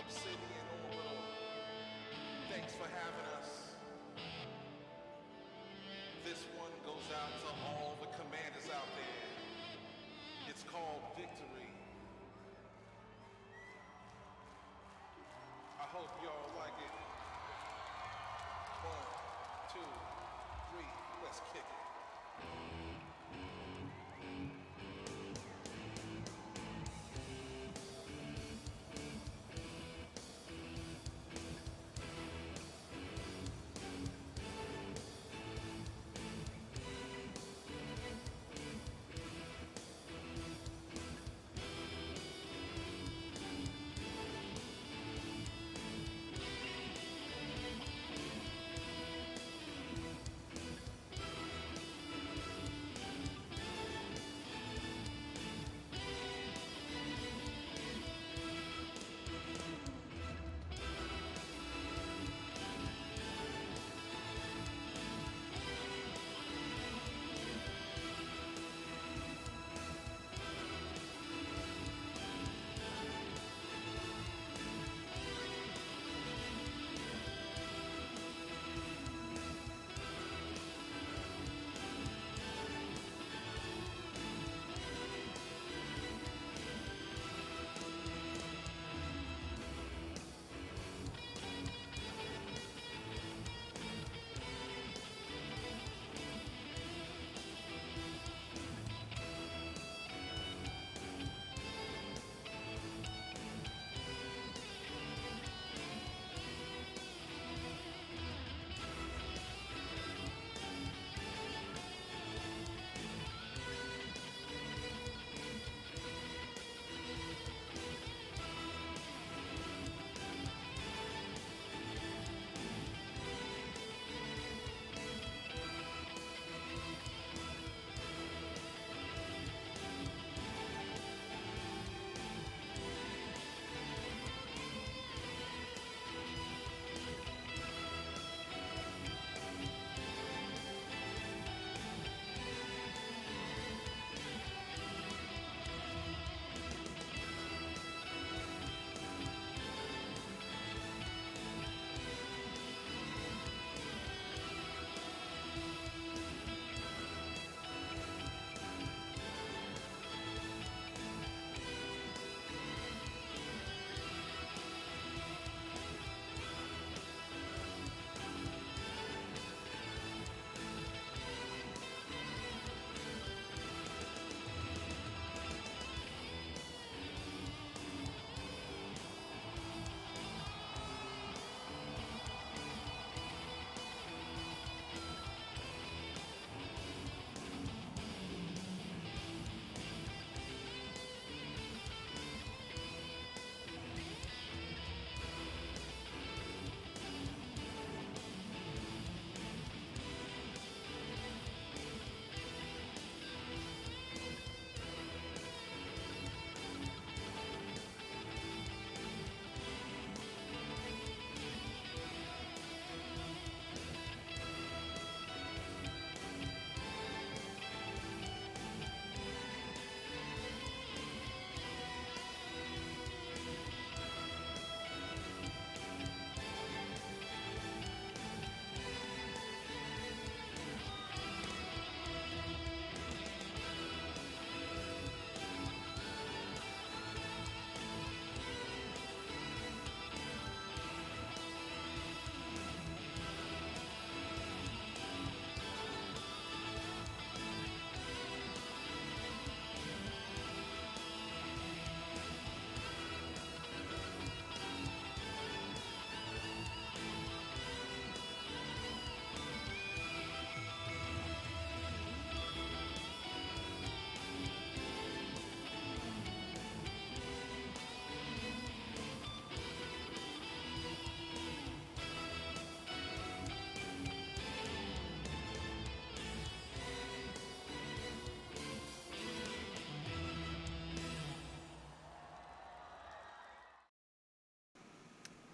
City and Orbital, thanks for having us. This one goes out to all the commanders out there. It's called Victory. I hope y'all like it. 1, 2, 3, let's kick it.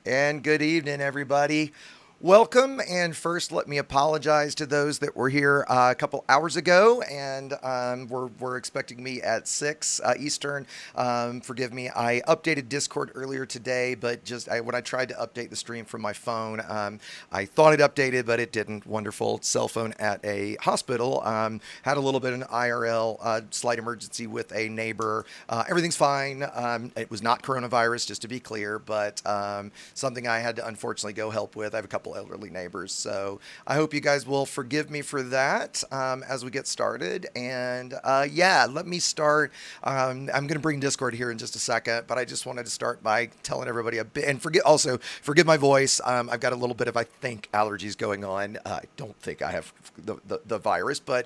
And good evening, everybody. Welcome, and first let me apologize to those that were here a couple hours ago and were expecting me at 6 Eastern. Forgive me, I updated Discord earlier today, but when I tried to update the stream from my phone, I thought it updated, but it didn't. Wonderful cell phone at a hospital. Had a little bit of an IRL slight emergency with a neighbor. Everything's fine. It was not coronavirus, just to be clear, but something I had to unfortunately go help with. I have a couple elderly neighbors, so I hope you guys will forgive me for that as we get started. And yeah, let me start. I'm going to bring Discord here in just a second, but I just wanted to start by telling everybody a bit, and forgive my voice. I've got a little bit of, I think, allergies going on. I don't think I have the virus, but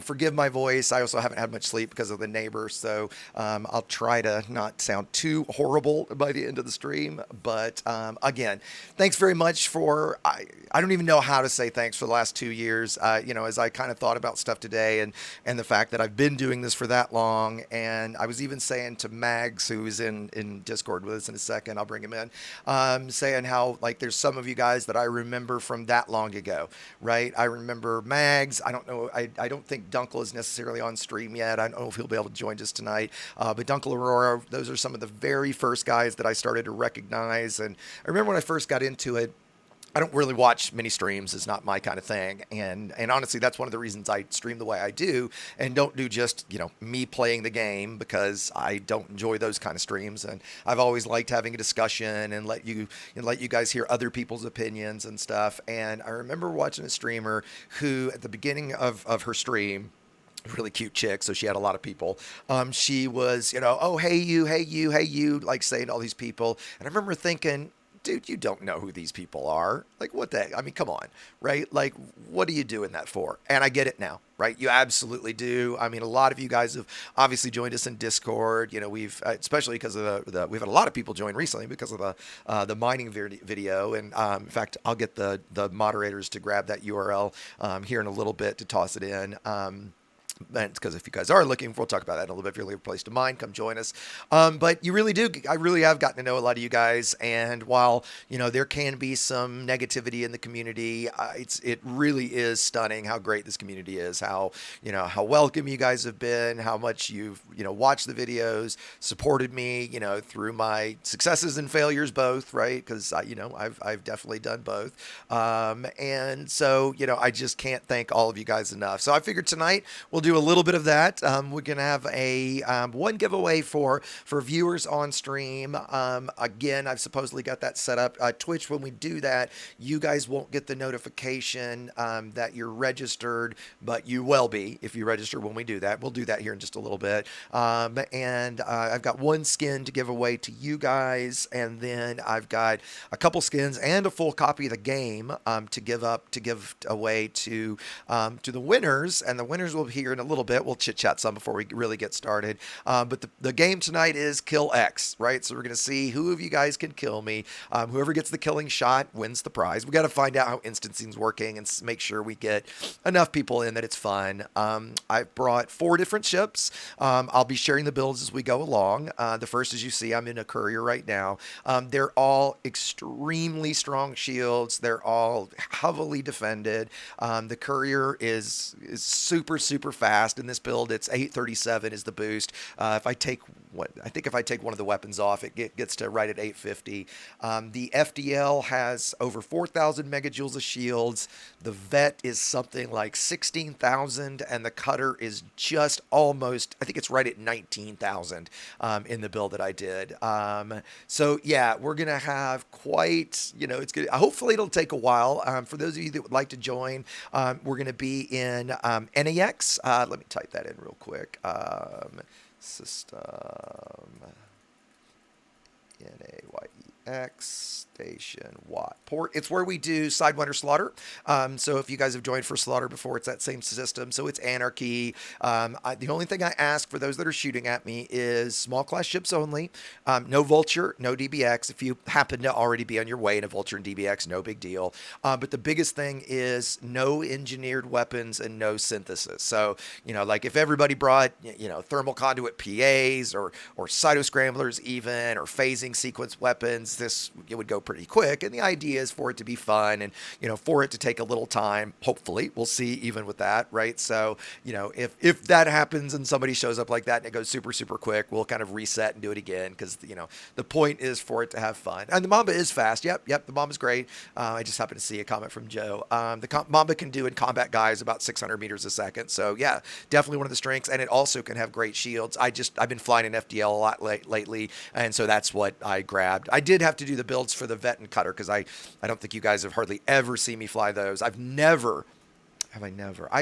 forgive my voice. I also haven't had much sleep because of the neighbor, so I'll try to not sound too horrible by the end of the stream. But again, thanks very much for, I don't even know how to say thanks for the last 2 years. As I kind of thought about stuff today and the fact that I've been doing this for that long. And I was even saying to Mags, who is in Discord with us in a second, I'll bring him in, saying how, like, there's some of you guys that I remember from that long ago, right? I remember Mags. I don't know. I don't think Dunkel is necessarily on stream yet. I don't know if he'll be able to join us tonight. But Dunkel Aurora, those are some of the very first guys that I started to recognize. And I remember when I first got into it, I don't really watch many streams. It's not my kind of thing. And honestly, that's one of the reasons I stream the way I do and don't do just, me playing the game, because I don't enjoy those kind of streams. And I've always liked having a discussion and let you guys hear other people's opinions and stuff. And I remember watching a streamer who, at the beginning of her stream, really cute chick, so she had a lot of people. She was, oh, hey you, hey you, hey you, like saying all these people. And I remember thinking, dude, you don't know who these people are. Like, what the heck? I mean, come on, right? Like, what are you doing that for? And I get it now, right? You absolutely do. I mean, a lot of you guys have obviously joined us in Discord. We've, especially because of we've had a lot of people join recently because of the mining video. And in fact, I'll get the moderators to grab that URL here in a little bit to toss it in. Because if you guys are looking, we'll talk about that in a little bit. If you're looking for a place to mine, come join us. But you really do. I really have gotten to know a lot of you guys. And while, there can be some negativity in the community, it really is stunning how great this community is, how welcome you guys have been, how much you've, watched the videos, supported me, through my successes and failures, both, right? Because, I've definitely done both. And so, I just can't thank all of you guys enough. So I figured tonight we'll do a little bit of that. We're gonna have a one giveaway for viewers on stream. Again, I've supposedly got that set up. Twitch, when we do that, you guys won't get the notification that you're registered, but you will be if you register when we do that. We'll do that here in just a little bit. And I've got one skin to give away to you guys, and then I've got a couple skins and a full copy of the game to give away to the winners, and the winners will be here in a little bit. We'll chit chat some before we really get started. But the game tonight is Kill X, right? So we're going to see who of you guys can kill me. Whoever gets the killing shot wins the prize. We got to find out how instancing's working and make sure we get enough people in that it's fun. I've brought 4 different ships. I'll be sharing the builds as we go along. The first, as you see, I'm in a courier right now. They're all extremely strong shields. They're all heavily defended. The courier is super fast in this build. It's 837 is the boost. If I take one of the weapons off, it gets to right at 850. The FDL has over 4,000 megajoules of shields. The vet is something like 16,000, and the cutter is just almost, I think it's right at 19,000 in the build that I did. So yeah, we're gonna have quite, it's good. Hopefully it'll take a while. For those of you that would like to join, we're gonna be in Enayex. Let me type that in real quick. System Enayex Station Watt Port. It's where we do Sidewinder Slaughter. So if you guys have joined for Slaughter before, it's that same system. So it's Anarchy. The only thing I ask for those that are shooting at me is small class ships only. No Vulture, no DBX. If you happen to already be on your way in a Vulture and DBX, no big deal. But the biggest thing is no engineered weapons and no synthesis. So, like if everybody brought, thermal conduit PAs or cyto scramblers even, or phasing sequence weapons, this it would go pretty quick. And the idea is for it to be fun and, for it to take a little time. Hopefully, we'll see even with that, right? So, if that happens and somebody shows up like that and it goes super, super quick, we'll kind of reset and do it again because, the point is for it to have fun. And the Mamba is fast. Yep, the Mamba's great. I just happened to see a comment from Joe. The Mamba can do in combat guys about 600 meters a second. So, yeah, definitely one of the strengths. And it also can have great shields. I've been flying in FDL a lot lately, and so that's what I grabbed. I did have to do the builds for the Vet and Cutter because I don't think you guys have hardly ever seen me fly those. I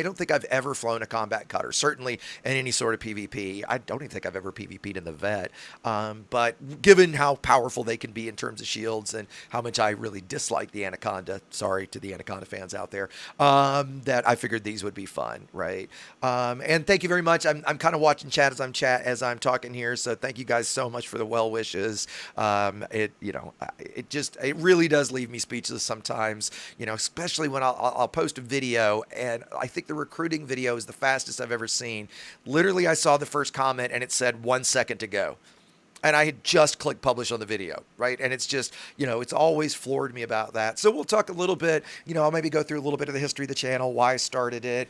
don't think I've ever flown a combat cutter, certainly in any sort of PvP. I don't even think I've ever PvP'd in the Vet. But given how powerful they can be in terms of shields and how much I really dislike the Anaconda, sorry to the Anaconda fans out there, that I figured these would be fun, right? And thank you very much. I'm kind of watching chat as I'm talking here, so thank you guys so much for the well wishes. It really does leave me speechless sometimes, especially when I'll post a video. And I think the recruiting video is the fastest I've ever seen. Literally, I saw the first comment and it said 1 second to go. And I had just clicked publish on the video, right? And it's just, it's always floored me about that. So we'll talk a little bit, I'll maybe go through a little bit of the history of the channel, why I started it.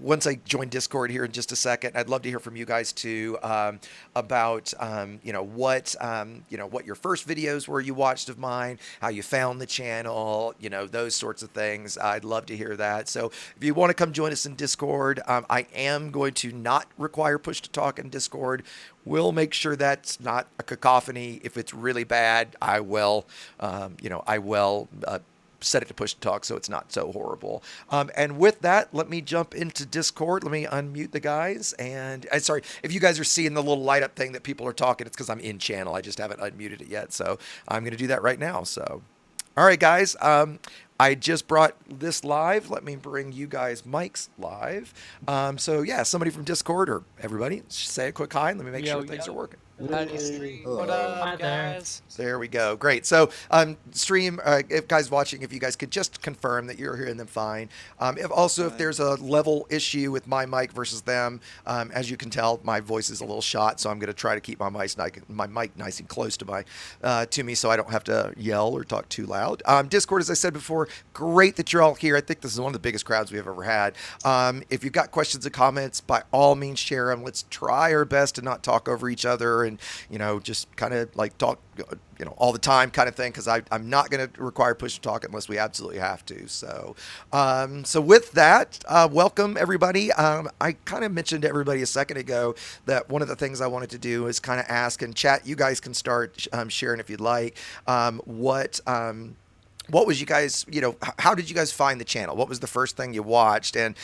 Once I join Discord here in just a second, I'd love to hear from you guys too, about, what your first videos were you watched of mine, how you found the channel, those sorts of things. I'd love to hear that. So if you want to come join us in Discord, I am going to not require push to talk in Discord. We'll make sure that's not a cacophony. If it's really bad, I will set it to push to talk so it's not so horrible. And with that, let me jump into Discord. Let me unmute the guys. And sorry, if you guys are seeing the little light up thing that people are talking, it's because I'm in channel. I just haven't unmuted it yet. So I'm going to do that right now. So, all right, guys. I just brought this live. Let me bring you guys mics live. So yeah, somebody from Discord or everybody, say a quick hi and let me make sure things are working. What up, guys? There we go. Great. So, stream, if guys watching, if you guys could just confirm that you're hearing them fine. If there's a level issue with my mic versus them, as you can tell, my voice is a little shot, so I'm going to try to keep my mic nice and close to me, so I don't have to yell or talk too loud. Discord, as I said before, great that you're all here. I think this is one of the biggest crowds we've ever had. If you've got questions or comments, by all means share them. Let's try our best to not talk over each other and just kind of like talk all the time kind of thing, because I'm not going to require push to talk unless we absolutely have to. So with that, welcome everybody. I kind of mentioned to everybody a second ago that one of the things I wanted to do is kind of ask, and chat, you guys can start sharing if you'd like, what was you guys, how did you guys find the channel? What was the first thing you watched? And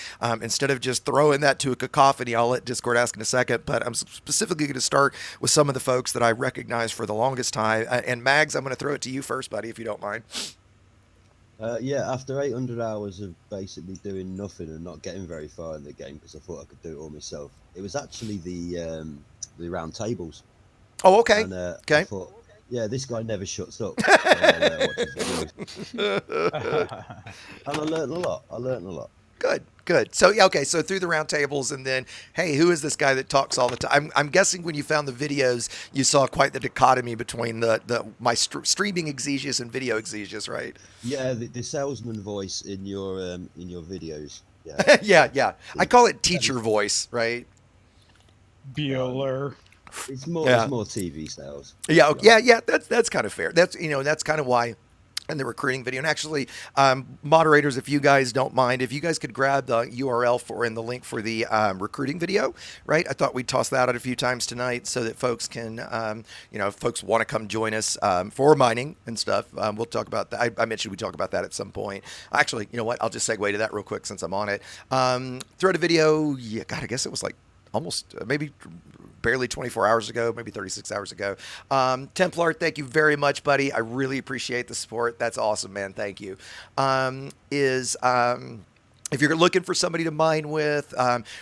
instead of just throwing that to a cacophony, I'll let Discord ask in a second, but I'm specifically going to start with some of the folks that I recognized for the longest time. And Mags, I'm going to throw it to you first, buddy, if you don't mind. After 800 hours of basically doing nothing and not getting very far in the game because I thought I could do it all myself, it was actually the round tables. Oh, okay. And, okay. I thought, this guy never shuts up. And I learned a lot. Good. So, okay. So through the round tables, and then, hey, who is this guy that talks all the time? I'm guessing when you found the videos, you saw quite the dichotomy between my streaming exegeus and video exegeus, right? Yeah, the salesman voice in your videos. Yeah. yeah. I call it teacher voice, right? Bueller. It's more TV sales. Yeah. That's kind of fair. That's kind of why. And the recruiting video, and actually, moderators, if you guys don't mind, if you guys could grab the URL and the link for the recruiting video, right? I thought we'd toss that out a few times tonight so that folks can, if folks want to come join us for mining and stuff, we'll talk about that. I mentioned we talk about that at some point. Actually, you know what? I'll just segue to that real quick since I'm on it. Throughout a video, I guess it was like almost maybe barely 24 hours ago, maybe 36 hours ago. Templar, thank you very much, buddy. I really appreciate the support. That's awesome, man. Thank you. If you're looking for somebody to mine with,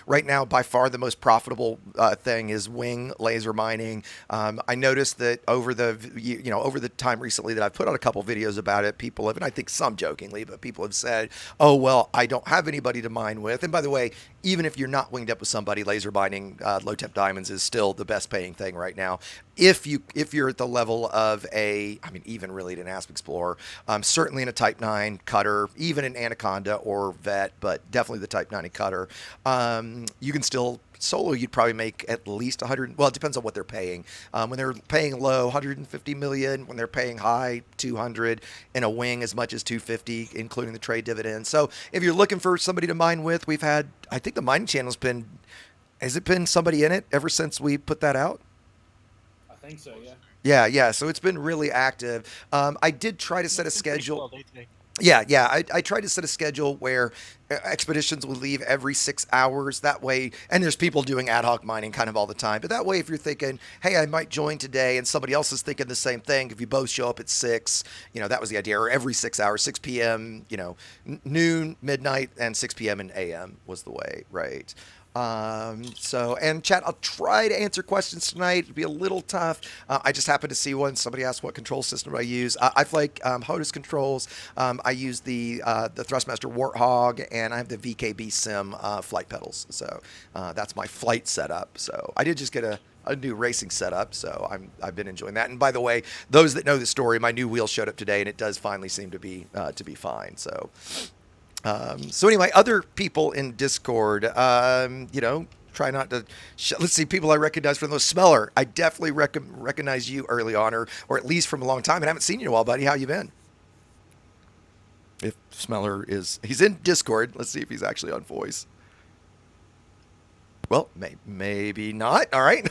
right now, by far the most profitable thing is wing laser mining. I noticed that over the time recently that I've put out a couple videos about it, people have, and I think some jokingly, but people have said, oh, well, I don't have anybody to mine with. And by the way, even if you're not winged up with somebody, laser binding low temp diamonds is still the best paying thing right now. If you're at the level of even really an Asp Explorer, certainly in a Type 9 cutter, even in Anaconda or Vet, but definitely the Type 9 and cutter, you can still solo. You'd probably make at least 100. Well, it depends on what they're paying. When they're paying low, 150 million. When they're paying high, 200. In a wing, as much as 250, including the trade dividends. So if you're looking for somebody to mine with, we've had. I think the mining channel's been. Has it been somebody in it ever since we put that out? I think so, yeah. Yeah. So it's been really active. I did try to set a schedule. Yeah. I tried to set a schedule where expeditions would leave every 6 hours. That way, and there's people doing ad hoc mining kind of all the time. But that way, if you're thinking, hey, I might join today, and somebody else is thinking the same thing, if you both show up at 6, that was the idea. Or every 6 hours, 6 p.m., noon, midnight, and 6 p.m. and a.m. was the way, right? And chat, I'll try to answer questions tonight. It'll be a little tough. I just happened to see one. Somebody asked what control system I use. I like HOTAS controls. I use the Thrustmaster Warthog, and I have the VKB Sim flight pedals. So that's my flight setup. So I did just get a new racing setup, so I've been enjoying that. And by the way, those that know the story, my new wheel showed up today, and it does finally seem to be fine. So. So anyway, other people in Discord, try not to. Let's see, people I recognize from those. Smeller, I definitely recognize you early on, or at least from a long time. I haven't seen you in a while, buddy. How you been? If Smeller he's in Discord. Let's see if he's actually on voice. Well, maybe not. All right,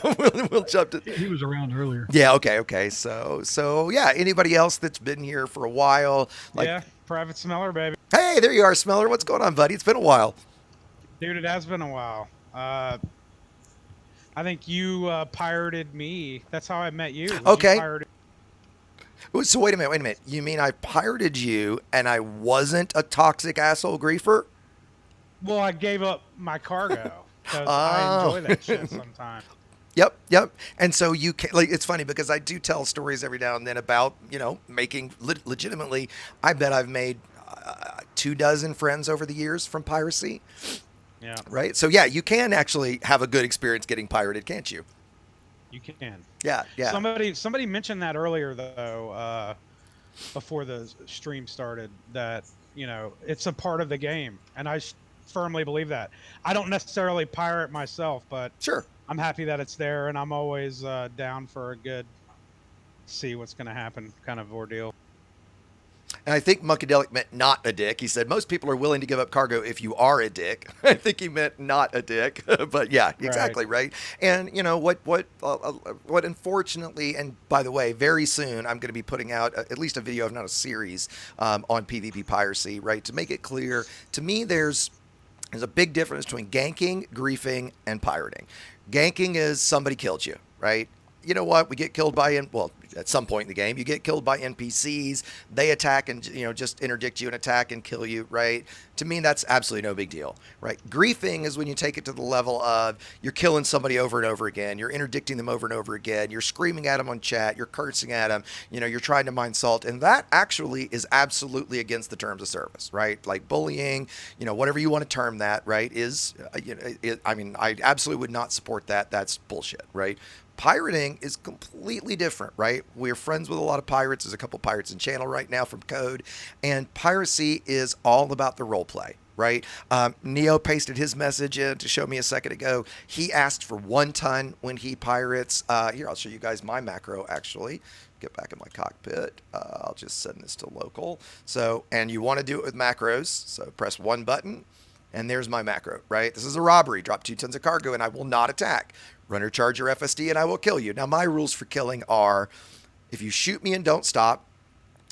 we'll jump to. He was around earlier. Yeah. Okay. So yeah. Anybody else that's been here for a while? Yeah, Private Smeller, baby. Hey, there you are, Smeller. What's going on, buddy? It's been a while. Dude, it has been a while. I think you pirated me. That's how I met you. Okay. So wait a minute. You mean I pirated you and I wasn't a toxic asshole griefer? Well, I gave up my cargo because I enjoy that shit sometimes. Yep. And so you can, it's funny because I do tell stories every now and then about, making legitimately, I bet I've made 24 friends over the years from piracy. Yeah. Right. So yeah, you can actually have a good experience getting pirated, can't you? You can. Yeah. Somebody mentioned that earlier though, before the stream started, that it's a part of the game, and I firmly believe that. I don't necessarily pirate myself, but sure, I'm happy that it's there, and I'm always down for a good see what's going to happen kind of ordeal. And I think Munkadelic meant not a dick. He said most people are willing to give up cargo if you are a dick. I think he meant not a dick, but yeah, exactly right. And what unfortunately, and by the way, very soon I'm going to be putting out at least a video, if not a series, on PvP piracy. Right, to make it clear to me, there's a big difference between ganking, griefing, and pirating. Ganking is somebody killed you, right? You know what? We get killed by at some point in the game, you get killed by NPCs. They attack and just interdict you and attack and kill you, right? To me, that's absolutely no big deal, right? Griefing is when you take it to the level of you're killing somebody over and over again, you're interdicting them over and over again, you're screaming at them on chat, you're cursing at them, you're trying to mine salt, and that actually is absolutely against the terms of service, right? Like bullying, whatever you want to term that, right? Is I absolutely would not support that. That's bullshit, right? Pirating is completely different, right? We're friends with a lot of pirates. There's a couple pirates in channel right now from Code. And piracy is all about the role play, right? Neo pasted his message in to show me a second ago. He asked for 1 ton when he pirates. Here, I'll show you guys my macro, actually. Get back in my cockpit. I'll just send this to local. So, and you want to do it with macros. So press 1 button. And there's my macro, right? This is a robbery. Drop 2 tons of cargo and I will not attack. Run or charge your FSD and I will kill you. Now, my rules for killing are if you shoot me and don't stop,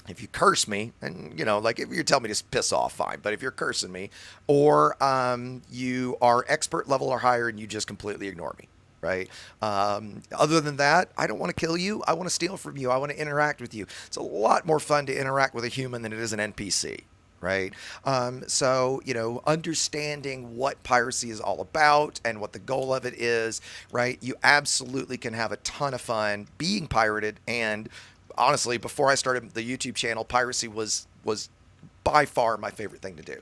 if you curse me, and, if you tell me to piss off, fine. But if you're cursing me, or you are expert level or higher and you just completely ignore me, right? Other than that, I don't want to kill you. I want to steal from you. I want to interact with you. It's a lot more fun to interact with a human than it is an NPC. Right. So, understanding what piracy is all about and what the goal of it is, right? You absolutely can have a ton of fun being pirated. And honestly, before I started the YouTube channel, piracy was by far my favorite thing to do.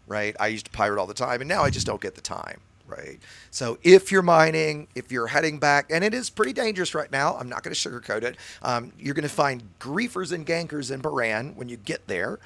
Right. I used to pirate all the time and now I just don't get the time. right? So if you're mining, if you're heading back, and it is pretty dangerous right now, I'm not going to sugarcoat it. You're going to find griefers and gankers in Baran when you get there.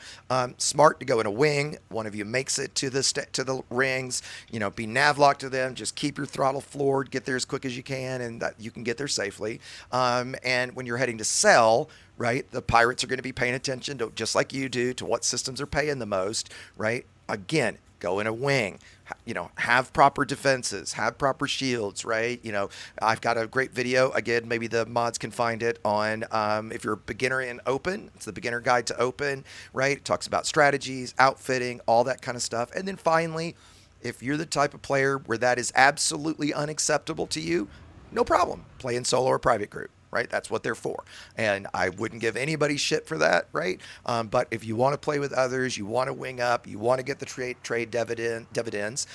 Smart to go in a wing. One of you makes it to the rings. You know, be navlocked to them. Just keep your throttle floored. Get there as quick as you can, and that you can get there safely. And when you're heading to sell, right, the pirates are going to be paying attention to, just like you do, to what systems are paying the most, right? Again, go in a wing, you know, have proper defenses, have proper shields, right? You know, I've got a great video, again, maybe the mods can find it on, if you're a beginner in open, it's the beginner guide to open, right? It talks about strategies, outfitting, all that kind of stuff. And then finally, if you're the type of player where that is absolutely unacceptable to you, no problem, play in solo or private group. Right, that's what they're for, and I wouldn't give anybody shit for that, right? But if you want to play with others, you want to wing up, you want to get the trade dividends.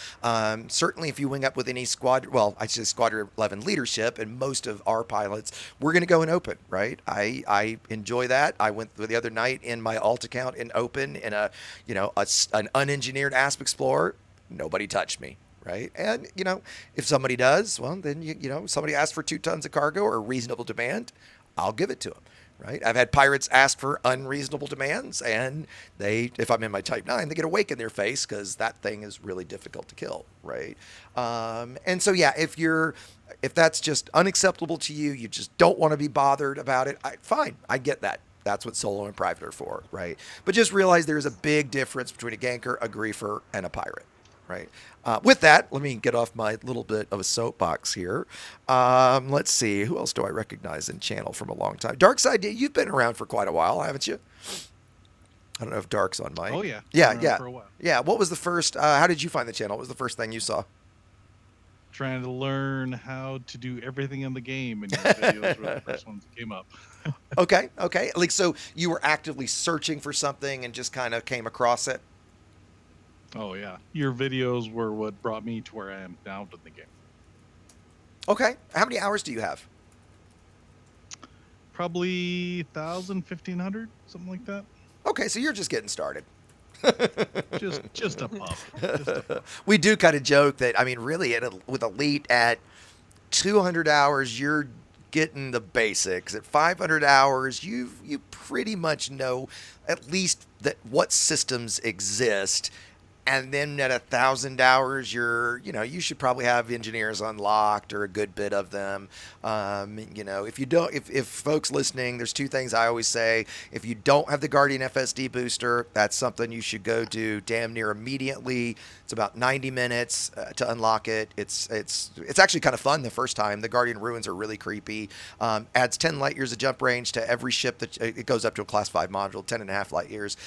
Certainly, if you wing up with any squad, well, I say Squadron 11 leadership, and most of our pilots, we're going to go in open, right? I enjoy that. I went the other night in my alt account in open in a, you know, an unengineered Asp Explorer. Nobody touched me. Right. And, you know, if somebody does, well, then, you know, somebody asks for 2 tons of cargo or a reasonable demand, I'll give it to them. Right. I've had pirates ask for unreasonable demands, and if I'm in my Type 9, they get a wake in their face because that thing is really difficult to kill. Right. And so, yeah, if that's just unacceptable to you, you just don't want to be bothered about it. Fine. I get that. That's what solo and private are for. Right. But just realize there's a big difference between a ganker, a griefer, and a pirate. Right. With that, let me get off my little bit of a soapbox here. Let's see. Who else do I recognize in channel from a long time? Darkside, you've been around for quite a while, haven't you? I don't know if Dark's on mic. Oh, yeah. Yeah. For a while. Yeah. What was the first, how did you find the channel? What was the first thing you saw? Trying to learn how to do everything in the game, and your videos were the first ones that came up. Okay. Like, so you were actively searching for something and just kind of came across it? Oh, yeah. Your videos were what brought me to where I am now in the game. Okay. How many hours do you have? Probably 1,000, 1,500, something like that. Okay, so you're just getting started. Just a pup. We do kind of joke that, I mean, really, with Elite at 200 hours, you're getting the basics. At 500 hours, you pretty much know at least what systems exist. And then at 1,000 hours, you should probably have engineers unlocked or a good bit of them. You know, if folks listening, there's 2 things I always say. If you don't have the Guardian FSD booster, that's something you should go do damn near immediately. It's about 90 minutes to unlock it. It's actually kind of fun the first time. The Guardian ruins are really creepy. Adds 10 light years of jump range to every ship that it goes up to a class 5 module, 10.5 light years.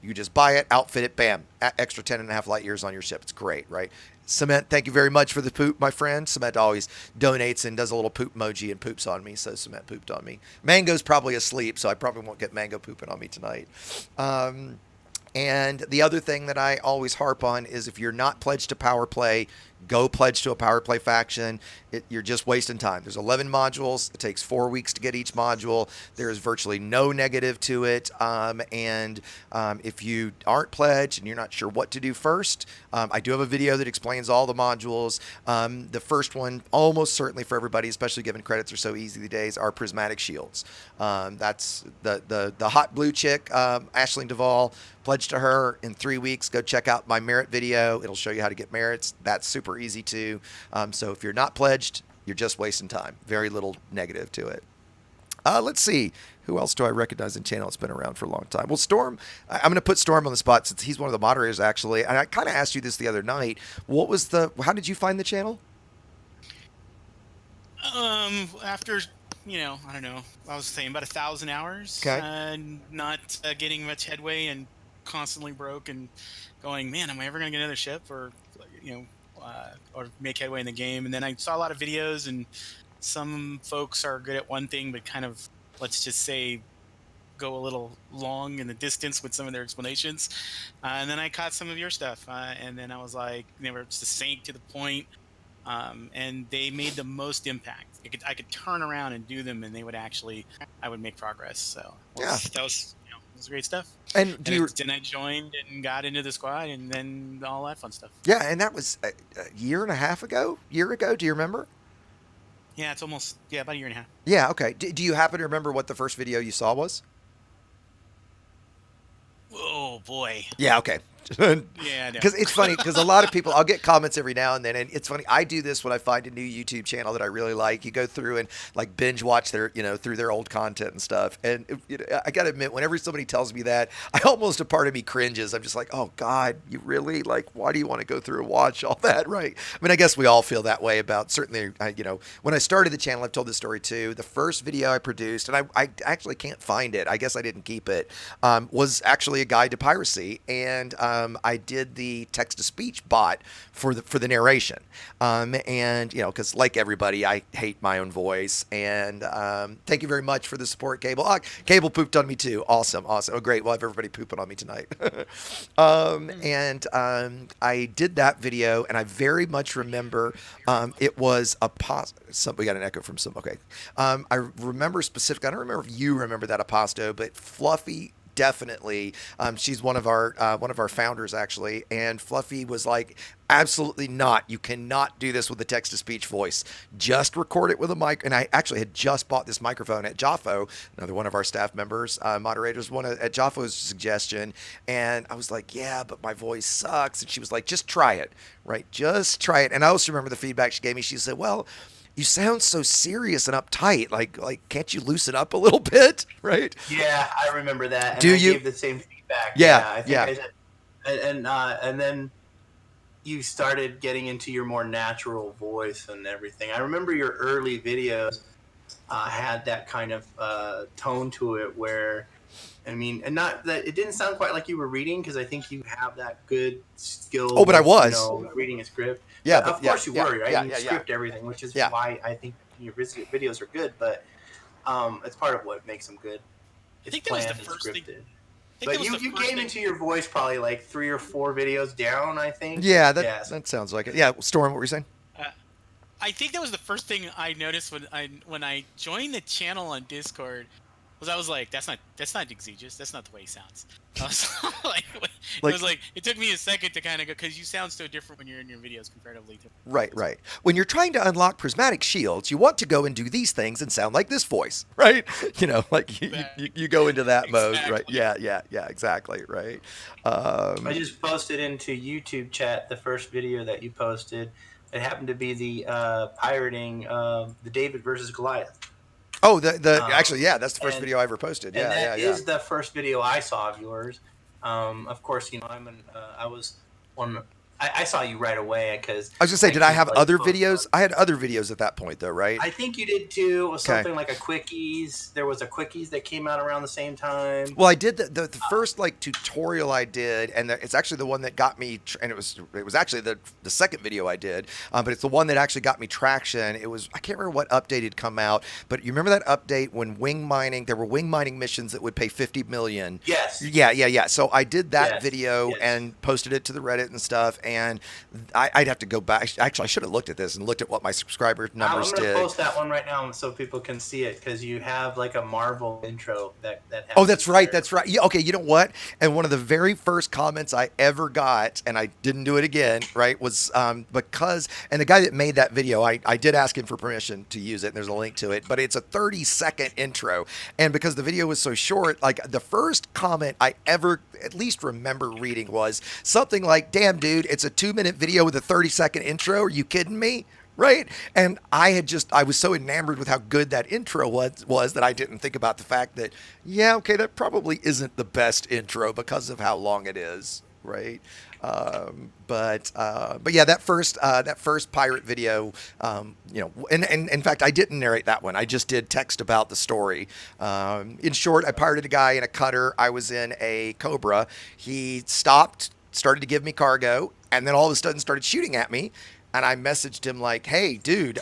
You just buy it, outfit it, bam, extra 10.5 light years on your ship. It's great, right? Cement, thank you very much for the poop, my friend. Cement always donates and does a little poop emoji and poops on me, so Cement pooped on me. Mango's probably asleep, so I probably won't get Mango pooping on me tonight. And the other thing that I always harp on is if you're not pledged to power play, go pledge to a power play faction. You're just wasting time. There's 11 modules. It takes 4 weeks to get each module. There's virtually no negative to it. And if you aren't pledged and you're not sure what to do first, I do have a video that explains all the modules. The first one, almost certainly for everybody, especially given credits are so easy these days, are prismatic shields. That's the hot blue chick, Aisling Duvall. Pledge to her in 3 weeks. Go check out my merit video. It'll show you how to get merits. That's super easy too. So if you're not pledged, you're just wasting time. Very little negative to it. Let's see. Who else do I recognize in channel? It's been around for a long time. Well, Storm, I'm going to put Storm on the spot since he's one of the moderators, actually. And I kind of asked you this the other night. How did you find the channel? After, I don't know, I was saying about 1,000 hours. Okay. Not getting much headway and constantly broke and going, man, am I ever going to get another ship or make headway in the game? And then I saw a lot of videos, and some folks are good at one thing, but kind of, let's just say, go a little long in the distance with some of their explanations. And then I caught some of your stuff, and then I was like, they were succinct to the point, and they made the most impact. I could turn around and do them, and I would make progress. So yeah, that was was great stuff. And Then I joined and got into the squad, and then all that fun stuff. yeah, and that was a year and a half ago. Year ago, do you remember? Yeah, it's almost about a year and a half. Yeah. Okay. Do you happen to remember what the first video you saw was? Oh boy. Yeah. Okay. Yeah, Because it's funny, because a lot of people, I'll get comments every now and then, and it's funny. I do this when I find a new YouTube channel that I really like. You go through and like binge watch their, through their old content and stuff. And I got to admit, whenever somebody tells me that, I almost, a part of me cringes. I'm just like, oh God, you really, like, why do you want to go through and watch all that, right? I mean, I guess we all feel that way about, certainly, when I started the channel, I've told this story too. The first video I produced, and I actually can't find it, I guess I didn't keep it, was actually a guide to piracy. And I did the text-to-speech bot for the narration, and because like everybody, I hate my own voice. And thank you very much for the support, Cable. Cable pooped on me too. Awesome. Oh, great. We'll have everybody pooping on me tonight. And I did that video, and I very much remember it was we got an echo from some. Okay, I remember specifically. I don't remember if you remember that Aposto, but Fluffy. Definitely. She's one of our founders, actually. And Fluffy was like, absolutely not. You cannot do this with a text-to-speech voice. Just record it with a mic. And I actually had just bought this microphone at Joffo, another one of our staff members, moderators, at Joffo's suggestion. And I was like, yeah, but my voice sucks. And she was like, just try it, right? Just try it. And I also remember the feedback she gave me. She said, well, you sound so serious and uptight. Like, can't you loosen up a little bit, right? Yeah, I remember that. And Do I you? gave the same feedback. Yeah, I think I said, and then you started getting into your more natural voice and everything. I remember your early videos had that kind of tone to it where, I mean, and not that it didn't sound quite like you were reading, because I think you have that good skill. Oh, but I was reading a script. Yeah, of course you were, right? You script yeah. everything, which is Yeah. why I think your videos are good. But it's part of what makes them good. I think that was the first thing. But you came into your voice probably like 3 or 4 videos down, I think. Yeah, that sounds like it. Yeah, Storm, what were you saying? I think that was the first thing I noticed when I joined the channel on Discord. I was like, that's not exegious. That's not the way he sounds. I was like, it took me a second to kind of go, because you sound so different when you're in your videos comparatively to. Right. When you're trying to unlock prismatic shields, you want to go and do these things and sound like this voice, right? Like you go into that mode, right? Yeah, exactly, right. I just posted into YouTube chat the first video that you posted. It happened to be the pirating the David versus Goliath. Oh, actually, yeah, that's the first video I ever posted. Yeah, that is the first video I saw of yours. Of course, I was one. I saw you right away because I was gonna say, did I have other videos? I had other videos at that point, though, right? I think you did too. It was something like a quickies. There was a quickies that came out around the same time. Well, I did the first tutorial I did, and it's actually the one that got me. And it was actually the second video I did, but it's the one that actually got me traction. It was, I can't remember what update had come out, but you remember that update when there were wing mining missions that would pay 50 million. Yes. Yeah. So I did that video and posted it to the Reddit and stuff. And I'd have to go back. Actually, I should have looked at this and looked at what my subscriber numbers did. I'm going to post that one right now so people can see it, because you have like a Marvel intro that Oh, that's right. Yeah, okay, you know what? And one of the very first comments I ever got, and I didn't do it again, right, was because, and the guy that made that video, I did ask him for permission to use it, and there's a link to it, but it's a 30-second intro. And because the video was so short, like the first comment I ever at least remember reading was something like, damn, dude, it's a 2-minute video with a 30-second intro. Are you kidding me? Right? And I was so enamored with how good that intro was that I didn't think about the fact that, yeah, okay, that probably isn't the best intro because of how long it is. Right. But yeah, that first pirate video, and in fact, I didn't narrate that one. I just did text about the story. In short, I pirated a guy in a cutter. I was in a Cobra. He stopped, started to give me cargo, and then all of a sudden started shooting at me. And I messaged him like, hey, dude,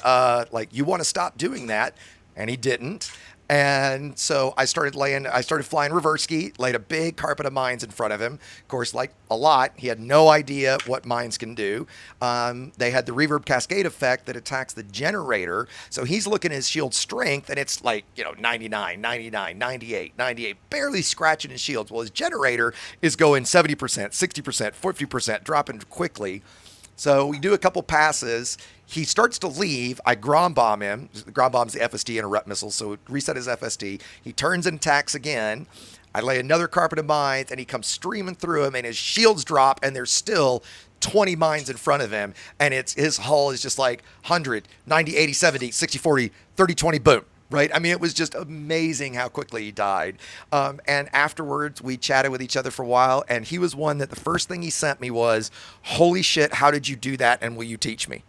you want to stop doing that? And he didn't. And so I started flying reverse ski, laid a big carpet of mines in front of him. Of course, like a lot, he had no idea what mines can do. They had the reverb cascade effect that attacks the generator. So he's looking at his shield strength, and it's like, 99, 99, 98, 98, barely scratching his shields. Well, his generator is going 70%, 60%, 50%, dropping quickly. So we do a couple passes. He starts to leave. I Grom bomb him. Grom bomb's the FSD interrupt missile, so reset his FSD. He turns and attacks again. I lay another carpet of mines, and he comes streaming through him, and his shields drop, and there's still 20 mines in front of him, and his hull is just like 100, 90, 80, 70, 60, 40, 30, 20, boom. Right? I mean, it was just amazing how quickly he died. And afterwards, we chatted with each other for a while, and he was one that the first thing he sent me was, holy shit, how did you do that, and will you teach me?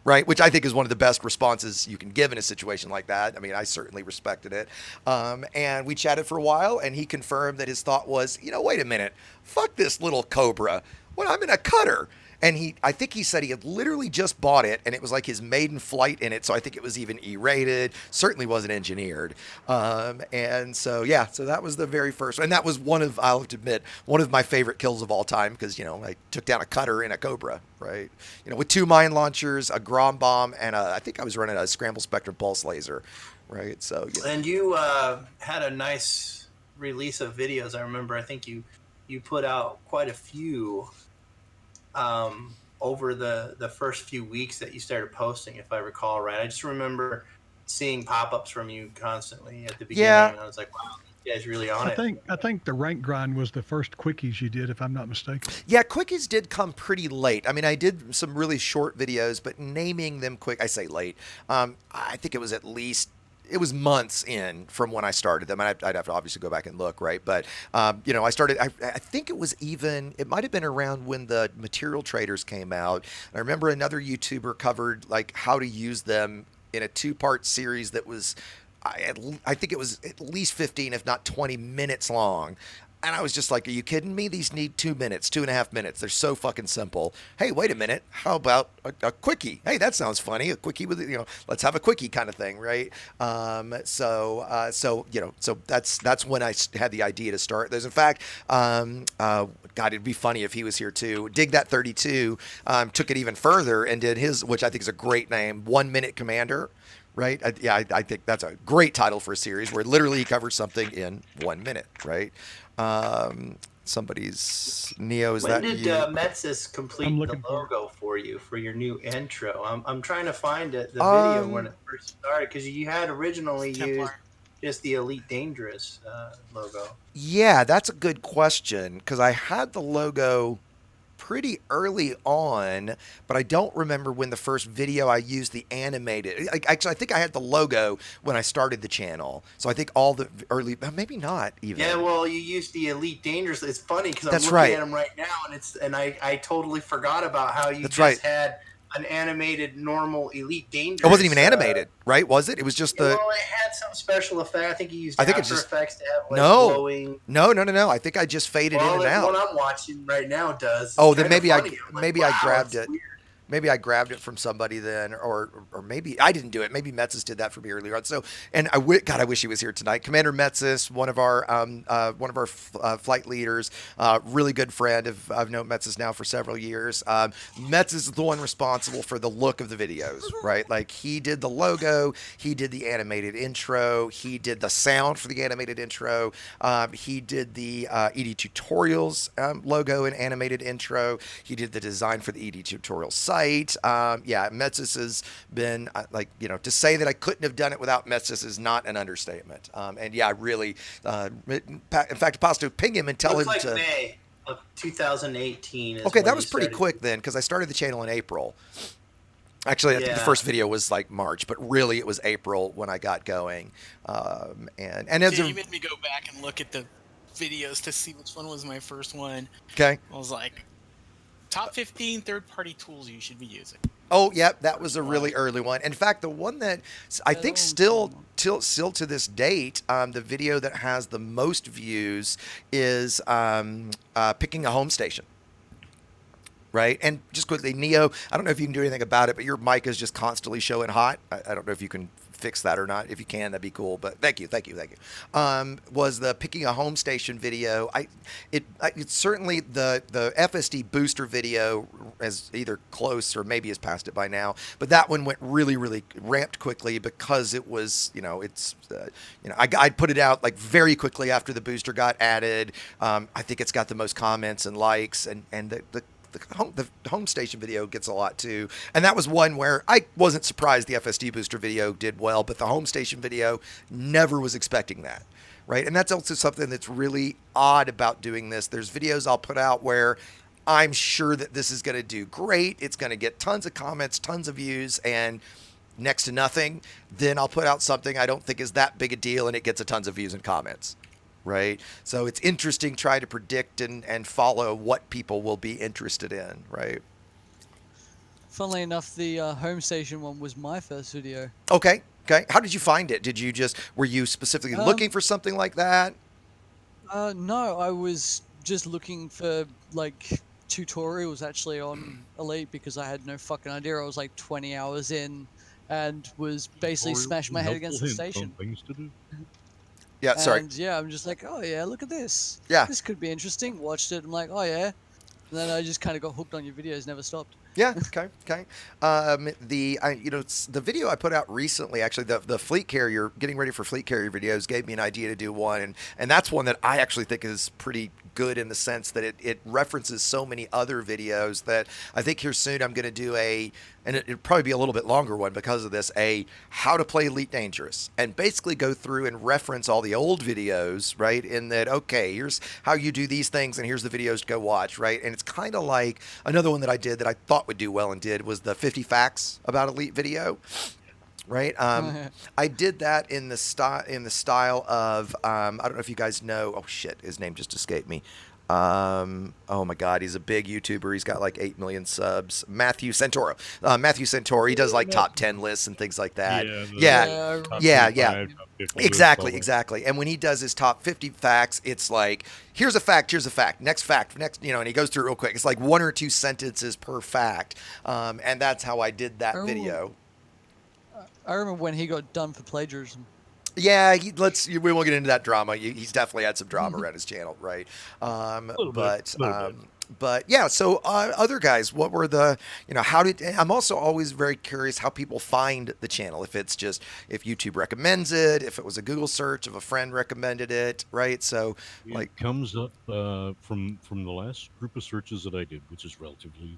Right? Which I think is one of the best responses you can give in a situation like that. I mean, I certainly respected it. And we chatted for a while, and he confirmed that his thought was, wait a minute, fuck this little Cobra. Well, I'm in a cutter. And I think he said he had literally just bought it, and it was like his maiden flight in it. So I think it was even E-rated. Certainly wasn't engineered. And so, yeah, so that was the very first. And that was I'll have to admit, one of my favorite kills of all time because, I took down a cutter in a Cobra, right? With 2 mine launchers, a Grom bomb, and I think I was running a Scramble Spectrum pulse laser, right? So, yeah. And you had a nice release of videos. I remember, I think you put out quite a few over the first few weeks that you started posting, if I recall right. I just remember seeing pop-ups from you constantly at the beginning, and I was like, wow, you guys really on it. I think the rank grind was the first quickies you did, if I'm not mistaken. Yeah, quickies did come pretty late. I mean, I did some really short videos, but naming them quick, I say late. I think it was months in from when I started them. And I'd have to obviously go back and look, right? But, I started, I think it might have been around when the material traders came out. I remember another YouTuber covered like how to use them in a 2-part series that was, I think it was at least 15, if not 20 minutes long. And I was just like, are you kidding me? These need 2 minutes, 2.5 minutes. They're so fucking simple. Hey, wait a minute. How about a quickie? Hey, that sounds funny. A quickie with, let's have a quickie kind of thing, right? So that's when I had the idea to start. There's, in fact, God, it'd be funny if he was here too. Dig That 32 took it even further and did his, which I think is a great name, 1 Minute Commander. Right? I think that's a great title for a series where literally he covers something in 1 minute, right? Somebody's Neo, is that you? When did Metsis complete the logo for you for your new intro? I'm trying to find the video when it first started, because you had originally used just the Elite Dangerous logo. Yeah, that's a good question, because I had the logo pretty early on, but I don't remember when the first video I used the animated. Actually, I think I had the logo when I started the channel. So I think all the early, maybe not even. Yeah, well, you used the Elite Dangerous. It's funny because I'm looking at them right now, and I totally forgot about how you had an animated normal Elite Dangerous. It wasn't even animated, right? Was it? It was just the. Well, it had some special effect. I think you used After Effects to have glowing. No. I think I just faded in and out. The one I'm watching right now does. Oh, then maybe I grabbed it. Weird. Maybe I grabbed it from somebody then, or maybe I didn't do it. Maybe Metsis did that for me earlier on. So, and God, I wish he was here tonight. Commander Metsis, one of our flight leaders, really good friend. I've known Metsis now for several years. Metsis is the one responsible for the look of the videos, right? Like he did the logo, he did the animated intro, he did the sound for the animated intro, he did the EDTutorials logo and animated intro, he did the design for the EDTutorials site. Metsis has been to say that I couldn't have done it without Metsis is not an understatement. Really, in fact, Apostle, ping him and tell him to. May of 2018. Okay, that was pretty quick then, because I started the channel in April. Actually, I think the first video was like March, but really it was April when I got going. You made me go back and look at the videos to see which one was my first one. Okay, I was like, top 15 third-party tools you should be using. Oh, yep, that was a really early one. In fact, the one that I think still to this date, the video that has the most views is picking a home station. right? And just quickly, Neo, I don't know if you can do anything about it, but your mic is just constantly showing hot. I don't know if you can fix that or not. If you can, that'd be cool. But thank you. Was the picking a home station video? It's certainly the FSD booster video is either close or maybe has passed it by now. But that one went really ramped quickly because it was I put it out like very quickly after the booster got added. I think it's got the most comments and likes, and the home station video gets a lot too. And that was one where I wasn't surprised the FSD booster video did well, but the home station video, never was expecting that, right? And that's also something that's really odd about doing this. There's videos I'll put out where I'm sure that this is going to do great. It's going to get tons of comments, tons of views, and next to nothing. Then I'll put out something I don't think is that big a deal, and it gets a tons of views and comments. Right. So it's interesting try to predict and follow what people will be interested in. Right. Funnily enough, the home station one was my first video. Okay. How did you find it? Were you specifically looking for something like that? No, I was just looking for like tutorials actually on Elite because I had no fucking idea. I was like 20 hours in and was basically smashing my head against the station. Things to do. Yeah, sorry. And yeah, I'm just like, oh yeah, look at this. Yeah. This could be interesting. Watched it. I'm like, oh yeah. And then I just kind of got hooked on your videos, never stopped. Yeah. Okay. The video I put out recently, actually, the fleet carrier, getting ready for fleet carrier videos, gave me an idea to do one, and that's one that I actually think is pretty good in the sense that it references so many other videos that I think here soon I'm going to do and it'll probably be a little bit longer one because of this, how to play Elite Dangerous, and basically go through and reference all the old videos, right? In that, okay, here's how you do these things, and here's the videos to go watch, right? And it's kind of like another one that I did that I thought would do well and did was the 50 facts about Elite video. Right. I did that in the style of I don't know if you guys know. Oh shit, his name just escaped me. Oh my God, he's a big YouTuber. He's got like 8 million subs. Matthew Santoro. Matthew Santoro. He does like top 10 lists and things like that. Yeah. Exactly. And when he does his top 50 facts, it's like, here's a fact, next fact, and he goes through it real quick. It's like 1 or 2 sentences per fact. And that's how I did that video. I remember when he got done for plagiarism. Yeah, we won't get into that drama. He's definitely had some drama around his channel, right? But yeah. So other guys, what were I'm also always very curious how people find the channel. If YouTube recommends it, if it was a Google search, if a friend recommended it, right? So it comes up from the last group of searches that I did, which is relatively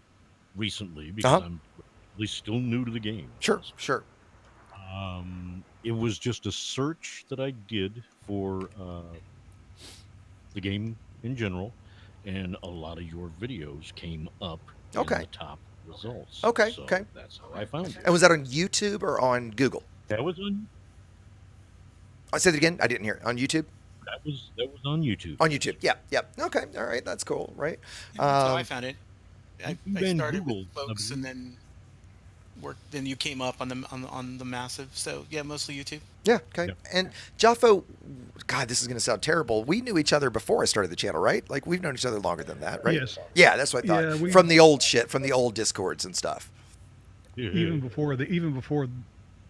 recently because I'm at least still new to the game. Sure. It was just a search that I did for the game in general, and a lot of your videos came up in the top results. Okay. That's how I found it. And was that on YouTube or on Google? That was on. I said it again. I didn't hear it. On YouTube. That was on YouTube. On YouTube. Yeah. Okay. All right. That's cool. Right. That's how I found it. I started Google, with folks and then worked. Then you came up on the massive. So yeah, mostly YouTube. Yeah. Okay. Yeah. And Jaffo, God, this is going to sound terrible. We knew each other before I started the channel, right? Like we've known each other longer than that, right? Yes. Yeah, that's what I thought. Yeah, from the old shit, from the old Discords and stuff. Even before.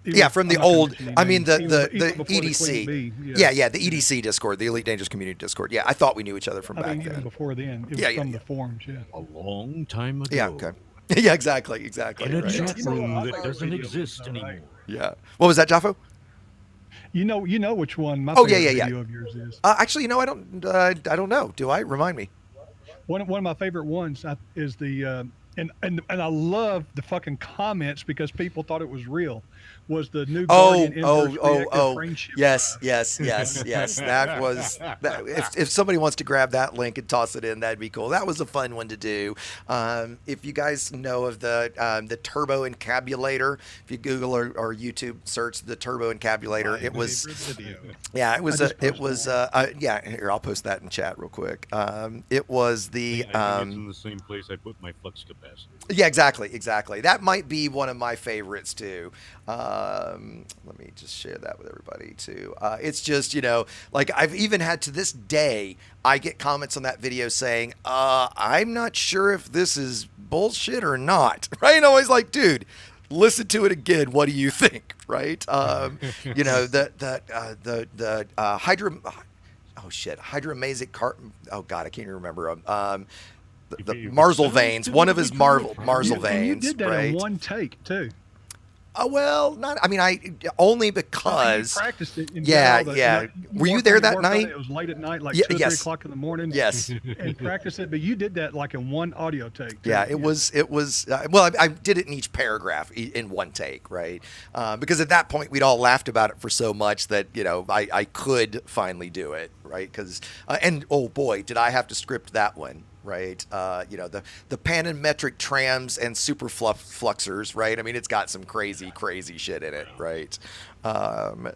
Yeah, from the old. I mean the EDC. The EDC Discord, the Elite Dangerous Community Discord. Yeah, I thought we knew each other from back then. Even before then, it was from the forums. Yeah. A long time ago. Yeah. Okay. Yeah. Exactly. In a chat room that doesn't exist anymore. Yeah. What was that, Jaffo? You know which one my favorite video of yours is. Actually, I don't know. Do I? Remind me. One of my favorite ones is the and I love the fucking comments because people thought it was real. Was the new Guardian friendship? Yes. That was that. If somebody wants to grab that link and toss it in, that'd be cool. That was a fun one to do. If you guys know of the Turbo Encabulator, if you Google or YouTube search the Turbo Encabulator, it was here, I'll post that in chat real quick. It was the it's in the same place I put my flux capacitor. Yeah, exactly. That might be one of my favorites too. Let me just share that with everybody too. It's just, like I've even had to this day, I get comments on that video saying, I'm not sure if this is bullshit or not? Right? And I'm always like, dude, listen to it again. What do you think? Right? You know, the hydro. Oh shit, hydromazic car. Oh god, I can't even remember. The Marsal veins. One of his Marsal veins. You did that right? in one take too. Oh well, not. I mean, I only because you practiced it. And yeah. Were you there that night? It was late at night, like 2 or 3 o'clock in the morning. Yes, and practiced it. But you did that like in one audio take. Too. Yeah, it was. Well, I did it in each paragraph in one take, right? Because at that point we'd all laughed about it for so much that I could finally do it, right? Because and oh boy, did I have to script that one. Right, the panometric trams and super fluxers, right? I mean, it's got some crazy shit in it, right?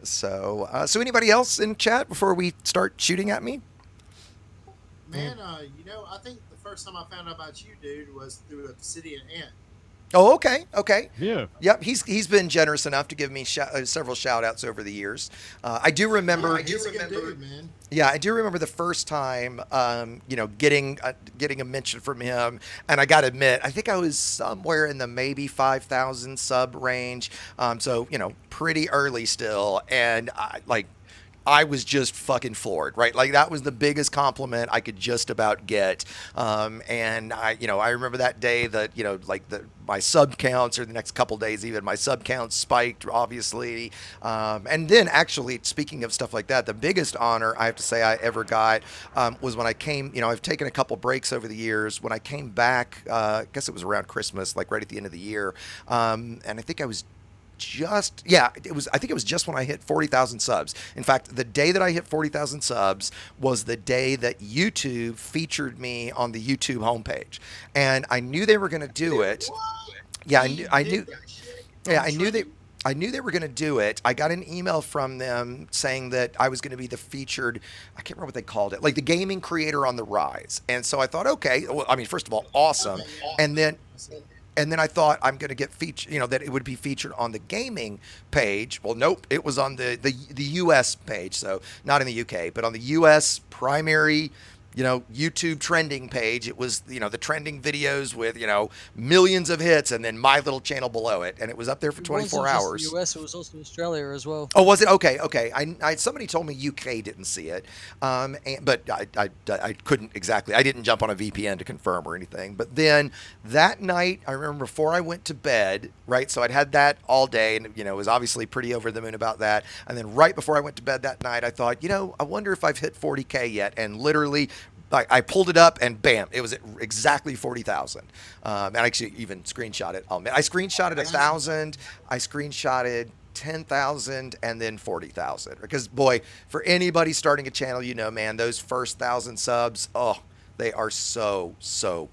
So anybody else in chat before we start shooting at me? Man, I think the first time I found out about you, dude, was through Obsidian Ant. Oh, okay. Yeah. Yep. He's been generous enough to give me several shout outs over the years. I do remember. He's a good dude, man. Yeah, I do remember the first time, getting a mention from him, and I got to admit, I think I was somewhere in the maybe 5,000 sub range, so pretty early still, and I was just fucking floored, right? Like that was the biggest compliment I could just about get. And I remember that day that, my sub counts, or the next couple days even, my sub counts spiked, obviously. And then actually, speaking of stuff like that, the biggest honor I have to say I ever got was when I came, I've taken a couple breaks over the years. When I came back, I guess it was around Christmas, like right at the end of the year. And I think I was I think it was just when I hit 40,000 subs. In fact, the day that I hit 40,000 subs was the day that YouTube featured me on the YouTube homepage, and I knew they were going to do it. Yeah, I knew they were going to do it. I got an email from them saying that I was going to be the featured, I can't remember what they called it, like the gaming creator on the rise. And so I thought, okay, well, I mean, first of all, awesome. And then I thought I'm going to get featured, that it would be featured on the gaming page. Well, nope, it was on the US page. So not in the UK, but on the US primary, YouTube trending page. It was, the trending videos with, millions of hits, and then my little channel below it. And it was up there for 24 hours. It wasn't just the US, it was also Australia as well. Oh, was it? Okay. I somebody told me UK didn't see it. But I couldn't exactly. I didn't jump on a VPN to confirm or anything. But then that night, I remember before I went to bed, right? So I'd had that all day, and, was obviously pretty over the moon about that. And then right before I went to bed that night, I thought, I wonder if I've hit 40K yet. And literally, I pulled it up and bam, it was at exactly 40,000. And I actually even screenshot it. I screenshotted 1,000. I screenshotted 10,000 and then 40,000. Because boy, for anybody starting a channel, man, those first 1,000 subs, they are so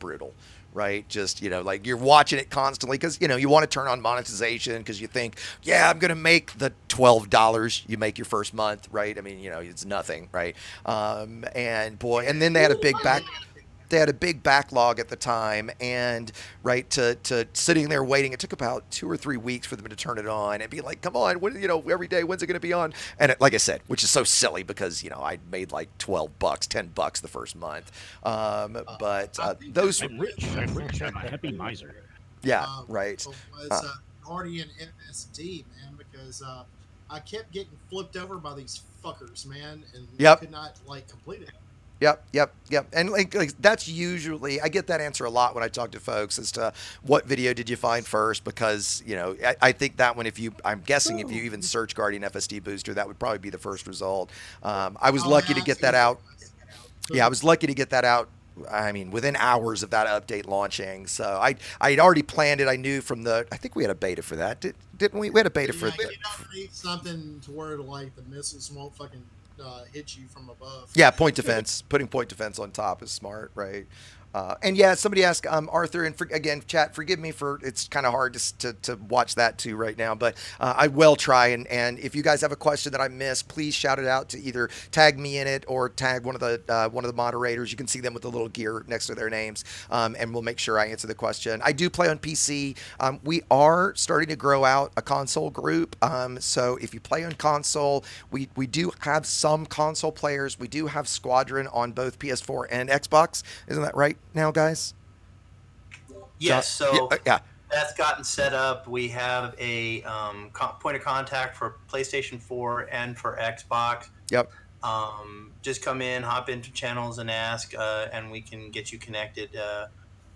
brutal. Right? Just, like you're watching it constantly because, you want to turn on monetization because you think, yeah, I'm going to make the $12 you make your first month. Right? I mean, it's nothing. Right? And boy, and then they had a big backlog at the time, and right to sitting there waiting. It took about 2 or 3 weeks for them to turn it on and be like, come on, every day, when's it going to be on? And like I said, which is so silly because I made like $12, $10 the first month. But those I'm rich. I'm a happy miser. Yeah, right. Was Guardian MSD, man, because I kept getting flipped over by these fuckers, man, and could not complete it. Yep. And like that's usually, I get that answer a lot when I talk to folks as to what video did you find first, because, I think that one, I'm guessing if you even search Guardian FSD Booster, that would probably be the first result. I was lucky to get that out. Yeah, I was lucky to get that out. I mean, within hours of that update launching. So I'd already planned it. I knew from I think we had a beta for that, didn't we? We had a beta for that. You need something to where the missiles won't fucking hit you from above. Yeah, point defense. Putting point defense on top is smart, right? And yeah, somebody asked Arthur, and again, chat, forgive me for, it's kind of hard to watch that too right now, but I will try. And if you guys have a question that I missed, please shout it out to either tag me in it or tag one of the moderators. You can see them with the little gear next to their names, and we'll make sure I answer the question. I do play on PC. We are starting to grow out a console group. So if you play on console, we do have some console players. We do have Squadron on both PS4 and Xbox. Isn't that right now, guys? Yes, so yeah. that's gotten set up. We have a point of contact for PlayStation 4 and for Xbox. Yep. Just come in, hop into channels and ask, and we can get you connected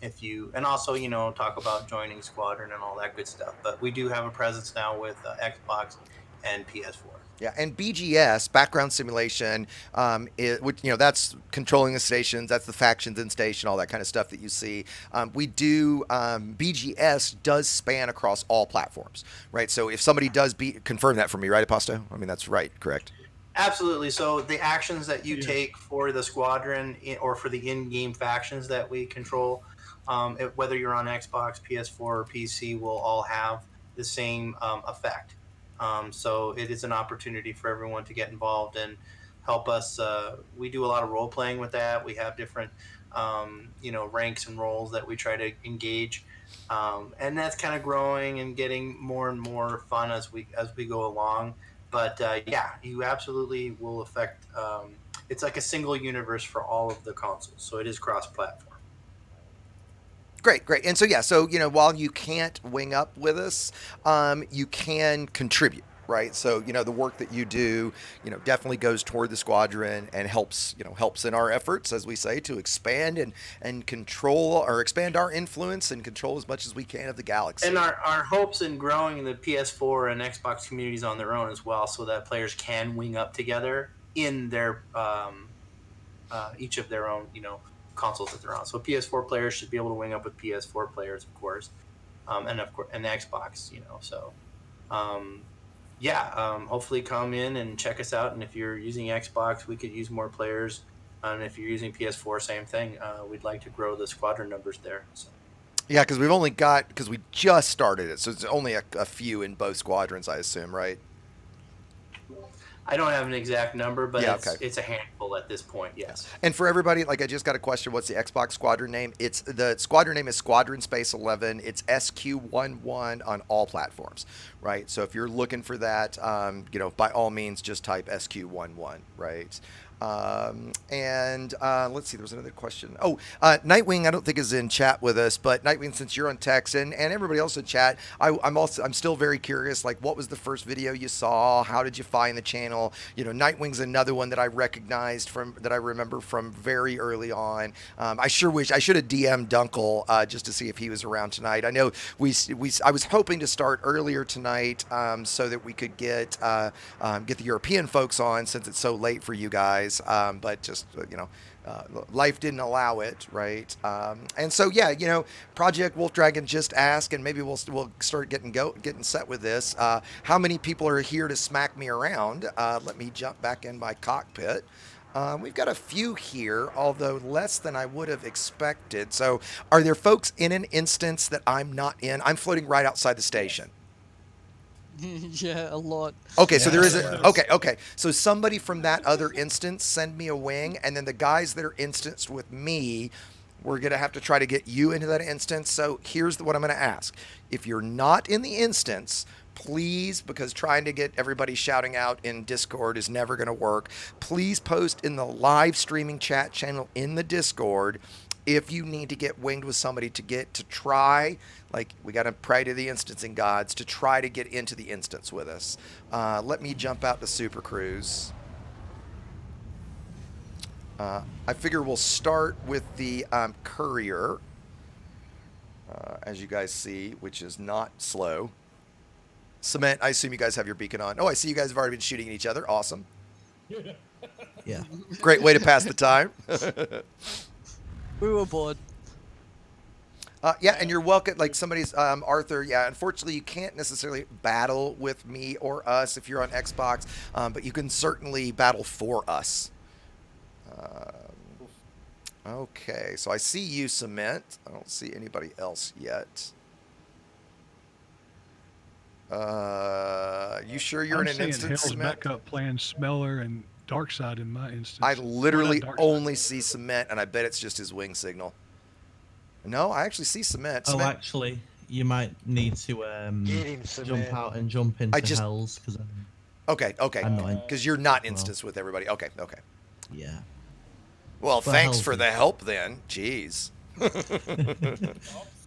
if you, and also, you know, talk about joining Squadron and all that good stuff. But we do have a presence now with Xbox and PS4. Yeah, and BGS, background simulation, which, you know, that's controlling the stations, that's the factions in station, all that kind of stuff that you see. We do, BGS does span across all platforms, right? So if somebody does confirm that for me, right, Aposto? I mean, that's right, correct? Absolutely. So the actions that you take for the squadron or for the in-game factions that we control, whether you're on Xbox, PS4, or PC, will all have the same effect. So it is an opportunity for everyone to get involved and help us. We do a lot of role playing with that. We have different, you know, ranks and roles that we try to engage, and that's kind of growing and getting more and more fun as we go along. But yeah, you absolutely will affect. It's like a single universe for all of the consoles, so it is cross-platform. Great. And so, yeah, so, you know, while you can't wing up with us, you can contribute, right? So, you know, the work that you do, you know, definitely goes toward the squadron and helps in our efforts, as we say, to expand and control, or expand our influence and control as much as we can of the galaxy. And our hopes in growing the PS4 and Xbox communities on their own as well, so that players can wing up together in their each of their own, you know, consoles that they're on. So PS4 players should be able to wing up with PS4 players, of course, and of course, and Xbox, you know. So, hopefully come in and check us out. And if you're using Xbox, we could use more players. And if you're using PS4, same thing. We'd like to grow the squadron numbers there. So. Yeah, because we just started it, so it's only a few in both squadrons, I assume, right? I don't have an exact number, but it's a handful at this point, yes. And for everybody, like, I just got a question, what's the Xbox squadron name? The squadron name is Squadron Space 11. It's SQ11 on all platforms, right? So if you're looking for that, you know, by all means, just type SQ11, right? Let's see, there was another question. Nightwing, I don't think is in chat with us, but Nightwing, since you're on text and everybody else in chat, I'm still very curious, like, what was the first video you saw? How did you find the channel? You know, Nightwing's another one that I recognized that I remember from very early on. I sure wish I should have DM'd Dunkel just to see if he was around tonight. I know I was hoping to start earlier tonight so that we could get the European folks on, since it's so late for you guys. But just, you know, life didn't allow it, right? And so, yeah, you know, Project Wolf Dragon just asked, and maybe we'll start getting set with this. How many people are here to smack me around? Let me jump back in my cockpit. We've got a few here, although less than I would have expected. So are there folks in an instance that I'm not in? I'm floating right outside the station. Yeah, a lot. Okay, so there is okay. So somebody from that other instance send me a wing, and then the guys that are instanced with me, we're gonna have to try to get you into that instance. So here's what I'm gonna ask: if you're not in the instance, please, because trying to get everybody shouting out in Discord is never gonna work. Please post in the live streaming chat channel in the Discord if you need to get winged with somebody to try, like, we got to pray to the instancing gods to try to get into the instance with us. Let me jump out to Super Cruise. I figure we'll start with the courier, as you guys see, which is not slow. Cement, I assume you guys have your beacon on. Oh, I see you guys have already been shooting at each other. Awesome. Yeah. Great way to pass the time. We were bored. Yeah, and you're welcome. Like somebody's Arthur. Yeah, unfortunately, you can't necessarily battle with me or us if you're on Xbox, but you can certainly battle for us. Okay, so I see you, Cement. I don't see anybody else yet. You sure you're in an instance, Hell's Cement? backup plan Smeller and Darkside in my instance. I literally only see Cement, and I bet it's just his wing signal. No, I actually see Cement. Oh, actually, you might need to jump out and jump into Hells. Cause okay. Because you're not instanced with everybody. Okay. Yeah. Well, thanks for the help then. Jeez. Oh,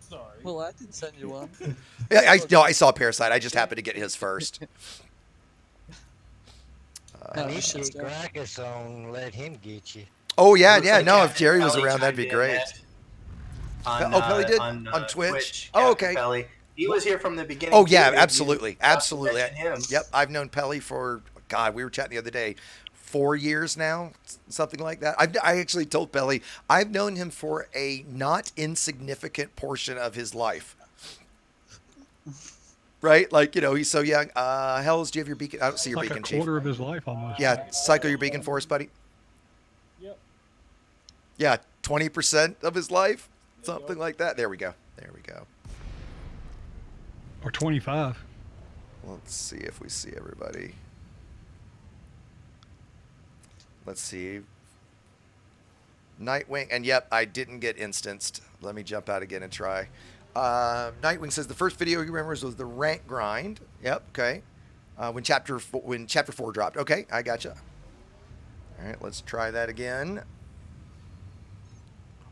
sorry. Well, I did send you one. Yeah, I saw Parasite. I just happened to get his first. At least get Gracchus on, let him get you. Oh yeah, Looks yeah. like No, if Captain Jerry was Pelly around, that'd be chimed in great. net On, Pelly did on Twitch. Captain Oh, okay. Pelly. He was here from the beginning. Oh yeah, too. absolutely, absolutely. Him. Yep, I've known Pelly for God. We were chatting the other day. 4 years now, something like that. I actually told Pelly I've known him for a not insignificant portion of his life. Right, like he's so young. Hells, do you have your beacon? I don't see your like beacon, a Chief. quarter of his life almost. Yeah, Psycho, your beacon for us, buddy. Yep. Yeah, 20% of his life, something like that. There we go. There we go. Or 25. Let's see if we see everybody. Let's see. Nightwing, and yep, I didn't get instanced. Let me jump out again and try. Nightwing says the first video he remembers was the rank grind. Yep, okay. When chapter 4 dropped. Okay, I gotcha. All right, let's try that again.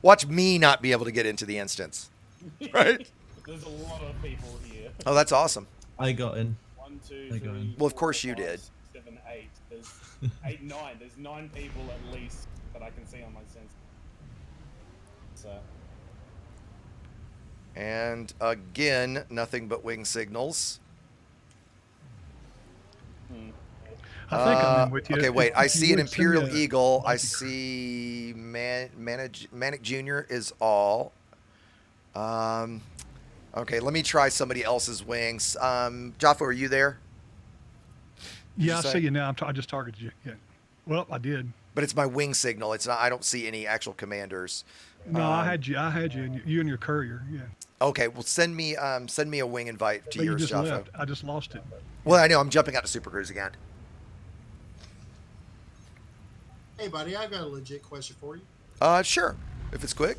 Watch me not be able to get into the instance. Right? There's a lot of people here. Oh, that's awesome. I got in. 1, 2, I got 3, in. Well, of 4, course you 5, did. 7, 8. There's 8, 9. There's 9 people at least that I can see on my sense. So. And again, nothing but wing signals. I think I'm in with you. Okay, wait. I If you see an would send me Imperial a- Eagle. I see Manic Jr. is all. Okay, let me try somebody else's wings. Jaffa, are you there? Yeah, I see you now. I just targeted you. Yeah. Well, I did. But it's my wing signal. It's not. I don't see any actual commanders. No, I had you. And you and your courier. Yeah. Okay, well send me a wing invite to But you yours, just Jaffa. left. I just lost it. Well, I know. I'm jumping out to Super Cruise again. Hey, buddy, I've got a legit question for you. Sure, if it's quick.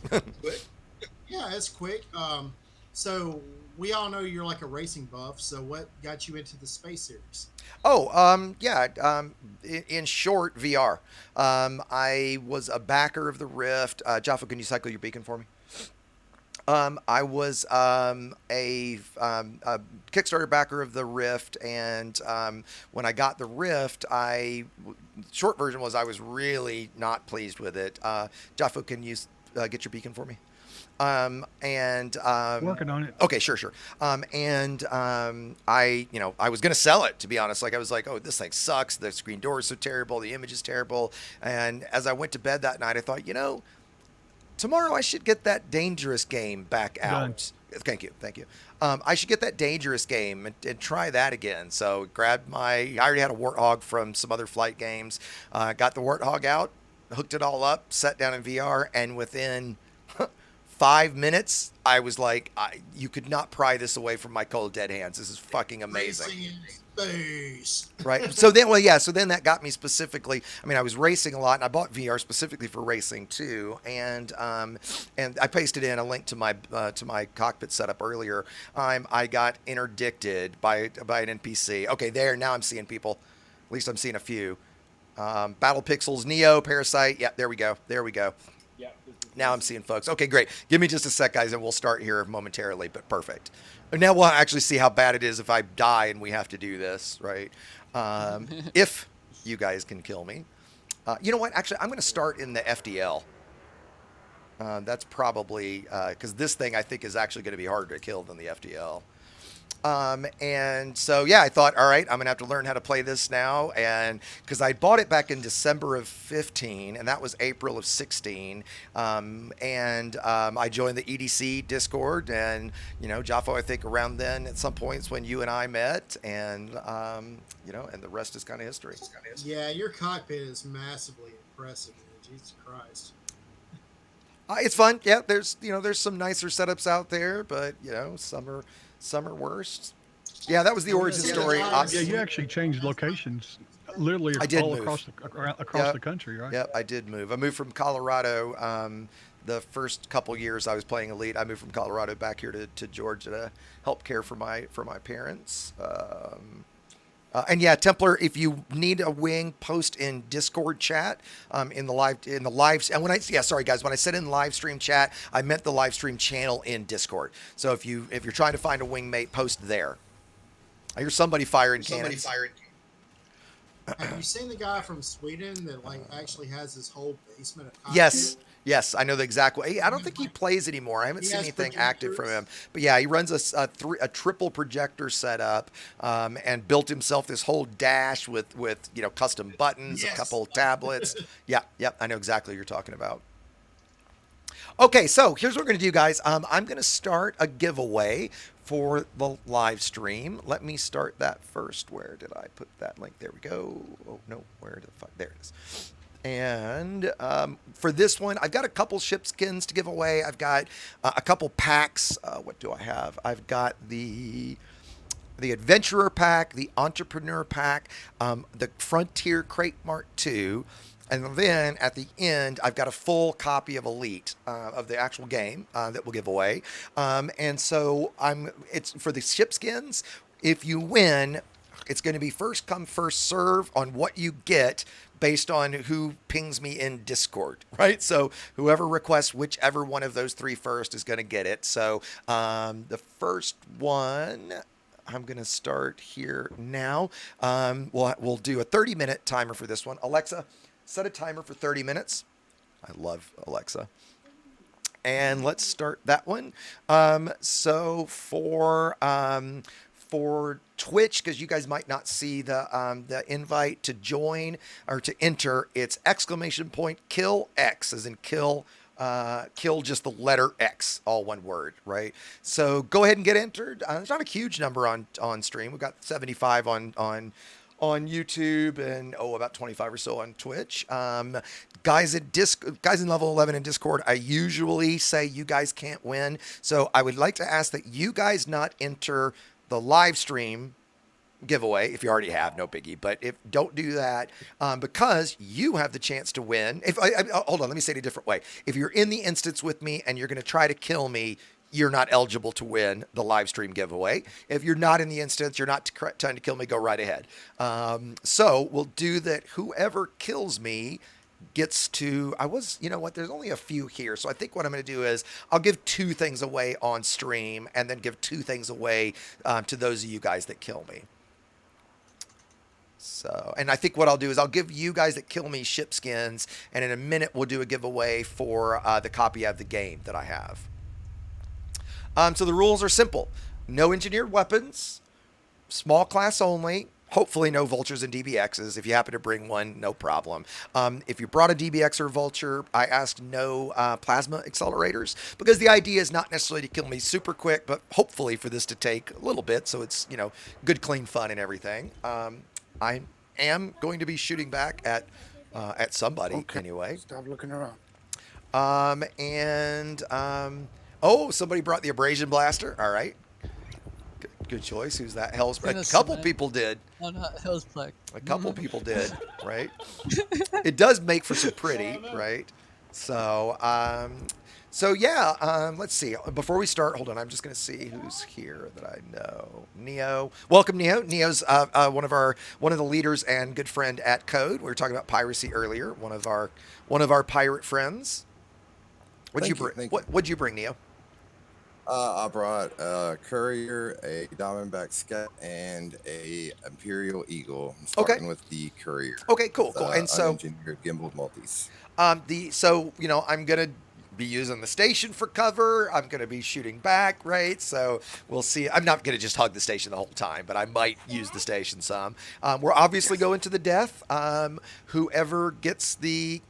Yeah, it's quick. So we all know you're like a racing buff. So what got you into the space series? Oh, yeah. In short, VR. I was a backer of the Rift. Jaffa, can you cycle your beacon for me? I was a Kickstarter backer of the Rift, and when I got the Rift, short version was I was really not pleased with it. Jaffa, can you get your beacon for me? Working on it. Okay, sure. I was gonna sell it, to be honest. Like I was like, oh, this thing sucks. The screen door is so terrible. The image is terrible. And as I went to bed that night, I thought, tomorrow I should get that Dangerous game back out. Thank you. I should get that Dangerous game and try that again. So I already had a Warthog from some other flight games. Got the Warthog out, hooked it all up, sat down in VR, and within 5 minutes, I was like, you could not pry this away from my cold dead hands. This is fucking amazing. Racing in space. Right. So then that got me specifically. I mean, I was racing a lot, and I bought VR specifically for racing too. And I pasted in a link to my cockpit setup earlier. I got interdicted by an NPC. Okay, now I'm seeing people. At least I'm seeing a few. Battle Pixels, Neo, Parasite. Yeah, there we go. Yeah. Now I'm seeing folks. Okay, great. Give me just a sec, guys, and we'll start here momentarily, but perfect. Now we'll actually see how bad it is if I die and we have to do this, right? If you guys can kill me. You know what? Actually, I'm going to start in the FDL. That's probably, because this thing I think is actually going to be harder to kill than the FDL. And so, yeah, I thought, all right, I'm going to have to learn how to play this now. And because I bought it back in December of 15, and that was April of 16. I joined the EDC Discord, and, Jaffa, I think around then at some points when you and I met, and, and the rest is kind of history. Yeah, your cockpit is massively impressive, man. Jesus Christ. It's fun. Yeah, there's some nicer setups out there, but, some are worse. Yeah, that was the origin story. Yeah, you actually changed locations, literally all across the country, right? Yep, I did move. I moved from Colorado. The first couple years I was playing Elite, I moved from Colorado back here to Georgia to help care for my parents. And yeah, Templar, if you need a wing, post in Discord chat, in the live, and when sorry guys, when I said in live stream chat, I meant the live stream channel in Discord. So if you're trying to find a wingmate, post there. I hear somebody firing cannons. Have you seen the guy from Sweden that like actually has his whole basement? Yes, I know the exact way. I don't think he plays anymore. I haven't seen anything active from him. But yeah, he runs a triple projector setup, and built himself this whole dash with custom buttons, a couple of tablets. Yep, I know exactly what you're talking about. Okay, so here's what we're going to do, guys. I'm going to start a giveaway for the live stream. Let me start that first. Where did I put that link? There we go. Oh, no. Where the fuck? There it is. And for this one, I've got a couple ship skins to give away. I've got a couple packs. What do I have? I've got the Adventurer pack, the Entrepreneur pack, the Frontier Crate Mart 2, and then at the end, I've got a full copy of Elite, of the actual game that we'll give away. And so it's for the ship skins. If you win, it's going to be first come, first serve on what you get based on who pings me in Discord, right? So whoever requests whichever one of those three first is going to get it. So the first one, I'm going to start here now. We'll do a 30-minute timer for this one. Alexa, set a timer for 30 minutes. I love Alexa. And let's start that one. So for Twitch, because you guys might not see the invite to join or to enter, it's !kill X, as in kill just the letter X, all one word, right? So go ahead and get entered. There's not a huge number on stream. We've got 75 on YouTube and about 25 or so on Twitch. Guys in level 11 in Discord, I usually say you guys can't win. So I would like to ask that you guys not enter the live stream giveaway. If you already have, no biggie, but don't do that, because you have the chance to win. Hold on, let me say it a different way. If you're in the instance with me and you're going to try to kill me, you're not eligible to win the live stream giveaway. If you're not in the instance, you're not trying to kill me, go right ahead. So we'll do that. Whoever kills me gets to, you know what, there's only a few here. So I think what I'm going to do is I'll give 2 things away on stream and then give 2 things away to those of you guys that kill me. So, and I think what I'll do is I'll give you guys that kill me ship skins, and in a minute we'll do a giveaway for the copy of the game that I have. So the rules are simple. No engineered weapons, small class only, hopefully no vultures and DBXs. If you happen to bring one, no problem. If you brought a DBX or vulture, I ask no plasma accelerators, because the idea is not necessarily to kill me super quick, but hopefully for this to take a little bit, so it's, good, clean fun and everything. I am going to be shooting back at somebody anyway. Stop looking around. Oh, somebody brought the abrasion blaster. All right. Good choice. Who's that? Hell's Black. A couple people did. Oh, no, Hell's Black. A couple people did, right? It does make for some pretty, right? So, yeah, let's see. Before we start, hold on. I'm just going to see who's here that I know. Neo. Welcome, Neo. Neo's one of the leaders and good friend at Code. We were talking about piracy earlier. One of our pirate friends. What'd you bring, Neo? I brought a Courier, a Diamondback Scout, and a Imperial Eagle. I'm starting with the Courier. Okay, cool. And so unengineered gimbal multis. I'm gonna be using the station for cover. I'm gonna be shooting back, right? So we'll see. I'm not gonna just hug the station the whole time, but I might use the station some. We're obviously going to the death. Whoever gets the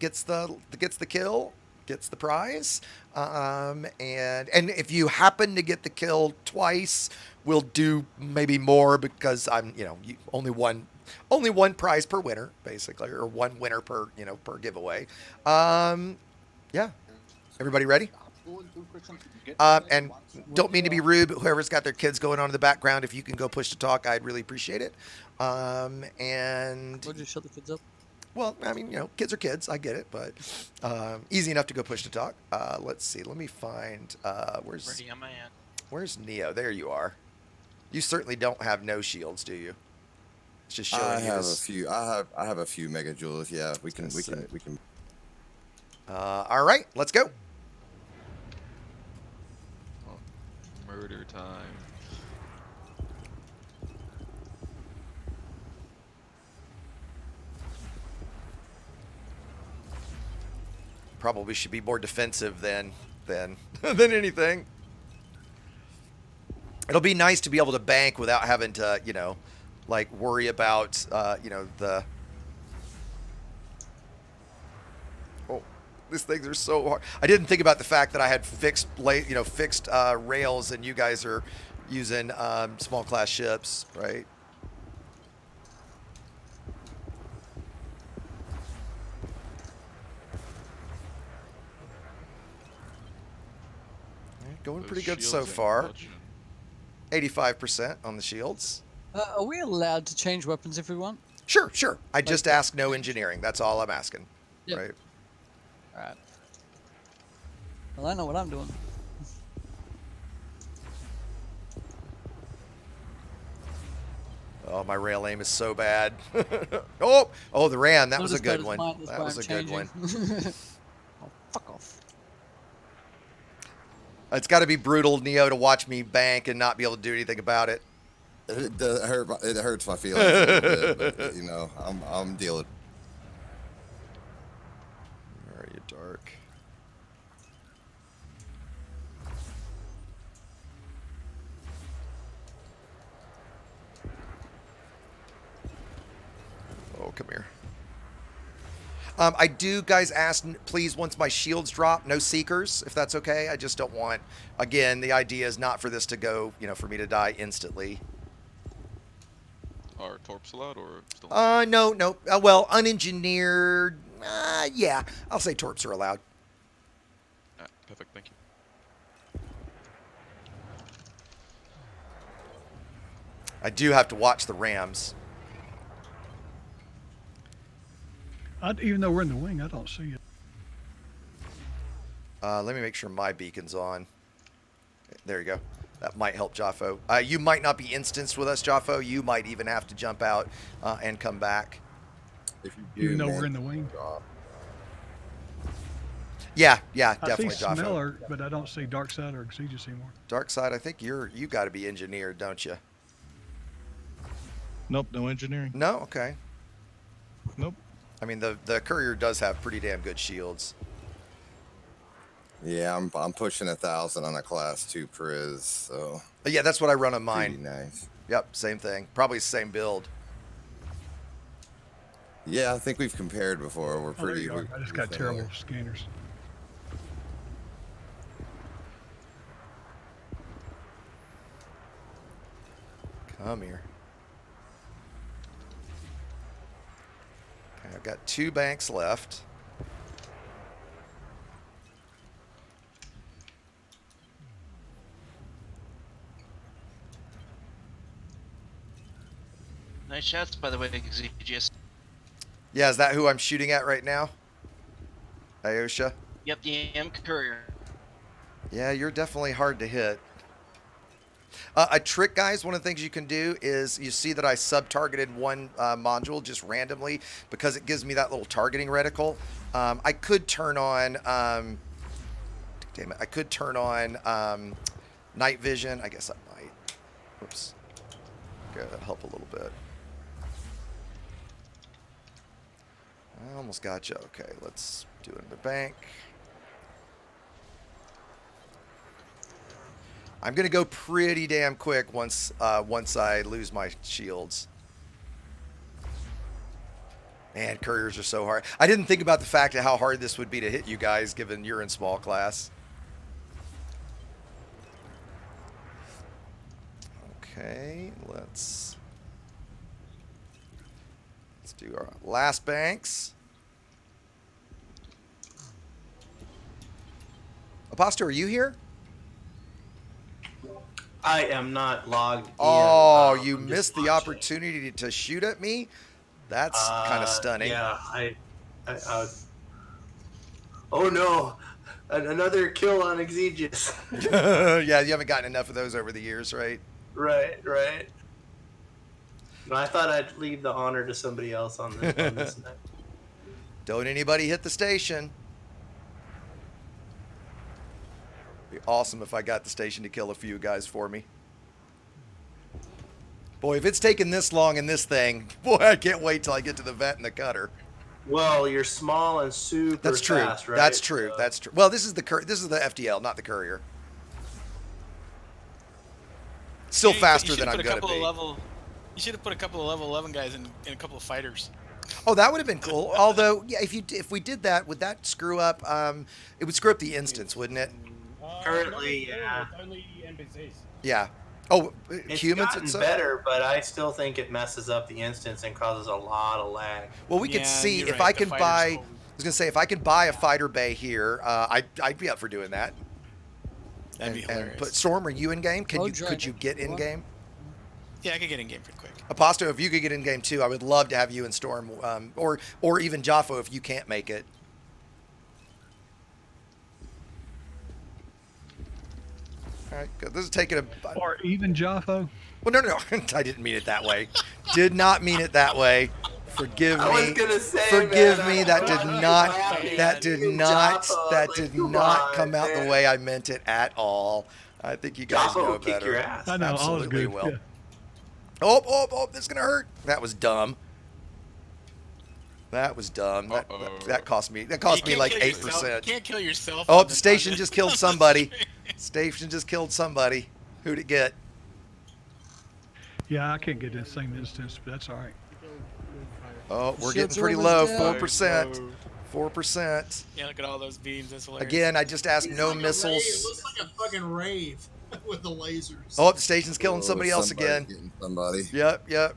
kill gets the prize. And if you happen to get the kill twice, we'll do maybe more, because only one prize per winner, basically, or one winner per giveaway. Yeah. Everybody ready? And don't mean to be rude, but whoever's got their kids going on in the background, if you can go push to talk, I'd really appreciate it. And would you shut the kids up? Well, I mean, kids are kids. I get it, but easy enough to go push to talk. Let's see. Let me find where's Neo? There you are. You certainly don't have no shields, do you? It's just showing I you have this. a few. I have a few megajoules. Yeah, we can. All right, let's go. Murder time. Probably should be more defensive than than anything. It'll be nice to be able to bank without having to, you know, like worry about, you know, the. Oh, these things are so hard. I didn't think about the fact that I had fixed rails, and you guys are using small class ships, right? Going pretty good so far. 85% on the shields. Are we allowed to change weapons if we want? Sure, sure. I just ask no engineering. That's all I'm asking. Yep. Right. All right. Well, I know what I'm doing. Oh, my rail aim is so bad. Oh, the ram. That was a good one. That was a good one. Oh, fuck off. It's got to be brutal, Neo, to watch me bank and not be able to do anything about it. It hurts my feelings a little bit, but, you know, I'm dealing. Where are you, Dark? Oh, come here. I do, guys, ask, please, once my shields drop, no seekers, if that's okay. I just don't want, again, the idea is not for this to go, you know, for me to die instantly. Are torps allowed or still? No. Well, unengineered, yeah. I'll say torps are allowed. Perfect, thank you. I do have to watch the rams. Even though we're in the wing, I don't see it. Let me make sure my beacon's on. There you go. That might help, Jaffo. You might not be instanced with us, Jaffo. You might even have to jump out and come back. If you do, Even though we're in the wing. Yeah, definitely, I see Jaffo. Smeller, but I don't see Dark Side or Exegious anymore. Dark Side, I think you got to be engineered, don't you? Nope, no engineering. No, okay. Nope. I mean, the courier does have pretty damn good shields. Yeah, I'm pushing 1,000 on a class 2 Priz, so. Yeah, that's what I run on mine. Pretty nice. Yep, same thing. Probably the same build. Yeah, I think we've compared before. We're There pretty. you are. I just got terrible scanners. Come here. Okay, I've got 2 banks left. Nice shots, by the way, Exegious. Yeah, is that who I'm shooting at right now? Ayosha? Yep, the AM courier. Yeah, you're definitely hard to hit. A trick, guys, one of the things you can do is you see that I sub-targeted one module just randomly because it gives me that little targeting reticle. I could turn on, damn it, I could turn on night vision. I guess I might. Whoops. Okay, that'll help a little bit. I almost got you. Okay, let's do it in the bank. I'm gonna go pretty damn quick once I lose my shields. Man, couriers are so hard. I didn't think about the fact of how hard this would be to hit you guys, given you're in small class. Okay, let's do our last banks. Aposto, are you here? I am not logged Oh, in. you missed the opportunity to shoot at me? That's kind of stunning. Yeah, I was... Oh no, another kill on Exegious. Yeah, you haven't gotten enough of those over the years, right? Right. No, I thought I'd leave the honor to somebody else on this night. Don't anybody hit the station. Be awesome if I got the station to kill a few guys for me. Boy, if it's taken this long in this thing, boy, I can't wait till I get to the vet and the cutter. Well, you're small and super That's true. fast, right? That's true. That's true. Well, this is the FDL, not the courier. Still faster than I'm going to be. You should have put a couple of level 11 guys in a couple of fighters. Oh, that would have been cool. Although, yeah, if we did that, would that screw up? It would screw up the instance, wouldn't it? Currently, yeah. Only NPCs. Yeah. Oh, It's humans. gotten better, but I still think it messes up the instance and causes a lot of lag. Well, we could see if I can buy. I was gonna say if I could buy a fighter bay here, I'd be up for doing that. That'd be hilarious. But Storm, are you in game? Could you get in game? Yeah, I could get in game pretty quick. Aposto, if you could get in game too, I would love to have you and Storm, or even Jaffo if you can't make it. All right, good. This is taking a. Or even Jaffo. Well, no. I didn't mean it that way. Did not mean it that way. Forgive me. I was gonna say, Forgive man, me. That did not come out the way I meant it at all. I think you guys Jaffa know will kick better. your ass. I know, Absolutely all is good. will. Yeah. Oh, this is gonna hurt. That was dumb. That was dumb. That cost me. That cost me like 8%. You can't kill yourself. Oh, the station just killed somebody. Station just killed somebody. Who'd it get? Yeah, I can't get in the same instance, but that's all right. Oh, we're getting pretty low. 4%. 4%. Yeah, look at all those beams. That's hilarious. Again, I just asked no It missiles. looks like a fucking rave with the lasers. Oh, the station's killing somebody else again. Getting somebody. Yep.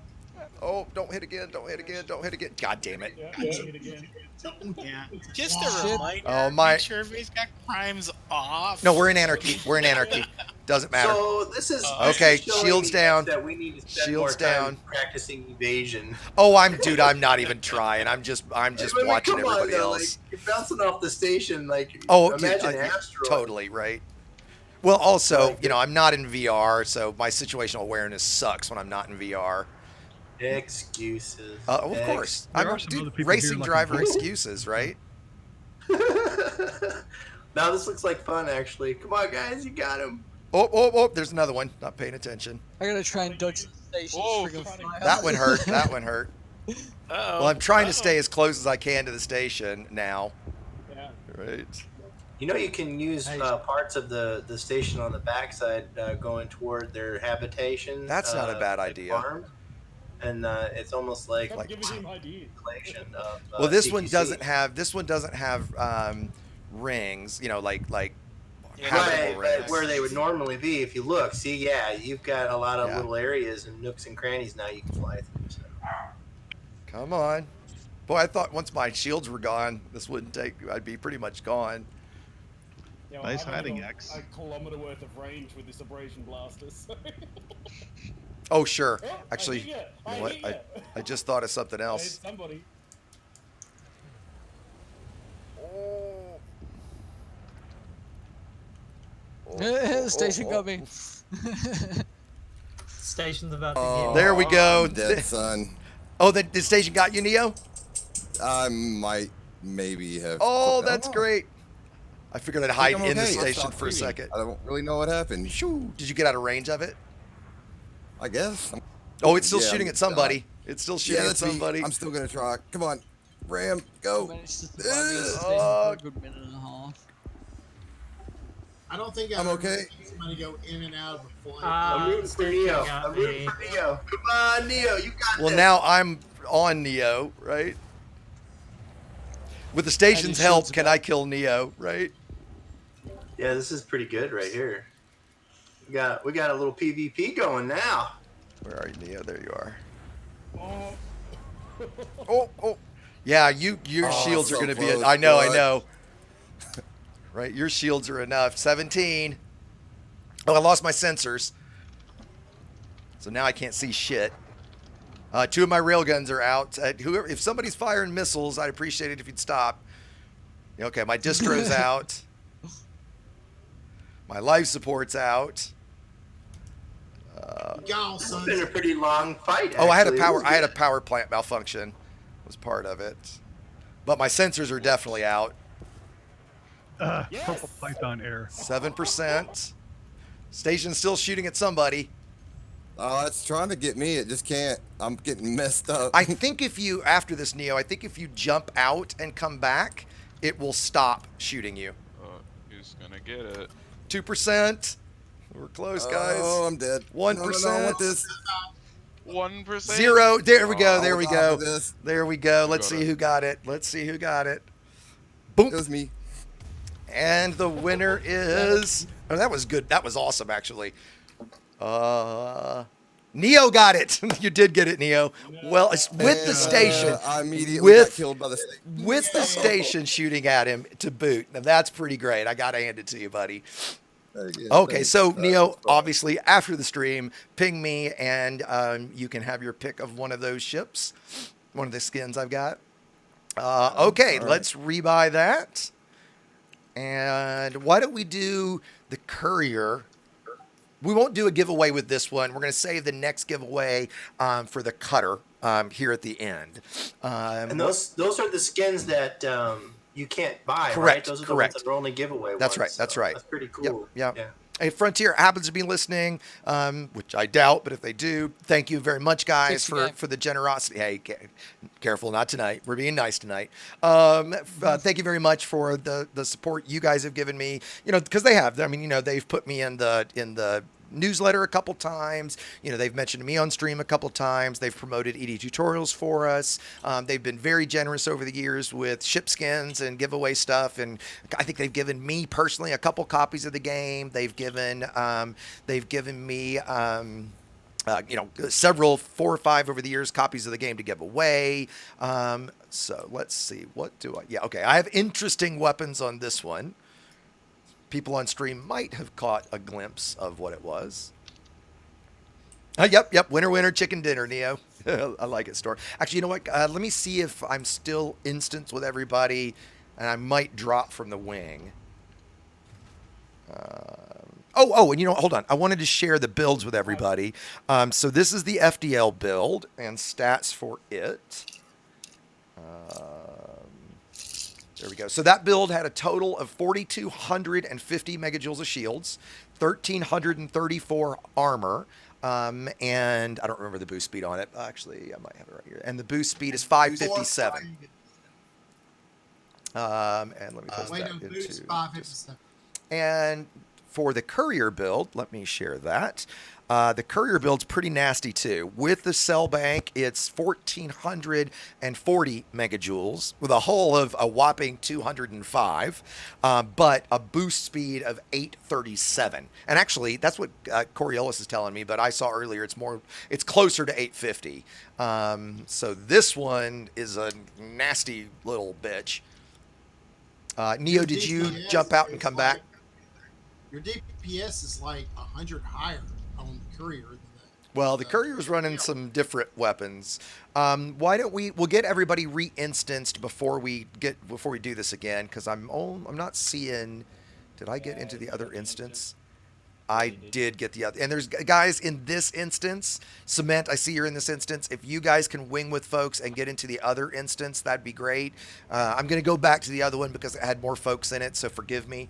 Oh, don't hit again. God damn it. Yeah. Just a reminder. Oh, my. Make sure everybody's got crimes off. No, we're in anarchy. Doesn't matter. So this is okay. this is showing Shields down. That we need to spend Shields more time down. practicing evasion. Oh, I'm not even trying. I'm just watching come everybody on, though, else. Like, you're bouncing off the station like. Oh, imagine yeah, asteroid. totally right. Well, also, I'm not in VR, so my situational awareness sucks when I'm not in VR. Excuses. Of course. There I'm are a some other people racing here like driver you. excuses, right? Now this looks like fun, actually. Come on, guys, you got him. Oh, there's another one. Not paying attention. I gotta try and dodge the station. That one hurt. That one hurt. Uh-oh. Well, I'm trying to stay as close as I can to the station now. Yeah. Right. You know, you can use parts of the station on the backside going toward their habitation. That's not a bad idea. Farm. And it's almost like Giving him ideas. Of, Well, this CQC. one doesn't have. This one doesn't have rings. Right, habitable rings. but where they would normally be, if you look, see, yeah, you've got a lot of little areas and nooks and crannies now you can fly through. So. Come on, boy! I thought once my shields were gone, this wouldn't take. I'd be pretty much gone. Yeah, Nice I've hiding, got X. a kilometer worth of range with this abrasion blaster. So. Oh, sure. Oh, Actually, I you hit know ya. what? I just thought of something I hit else. somebody. The station got me. Station's about to get There we go. Dead son. Oh, the station got you, Neo? I might maybe have. Oh, that's great. I figured I'd hide I'm in the okay. I station stopped for a breathing. second. I don't really know what happened. Shoo. Did you get out of range of it? I guess. Oh, it's still Yeah, shooting at somebody. It's still shooting at that's me. somebody. I'm still gonna try. Come on, Ram, go. Managed to survive this station for a good minute and a half. I don't think I'm I've okay. ever seen somebody go in and out of a flight. I'm rooting for Neo. I'm rooting for Neo. Come on, Neo, you got Well, this. now I'm on Neo, right? With the station's help, can I kill Neo, right? Yeah, this is pretty good right here. We got a little PvP going now. Where are you, Neo? There you are. Oh. Oh. Yeah, your shields are so going to be. close, I know. bud. Right, your shields are enough. 17. Oh, I lost my sensors, so now I can't see shit. 2 of my railguns are out. If somebody's firing missiles, I'd appreciate it if you'd stop. Okay, my distro's out. My life support's out. gone, son. It's been a pretty long fight. Oh, I had actually. I had a power plant malfunction. Was part of it, but my sensors are definitely out. Purple Python error. 7%. Station's still shooting at somebody. Oh, it's trying to get me. It just can't. I'm getting messed up. I think if you, after this, Neo, I think if you jump out and come back, it will stop shooting you. Who's gonna get it? 2%. We're close, guys. Oh, I'm dead. 1%. No, I want this. 1%. 0. There we go. There we hold go. on to this. There we go. Let's see who got it. Let's see who got it. Boom. It was me. And the winner is. Oh, that was good. That was awesome, actually. Neo got it. You did get it, Neo. Well, it's with the station. I immediately got killed by the station. With the station shooting at him to boot. Now, that's pretty great. I got to hand it to you, buddy. Okay, so Neo, obviously, after the stream, ping me, and you can have your pick of one of those ships, one of the skins I've got. Okay, let's rebuy that. And why don't we do the Courier? We won't do a giveaway with this one. We're going to save the next giveaway for the Cutter here at the end. And those are the skins that you can't buy, Correct, right? Those are the correct. ones that are only giveaway That's ones. right. That's right. That's pretty cool. Yep. Yeah. Hey, Frontier happens to be listening, which I doubt, but if they do, thank you very much, guys, for the generosity. Hey, careful, not tonight. We're being nice tonight. Thank you very much for the support you guys have given me. You know, because they have. I mean, you know, they've put me in the newsletter a couple times. You know, they've mentioned me on stream a couple times. They've promoted EDTutorials for us. They've been very generous over the years with ship skins and giveaway stuff. And I think they've given me personally a couple copies of the game. They've given me, you know, several 4 or 5 over the years copies of the game to give away. So let's see. What do I? Yeah, okay. I have interesting weapons on this one. People on stream might have caught a glimpse of what it was. Yep. Winner, chicken dinner, Neo. I like it, Storm. Actually, you know what? Let me see if I'm still instance with everybody, and I might drop from the wing. And you know what? Hold on. I wanted to share the builds with everybody. So this is the FDL build and stats for it. There we go. So that build had a total of 4,250 megajoules of shields, 1,334 armor, and I don't remember the boost speed on it. Actually, I might have it right here. And the boost speed is 557. And let me put that into. 557. And for the Courier build, let me share that. The Courier build's pretty nasty too. With the cell bank, it's 1,440 megajoules with a hull of a whopping 205, but a boost speed of 837. And actually, that's what Coriolis is telling me, but I saw earlier it's closer to 850. So this one is a nasty little bitch. Neo, did you jump out and come back? Your DPS is like 100 higher on the Courier than that. Well, the Courier's running some different weapons. Why don't we'll get everybody re-instanced before we do this again, because I'm not seeing. Did I get into the other instance? I did get the other. And there's guys in this instance. Cement, I see you're in this instance. If you guys can wing with folks and get into the other instance, that'd be great. I'm going to go back to the other one because it had more folks in it, so forgive me.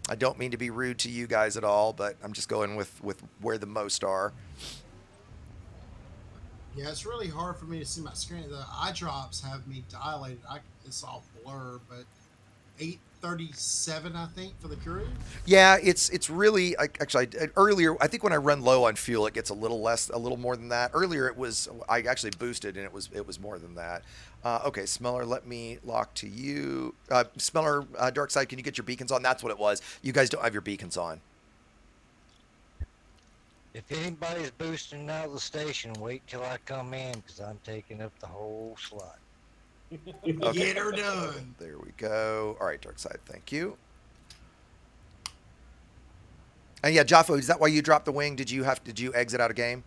I don't mean to be rude to you guys at all, but I'm just going with where the most are. Yeah, it's really hard for me to see my screen. The eye drops have me dilated. It's all blur, but 837, I think, for the Courier. Yeah, it's really actually earlier. I think when I run low on fuel, it gets a little more than that. Earlier, I actually boosted and it was more than that. Okay, Smeller, let me lock to you. Smeller, Darkside, can you get your beacons on? That's what it was. You guys don't have your beacons on. If anybody's boosting out of the station, wait till I come in, because I'm taking up the whole slot. Okay. Get her done. There we go. All right, Darkside, thank you. And yeah, Jaffo, is that why you dropped the wing? Did you exit out of game?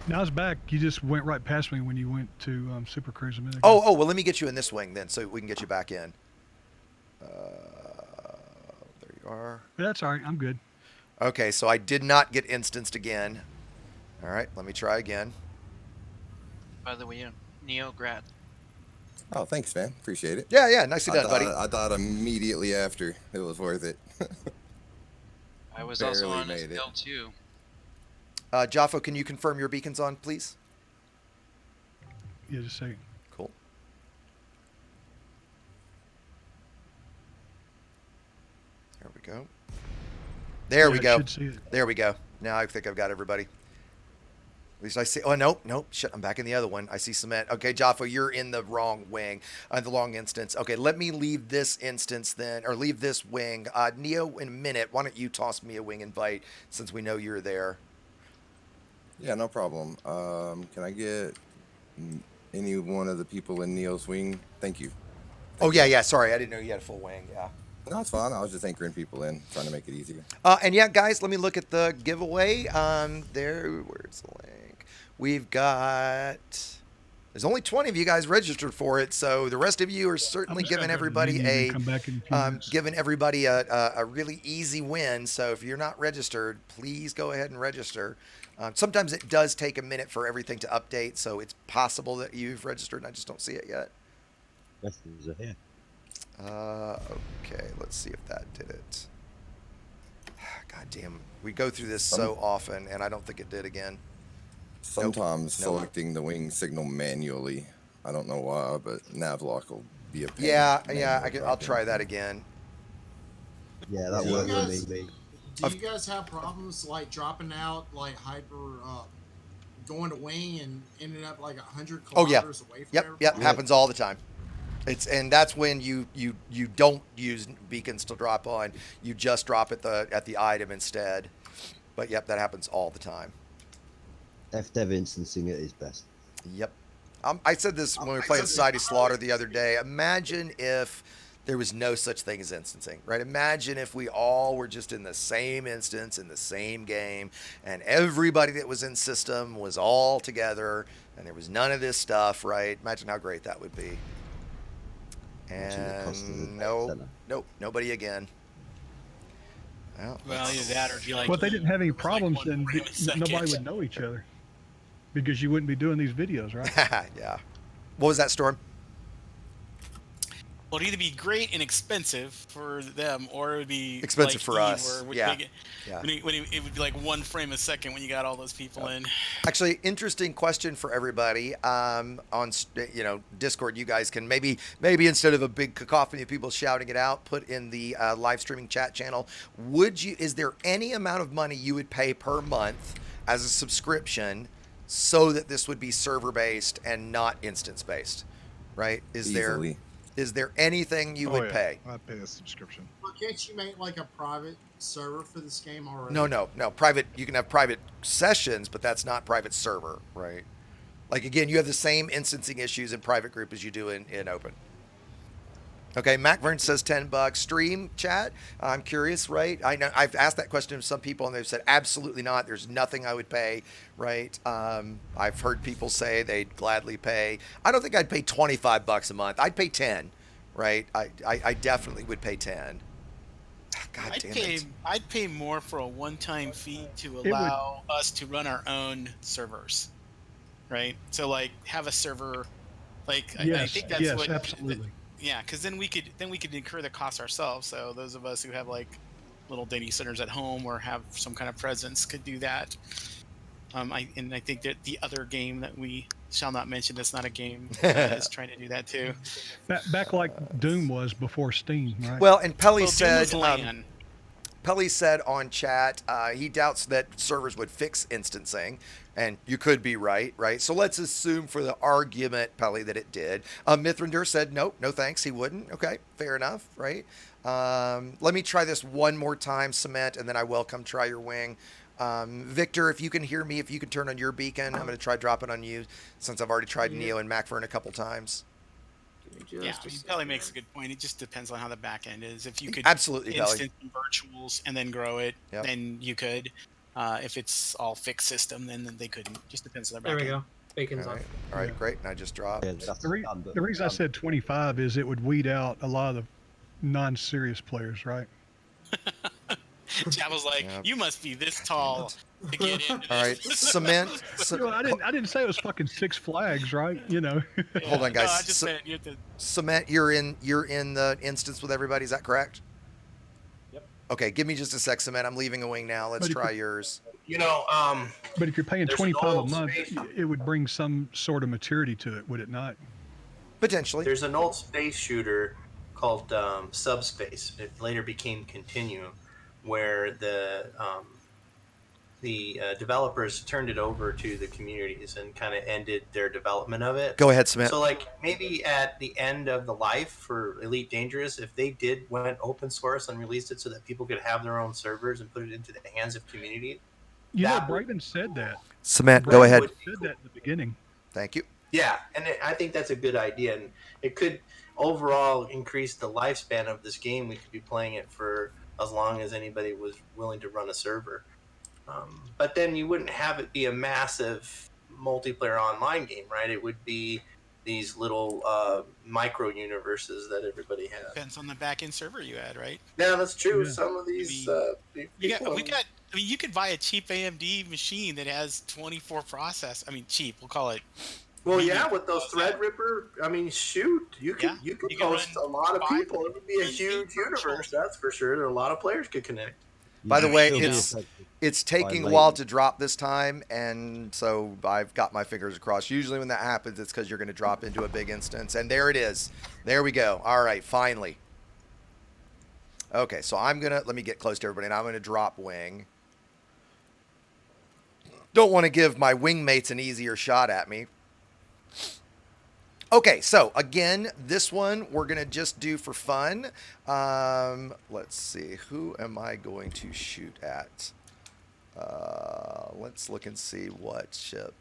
Now it's back. You just went right past me when you went to Super Cruise a minute ago. Oh, well, let me get you in this wing then, so we can get you back in. There you are. That's all right. I'm good. Okay, so I did not get instanced again. All right, let me try again. By the way, Neo grad. Oh, thanks, man. Appreciate it. Yeah, yeah, nicely done, buddy. I thought immediately after it was worth it. I was Barely also on made his it. build too. Jaffo, can you confirm your beacon's on, please? Yeah, just a second. Cool. There we go. There we go. There we go. Now I think I've got everybody. At least I see. Oh, nope, nope. Shit, I'm back in the other one. I see cement. Okay, Jaffo, you're in the wrong wing, the long instance. Okay, let me leave this instance then, or leave this wing. Neo, in a minute, why don't you toss me a wing invite since we know you're there? Yeah, no problem. Can I get any one of the people in Neo's wing? Thank you. Oh, yeah, yeah. Sorry, I didn't know you had a full wing. Yeah. No, it's fine. I was just anchoring people in, trying to make it easier. And yeah, guys, let me look at the giveaway. Where's the link? We've got. There's only 20 of you guys registered for it, so the rest of you are certainly giving everybody a really easy win. So if you're not registered, please go ahead and register. Sometimes it does take a minute for everything to update, so it's possible that you've registered and I just don't see it yet. Questions are here. Okay, let's see if that did it. God damn, we go through this so often, and I don't think it did again. Sometimes selecting the wing signal manually. I don't know why, but navlock will be a pain. Yeah, I'll try that again. Yeah, that worked for me. Do you guys have problems like dropping out like hyper, going to wing and ending up like 100 kilometers away from everybody? Yep, happens all the time. And that's when you don't use beacons to drop on. You just drop at the item instead. But yep, that happens all the time. FDev instancing it is best. Yep. I said this when we were playing Sidewinder Slaughter the other day. Imagine if there was no such thing as instancing, right? Imagine if we all were just in the same instance in the same game, and everybody that was in system was all together, and there was none of this stuff, right? Imagine how great that would be. And nope, nobody again. Well, either that or if you like. Well, if they didn't have any problems, then nobody would know each other, because you wouldn't be doing these videos, right? Yeah. What was that, Storm? Well, it'd either be great and expensive for them, or it would be expensive like for us. Yeah. It would be like 1 frame a second when you got all those people in. Actually, interesting question for everybody. On Discord, you guys can maybe instead of a big cacophony of people shouting it out, put in the live streaming chat channel. Is there any amount of money you would pay per month as a subscription so that this would be server based and not instance based? Right? Is there anything you would pay? I'd pay a subscription. Well, can't you make like a private server for this game already? No. Private. You can have private sessions, but that's not private server, right? Like again, you have the same instancing issues in private group as you do in open. Okay, MacVern says $10. Stream chat. I'm curious, right? I know I've asked that question to some people, and they've said absolutely not. There's nothing I would pay, right? I've heard people say they'd gladly pay. I don't think I'd pay $25 a month. I'd pay 10, right? I definitely would pay 10. God damn it. I'd pay more for a one-time fee to allow us to run our own servers, right? So like have a server, like I think that's what. Absolutely. Yeah, because then we could incur the cost ourselves. So those of us who have like little data centers at home or have some kind of presence could do that. I think that the other game that we shall not mention, that's not a game, is trying to do that too. Back like Doom was before Steam, right? Well, and Pelly said. Pelly said on chat he doubts that servers would fix instancing, and you could be right? So let's assume for the argument, Pelly, that it did. Mithrinder said no thanks, he wouldn't. Okay, fair enough, right? Let me try this one more time, Cement, and then I will come try your wing. Victor, if you can hear me, if you can turn on your beacon, I'm going to try dropping on you since I've already tried Neo and MacVern a couple times. Yeah, Pelly makes a good point. It just depends on how the back end is. If you could absolutely instance virtuals and then grow it, then you could. If it's all fixed system, then they couldn't. Just depends on their back end. There we go. Bacon's on. All right, great. And I just dropped. The reason I said 25 is it would weed out a lot of the non-serious players, right? Chad was like, "You must be this tall to get into this." All right, cement. I didn't say it was fucking Six Flags, right? You know. Hold on, guys. No, I just meant you have to. Cement, you're in the instance with everybody. Is that correct? Yep. Okay, give me just a sec, Cement. I'm leaving a wing now. Let's try yours. You know, but if you're paying there's an $25 a old month, space- it would bring some sort of maturity to it, would it not? Potentially. There's an old space shooter called Subspace. It later became Continuum, where the developers turned it over to the communities and kind of ended their development of it. Go ahead, Smith. So, like, maybe at the end of the life for Elite Dangerous, if they went open source and released it so that people could have their own servers and put it into the hands of community. You know, Braden said that. Cement, go ahead. Said that in the beginning. Thank you. Yeah, and I think that's a good idea, and it could overall increase the lifespan of this game. We could be playing it for as long as anybody was willing to run a server. But then you wouldn't have it be a massive multiplayer online game, right? It would be these little micro universes that everybody has. Depends on the back-end server you had, right? Yeah, that's true. Yeah. Some of these I mean, you could buy a cheap AMD machine that has 24 process. I mean, cheap. We'll call it. Well, yeah, with those Threadripper, I mean, shoot, you could host a lot of people. It would be a huge universe, that's for sure. There are a lot of players could connect. By the way, Still be it's taking a while to drop this time, and so I've got my fingers crossed. Usually when that happens, it's because you're going to drop into a big instance, and there it is. There we go. All right, finally. Okay, so let me get close to everybody, and I'm going to drop wing. Don't want to give my wingmates an easier shot at me. Okay, so again, this one we're going to just do for fun. Let's see. Who am I going to shoot at? Let's look and see what ship.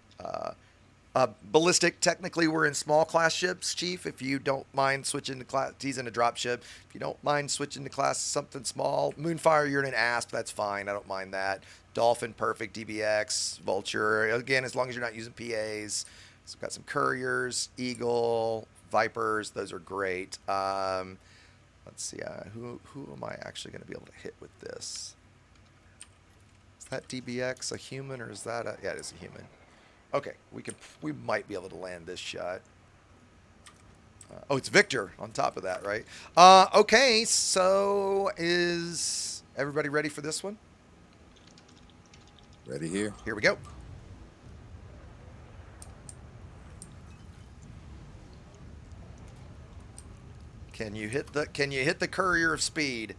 Ballistic, technically we're in small class ships, Chief. If you don't mind switching to class, he's in a drop ship. If you don't mind switching to class something small. Moonfire, you're in an ASP, that's fine. I don't mind that. Dolphin, perfect. DBX, Vulture. Again, as long as you're not using PAs. So we've got some Couriers, Eagle, Vipers. Those are great. Let's see. Who am I actually going to be able to hit with this? Is that DBX a human or is that a... Yeah, it is a human. Okay, we might be able to land this shot. Oh, it's Victor on top of that, right? Okay, so is everybody ready for this one? Ready here. Here we go. Can you hit the courier of speed?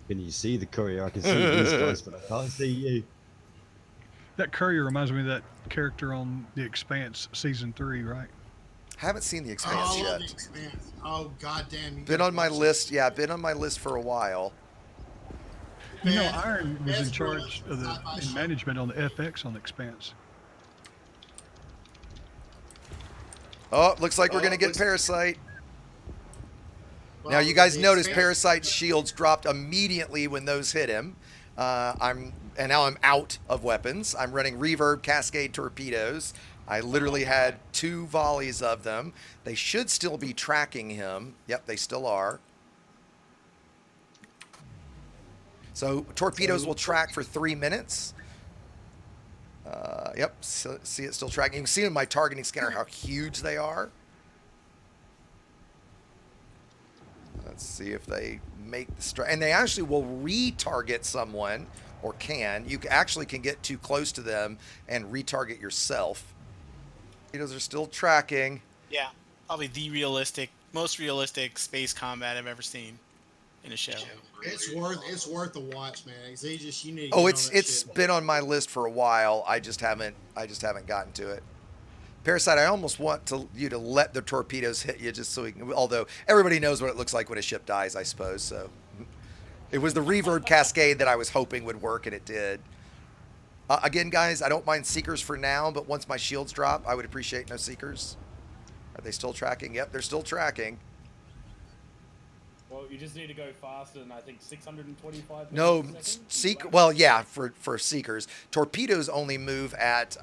Can you see the courier? I can see these guys, but I can't see you. That courier reminds me of that character on The Expanse season 3, right? Haven't seen The Expanse I yet. love The Expanse. Oh goddamn! Been on my list. Yeah, been on my list for a while. You know, Iron was in charge of the management on the FX on The Expanse. Oh, looks like we're gonna get Parasite. Now you guys notice Parasite's shields dropped immediately when those hit him. And now I'm out of weapons. I'm running Reverb Cascade torpedoes. I literally had 2 volleys of them. They should still be tracking him. Yep, they still are. So torpedoes will track for 3 minutes. Yep, see it still tracking. You can see in my targeting scanner how huge they are. Let's see if they make the strike. And they actually will retarget someone, or can. You actually can get too close to them and retarget yourself. Those are still tracking. Yeah, probably the most realistic space combat I've ever seen in a show. It's worth the watch, man. You need. Oh, it's been on my list for a while. I just haven't gotten to it. Parasite, I almost want you to let the torpedoes hit you just so we can. Although everybody knows what it looks like when a ship dies, I suppose. So it was the reverb cascade that I was hoping would work, and it did. Again, guys, I don't mind seekers for now, but once my shields drop, I would appreciate no seekers. Are they still tracking? Yep, they're still tracking. Well, you just need to go faster than I think 625. No, well, yeah, for seekers, torpedoes only move at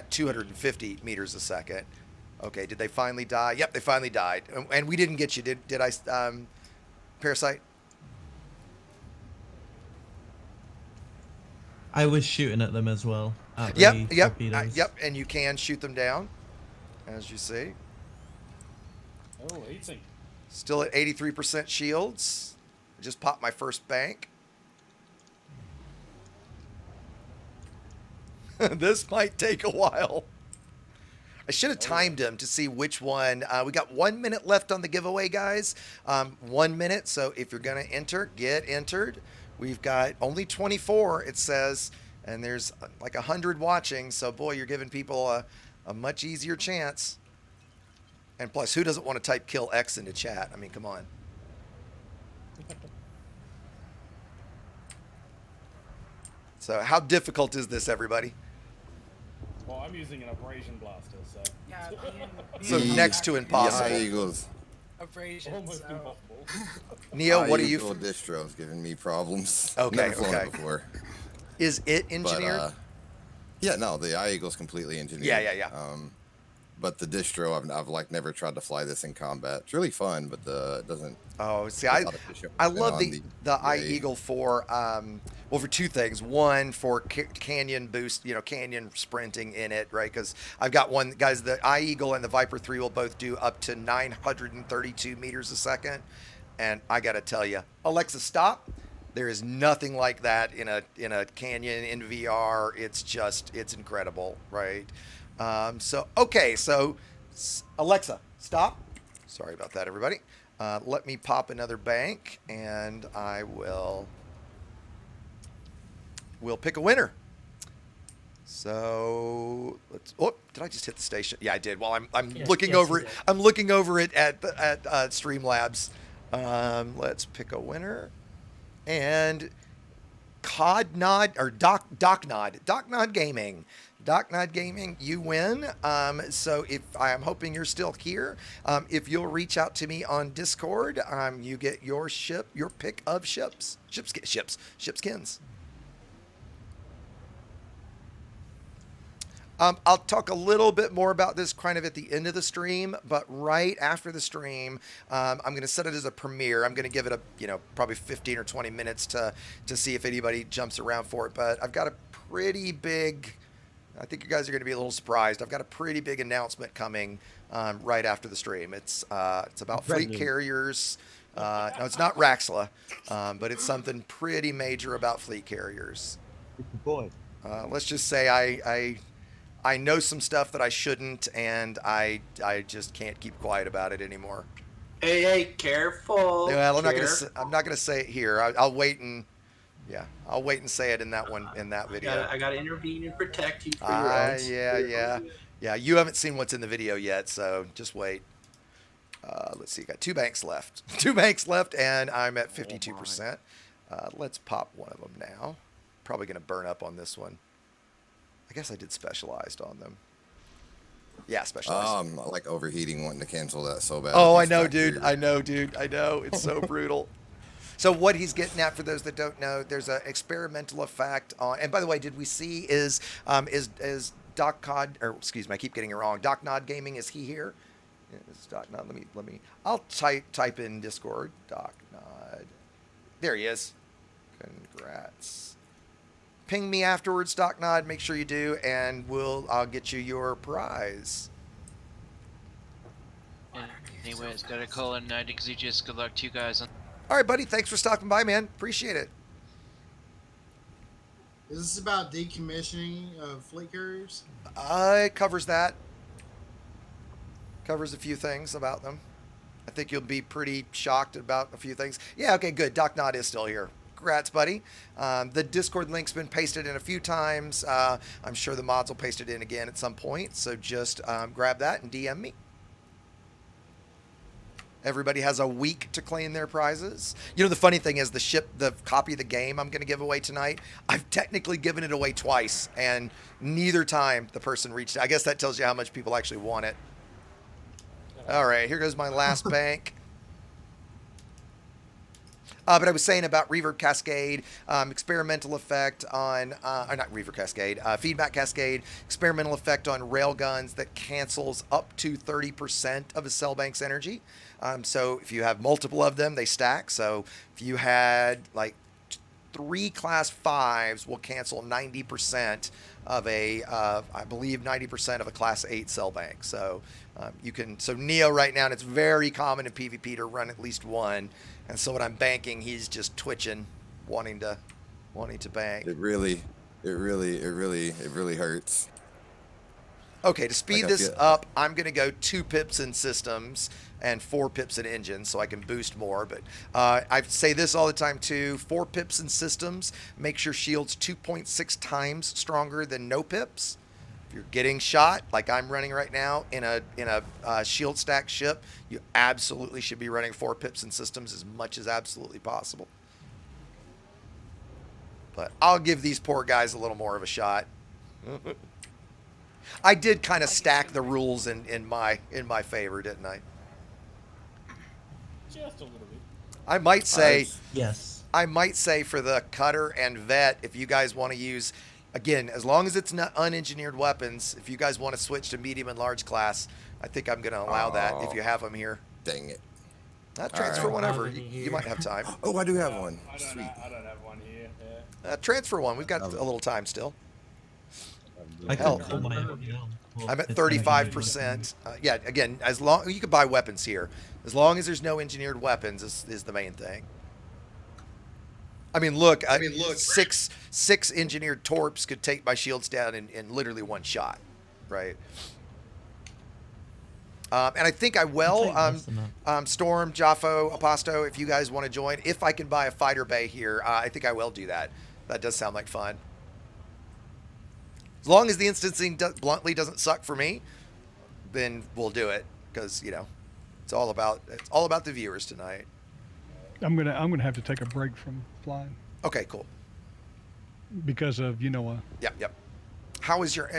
250 meters a second. Okay, did they finally die? Yep, they finally died. And we didn't get you, did I, Parasite? I was shooting at them as well. At Yep, the yep, torpedoes. yep, and you can shoot them down, as you see. Oh, heat sink. Still at 83% shields. I just popped my first bank. This might take a while. I should have timed him to see which one. We got 1 minute left on the giveaway, guys. 1 minute. So if you're going to enter, get entered. We've got only 24, it says, and there's like 100 watching. So, boy, you're giving people a much easier chance. And plus, who doesn't want to type kill X into chat? I mean, come on. So how difficult is this, everybody? Well, I'm using an abrasion blaster, so. Yeah, So next to impossible. The Eagles. Abrasion. Almost So. impossible. Neo, what are you? Distro's giving me problems. Okay, Never flown okay. it before. Is it engineered? But, yeah, no, the Eagle's completely engineered. Yeah. But the distro, I've like never tried to fly this in combat. It's really fun, but it doesn't. Oh, see, I love the Eagle for well, for two things. One, for canyon boost, canyon sprinting in it, right? Because I've got one, guys. The Eagle and the Viper 3 will both do up to 932 meters a second, and I gotta tell you, Alexa, stop. There is nothing like that in a canyon in VR. It's incredible, right? So Alexa, stop. Sorry about that, everybody. Let me pop another bank, and we'll pick a winner. So let's. Oh, did I just hit the station? Yeah, I did. Well, I'm looking over it. I'm looking over it at Streamlabs. Let's pick a winner, and Codnod or Docnod Gaming. Docnod Gaming, you win. So if I'm hoping you're still here, if you'll reach out to me on Discord, you get your pick of shipskins. I'll talk a little bit more about this kind of at the end of the stream, but right after the stream, I'm going to set it as a premiere. I'm going to give it probably 15 or 20 minutes to see if anybody jumps around for it. But I've got a pretty big. I think you guys are going to be a little surprised. I've got a pretty big announcement coming right after the stream. It's about fleet carriers. No, it's not Raxla, but it's something pretty major about fleet carriers. Boy. Let's just say I know some stuff that I shouldn't, and I just can't keep quiet about it anymore. Hey, careful. Well, I'm not gonna say it here. I'll wait and. Yeah, I'll wait and say it in that video. I gotta intervene and protect you for your rights. Yeah. You haven't seen what's in the video yet, so just wait. Let's see, got 2 banks left. 2 banks left, and I'm at 52%. Let's pop one of them now. Probably gonna burn up on this one. I guess I did specialized on them. Yeah, specialized. I like overheating, wanting to cancel that so bad. Oh, I know, dude. I know. It's so brutal. So what he's getting at, for those that don't know, there's an experimental effect on. And by the way, did we see is DocNod, or excuse me, I keep getting it wrong. DocNod Gaming, is he here? Is DocNod? Let me. I'll type in Discord. DocNod. There he is. Congrats. Ping me afterwards, DocNod. Make sure you do, and I'll get you your prize. Anyways, gotta call in Enayex System. Good luck to you guys. All right, buddy. Thanks for stopping by, man. Appreciate it. Is this about decommissioning of fleet carriers? It covers that. Covers a few things about them. I think you'll be pretty shocked about a few things. Yeah, okay, good. DocNod is still here. Congrats, buddy. The Discord link's been pasted in a few times. I'm sure the mods will paste it in again at some point. So just grab that and DM me. Everybody has a week to claim their prizes. You know, the funny thing is the copy of the game I'm going to give away tonight, I've technically given it away twice, and neither time the person reached out. I guess that tells you how much people actually want it. All right, here goes my last bank. But I was saying about reverb cascade, experimental effect on, or not reverb cascade, feedback cascade, experimental effect on railguns that cancels up to 30% of a cell bank's energy. So if you have multiple of them, they stack. So if you had like 3 class 5s, will cancel 90% of a, I believe 90% of a class 8 cell bank. So you can, so Neo right now, and it's very common in PvP to run at least one. And so when I'm banking, he's just twitching, wanting to bank. It really hurts. Okay, to speed this up, I'm going to go 2 pips in systems and 4 pips in engines so I can boost more. But I say this all the time too, 4 pips in systems makes your shields 2.6 times stronger than no pips. If you're getting shot, like I'm running right now, in a shield stack ship, you absolutely should be running 4 pips in systems as much as absolutely possible. But I'll give these poor guys a little more of a shot. I did kind of stack the rules in my favor, didn't I? Just a little bit. I might say yes. I might say for the cutter and vet, if you guys want to use, again, as long as it's not unengineered weapons, if you guys want to switch to medium and large class, I think I'm going to allow that if you have them here. Dang it. Transfer one over. You might have time. Oh, I do have one. I don't have one here. Yeah. Transfer one. We've got a little time still. I Hell, can pull my I'm at 35%. Yeah, again, as long you can buy weapons here, as long as there's no engineered weapons is the main thing. I mean, look, six engineered torps could take my shields down in literally one shot, right? And I think I will. Storm, Jaffo, Aposto, if you guys want to join, if I can buy a fighter bay here, I think I will do that. That does sound like fun. As long as the instancing bluntly doesn't suck for me, then we'll do it, because it's all about the viewers tonight. I'm gonna have to take a break from flying. Okay, cool. Because of Yep. How is your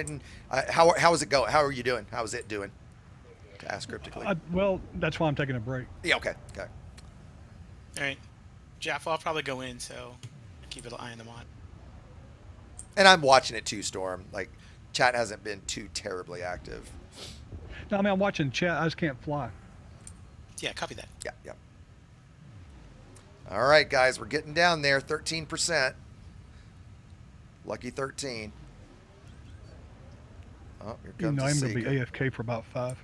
how is it going? How are you doing? How is it doing? To ask cryptically. Well, that's why I'm taking a break. Yeah. Okay. All right, Jeff, I'll probably go in, so keep an eye on them on. And I'm watching it too, Storm. Like, chat hasn't been too terribly active. No, I mean, I'm watching chat. I just can't fly. Yeah, copy that. Yeah. All right, guys, we're getting down there. 13%. Lucky 13. Oh, here comes I'm the going to be AFK for about 5.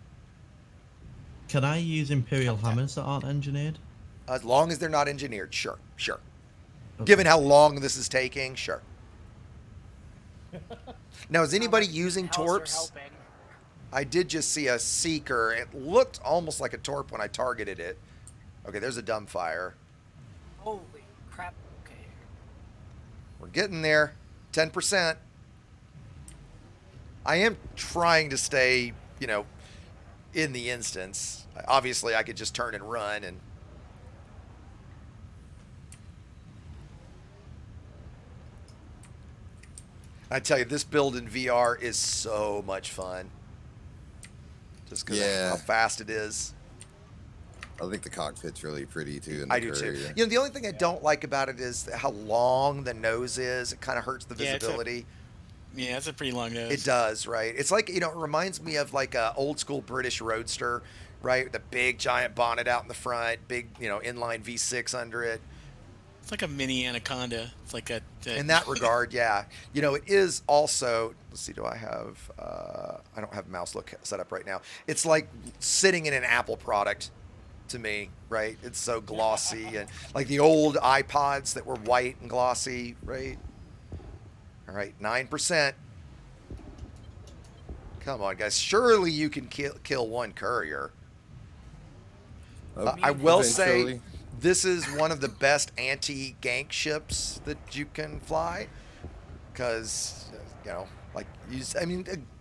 Can I use Imperial hammers that aren't engineered? As long as they're not engineered, sure. Okay. Given how long this is taking, sure. Now, is anybody using torps? I did just see a seeker. It looked almost like a torp when I targeted it. Okay, there's a dumbfire. Holy crap. Okay. We're getting there. 10%. I am trying to stay, in the instance. Obviously, I could just turn and run and... I tell you, this build in VR is so much fun. Just because of how fast it is. I think the cockpit's really pretty too. I do too. The only thing I don't like about it is how long the nose is. It kind of hurts the visibility. Yeah, it's a pretty long nose. It does, right? It's like, it reminds me of like a old school British Roadster, right? The big giant bonnet out in the front, big, inline V6 under it. It's like a mini Anaconda. It's like a... In that regard, yeah. It is also... Let's see, do I have... I don't have mouse look set up right now. It's like sitting in an Apple product to me, right? It's so glossy. And like the old iPods that were white and glossy, right? All right, 9%. Come on, guys. Surely you can kill one courier. I will say... This is one of the best anti-gank ships that you can fly, because,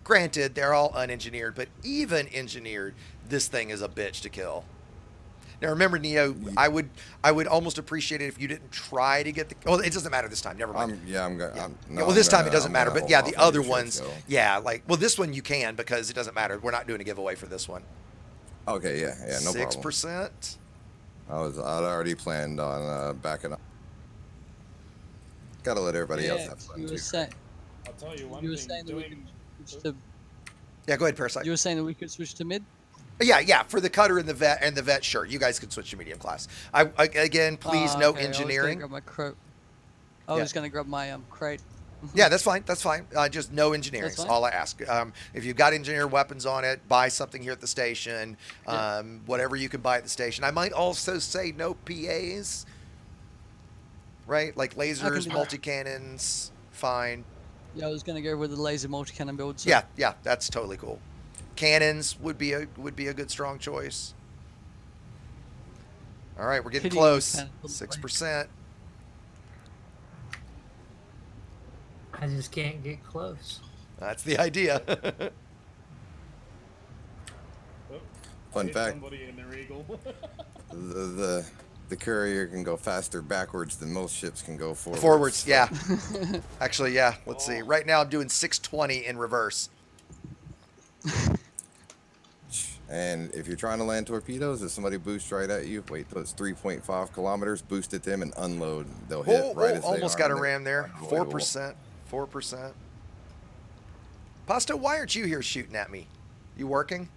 granted, they're all unengineered, but even engineered, this thing is a bitch to kill. Now, remember, Neo, I would almost appreciate it if you didn't try to get the... Well, it doesn't matter this time. Never mind. This time it doesn't matter, but yeah, the other ones, this one you can, because it doesn't matter. We're not doing a giveaway for this one. Okay, yeah, no problem. 6%. I'd already planned on backing up. Gotta let everybody else have fun too. I'll tell you one You were thing. saying that we could switch to. Yeah, go ahead, Parasite. You were saying that we could switch to mid. Yeah, for the cutter and the vet, sure. You guys can switch to medium class. Again, please no engineering. I was gonna grab my crate. Yeah, that's fine. That's fine. Just no engineering. That's all I ask. If you've got engineered weapons on it, buy something here at the station. Whatever you can buy at the station. I might also say no PAs. Right, like lasers, multi-cannons, fine. Yeah, I was gonna go with the laser multi-cannon build. So. Yeah, that's totally cool. Cannons would be a good strong choice. All right, we're getting close. 6%. I just can't get close. That's the idea. Fun fact. Somebody in their eagle. The courier can go faster backwards than most ships can go forwards. Forwards, yeah. Actually, yeah. Let's see. Right now, I'm doing 620 in reverse. And if you're trying to land torpedoes, if somebody boosts right at you, wait till it's 3.5 kilometers, boost at them and unload. They'll hit right as they almost got a arm ram there. 4%. 4%. Pasta, why aren't you here shooting at me? You working?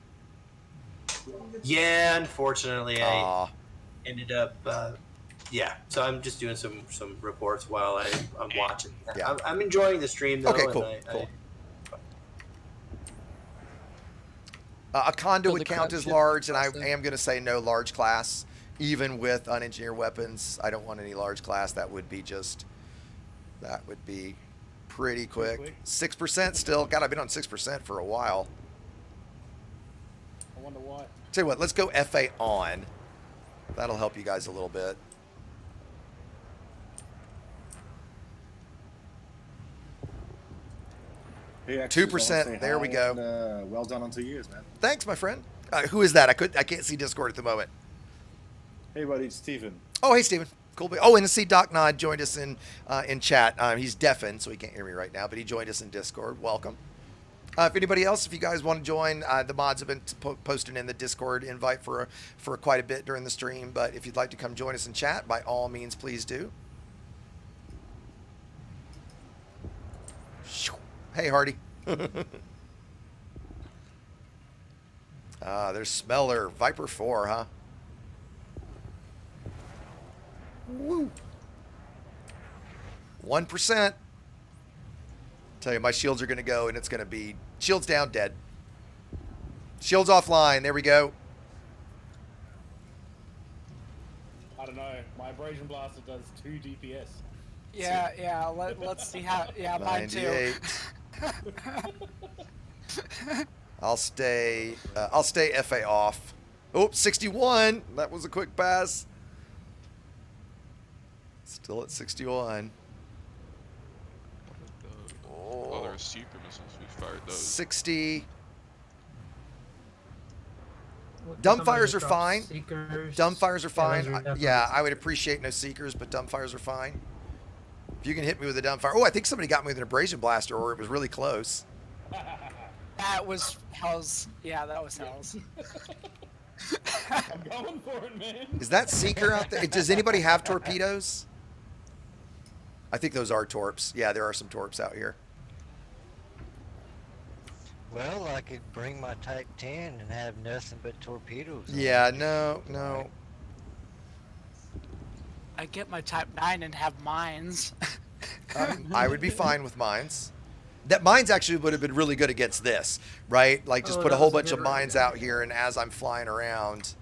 Yeah, unfortunately, I ended up. So I'm just doing some reports while I'm watching. Yeah. I'm enjoying the stream though. Okay, cool. Cool. A condo would count as large, and I am going to say no large class. Even with unengineered weapons, I don't want any large class. That would be pretty quick. 6% still. God, I've been on 6% for a while. I wonder why. Tell you what, let's go FA on. That'll help you guys a little bit. Hey, 2%. There we go. And, well done on 2 years, man. Thanks, my friend. Who is that? I can't see Discord at the moment. Hey, buddy, it's Steven. Oh, hey, Steven. Cool. Oh, and to see Doc Nod joined us in chat. He's deafened, so he can't hear me right now, but he joined us in Discord. Welcome. If anybody else, if you guys want to join, the mods have been posting in the Discord invite for quite a bit during the stream. But if you'd like to come join us in chat, by all means, please do. Hey, Hardy. There's Smeller. Viper 4, huh? Woo. 1%. Tell you, my shields are going to go, and it's going to be shields down, dead. Shields offline. There we go. I don't know. My abrasion blaster does 2 DPS. Yeah. Let's see how. Yeah, mine too. I'll stay FA off. Oh, 61. That was a quick pass. Still at 61. Oh, there are seeker missiles. We fired those. 60. Dumbfires are fine. Dumbfires are fine. Yeah, I would appreciate no seekers, but dumbfires are fine. If you can hit me with a dumbfire. Oh, I think somebody got me with an abrasion blaster, or it was really close. That was Hell's. Yeah, that was Hell's. I'm going for it, man. Is that seeker out there? Does anybody have torpedoes? I think those are torps. Yeah, there are some torps out here. Well, I could bring my Type 10 and have nothing but torpedoes. Yeah, no. I get my Type 9 and have mines. I would be fine with mines. That mines actually would have been really good against this, right? Like just put a whole bunch of mines out here, and as I'm flying around,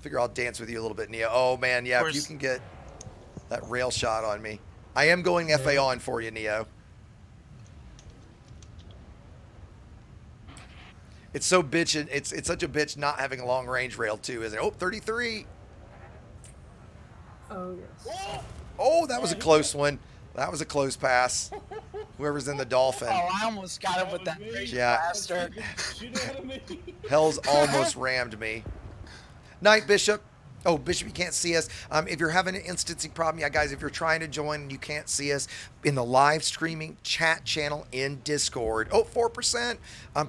figure I'll dance with you a little bit, Neo. Oh man, yeah, if you can get that rail shot on me. I am going FA on for you, Neo. It's so bitchin'. It's such a bitch not having a long range rail too, isn't it? Oh, 33. Oh yes. Oh, that was a close one. That was a close pass. Whoever's in the Dolphin. Oh, I almost got him with that abrasion blaster. Hell's almost rammed me. Night, Bishop. Oh, Bishop, you can't see us. If you're having an instancing problem, yeah, guys, if you're trying to join and you can't see us in the live streaming chat channel in Discord, 4%,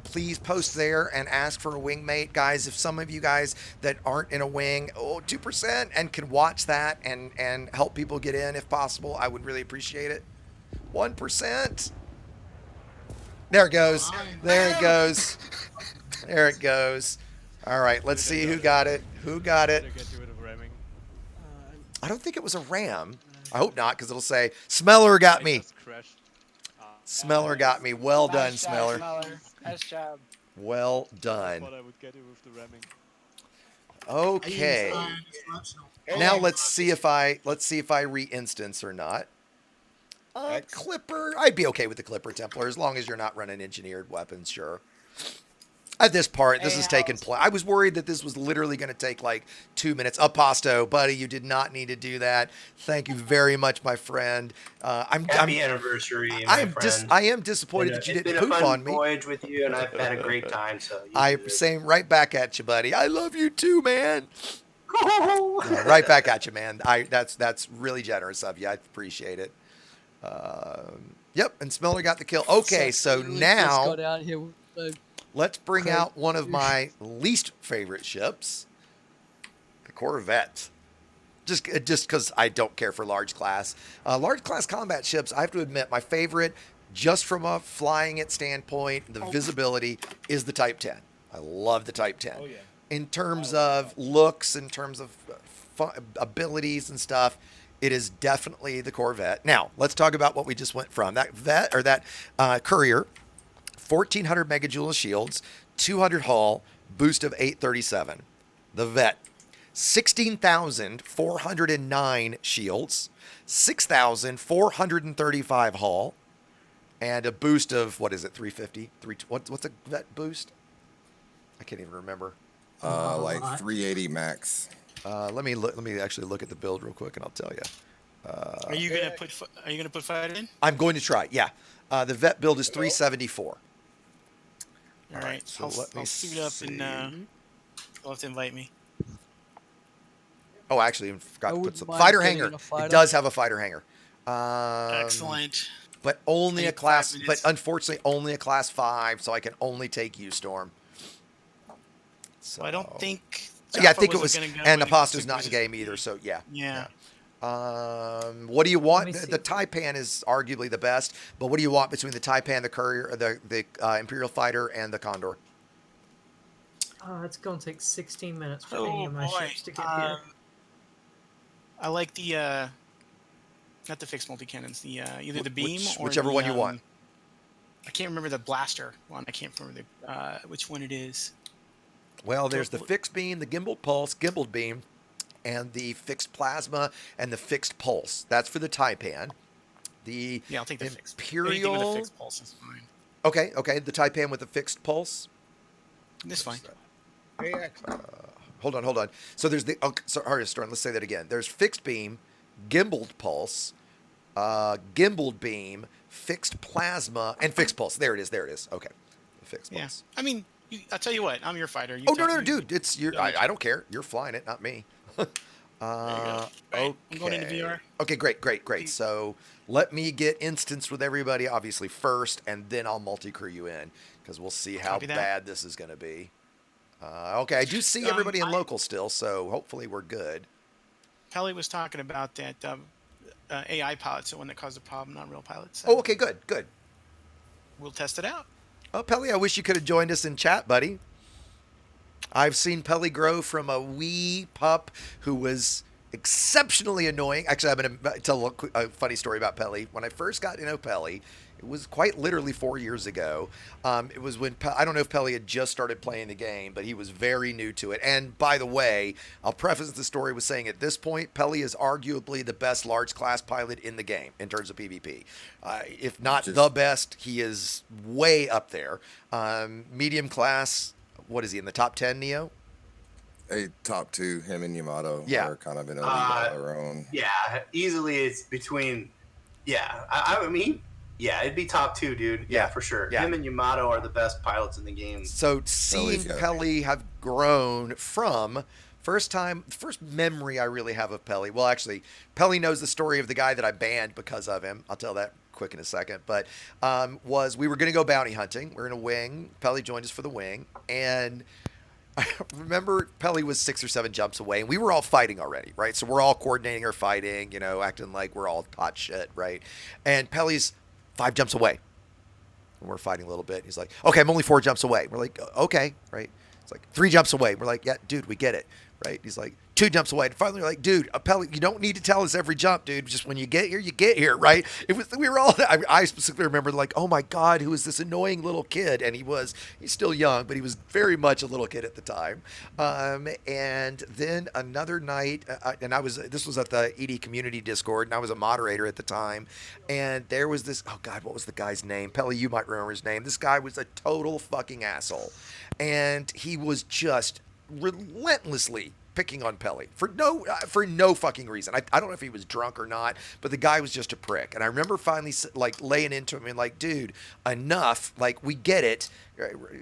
please post there and ask for a wingmate. Guys, if some of you guys that aren't in a wing, 2%, and can watch that and help people get in if possible, I would really appreciate it. 1%. There it goes. There it goes. There it goes. All right, let's see who got it. Who got it? I don't think it was a ram. I hope not, because it'll say, Smeller got me. Smeller got me. Well done, Nice job, Smeller. Nice job. Well done. Okay. Now let's see if I re-instance or not. Clipper. I'd be okay with the Clipper Templar as long as you're not running engineered weapons, sure. At this part, this is taking place. I was worried that this was literally going to take like 2 minutes. Aposto, buddy, you did not need to do that. Thank you very much, my friend. Happy anniversary, my friend. I am disappointed that you didn't poop on me. It's been a fun voyage with you, and I've had a great time. So same right back at you, buddy. I love you too, man. Right back at you, man. That's really generous of you. I appreciate it. Yep, and Smeller got the kill. Okay, so now let's bring out one of my least favorite ships, the Corvette. Just because I don't care for large class. Large class combat ships, I have to admit, my favorite, just from a flying it standpoint, the visibility, is the Type 10. I love the Type 10. Oh, yeah. In terms of looks, in terms of abilities and stuff, it is definitely the Corvette. Now, let's talk about what we just went from. That Courier, 1,400 megajoule of shields, 200 hull, boost of 837. The Vet, 16,409 shields, 6,435 hull, and a boost of, 350? What's a Vet boost? I can't even remember. Like 380 max. Let me actually look at the build real quick, and I'll tell you. Are you gonna put fighter in? I'm going to try. Yeah, the Vet build is 374. All right, so I'll suit up and you'll have to invite me. Oh, actually, I forgot to put some fighter hanger. It does have a fighter hanger. Excellent. But only a class. But unfortunately, only a class 5, so I can only take you, Storm. So I don't think. Yeah, I think it was, and Aposto's not in game either. So yeah. Yeah. What do you want? The Taipan is arguably the best, but what do you want between the Taipan, the Courier, the Imperial Fighter, and the Condor? It's going to take 16 minutes for any of my ships to get here. I like the not the fixed multi-cannons, the either the beam or whichever one you want. I can't remember the blaster one. I can't remember which one it is. Well, there's the fixed beam, the gimbaled pulse, gimbaled beam, and the fixed plasma and the fixed pulse. That's for the Taipan. I'll take the fixed. Imperial. Anything with a fixed pulse is fine. Okay. The Taipan with the fixed pulse. This fine. Hold on. So there's sorry, Storm. Let's say that again. There's fixed beam, gimbaled pulse, gimbaled beam, fixed plasma, and fixed pulse. There it is. Okay. The fixed pulse. I mean, I'll tell you what. I'm your fighter. No, dude. It's your. I don't care. You're flying it, not me. Okay. I'm going into VR. Okay, great. So let me get instanced with everybody, obviously, first, and then I'll multi-crew you in, because we'll see how bad this is going to be. Okay, I do see everybody in local still, so hopefully we're good. Pelly was talking about that AI pilot's the one that caused the problem, not real pilots. So Oh, okay, good. we'll test it out. Oh, Pelly, I wish you could have joined us in chat, buddy. I've seen Pelly grow from a wee pup who was exceptionally annoying. Actually, I'm going to tell a funny story about Pelly. When I first got to know Pelly, it was quite literally 4 years ago. It was when, I don't know if Pelly had just started playing the game, but he was very new to it. And by the way, I'll preface the story with saying at this point, Pelly is arguably the best large class pilot in the game in terms of PvP. If not the best, he is way up there. Medium class, what is he, in the top 10, Neo? A top 2, him and Yamato are kind of in a league of their own. Yeah, easily it's between, I mean, it'd be top 2, dude. Yeah, for sure. Yeah. Him and Yamato are the best pilots in the game. So seeing Pelly have grown from First memory I really have of Pelly. Well, actually, Pelly knows the story of the guy that I banned because of him. I'll tell that quick in a second. But was we were going to go bounty hunting. We're in a wing. Pelly joined us for the wing, and I remember Pelly was 6 or 7 jumps away, and we were all fighting already, right? So we're all coordinating our fighting, you know, acting like we're all hot shit, right? And Pelly's 5 jumps away. And we're fighting a little bit. He's like, okay, I'm only 4 jumps away. We're like, okay, right? It's like 3 jumps away. We're like, yeah, dude, we get it, right? He's like, 2 jumps away. And finally, we're like, dude, Pelly, you don't need to tell us every jump, dude. Just when you get here, right? We were all, I specifically remember like, oh my God, who is this annoying little kid? And he's still young, but he was very much a little kid at the time. And then another night, this was at the ED community Discord, and I was a moderator at the time. And there was this, oh God, what was the guy's name? Pelly, you might remember his name. This guy was a total fucking asshole. And he was just relentlessly picking on Pelly for no fucking reason. I don't know if he was drunk or not, but the guy was just a prick. And I remember finally like laying into him and like, dude, enough. Like, we get it.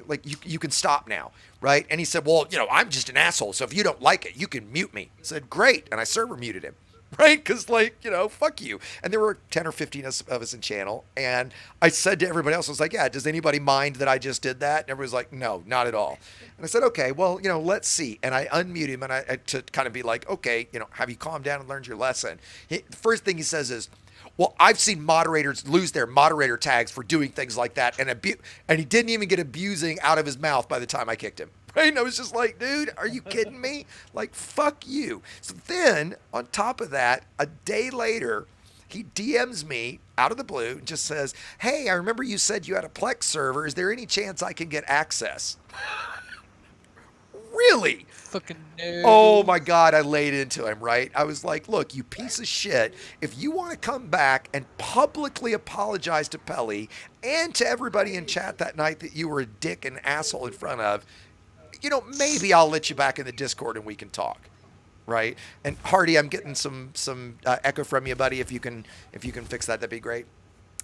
Like, you can stop now, right? And he said, well, you know, I'm just an asshole, so if you don't like it, you can mute me. I said, great. And I server muted him. Right? Because, like, you know, fuck you. And there were 10 or 15 of us in channel. And I said to everybody else, I was like, yeah, does anybody mind that I just did that? And everybody was like, no, not at all. And I said, okay, well, you know, let's see. And I unmute him and I to kind of be like, okay, you know, have you calmed down and learned your lesson? The first thing he says is, well, I've seen moderators lose their moderator tags for doing things like that. And he didn't even get abusing out of his mouth by the time I kicked him. Right? And I was just like, dude, are you kidding me? Like, fuck you. So then, on top of that, a day later, he DMs me out of the blue and just says, hey, I remember you said you had a Plex server. Is there any chance I can get access? Really? Fucking no. Oh my God, I laid into him, right? I was like, look, you piece of shit. If you want to come back and publicly apologize to Pelly and to everybody in chat that night that you were a dick and asshole in front of, you know, maybe I'll let you back in the Discord and we can talk, right? And Hardy, I'm getting some echo from you, buddy. If you can fix that, that'd be great.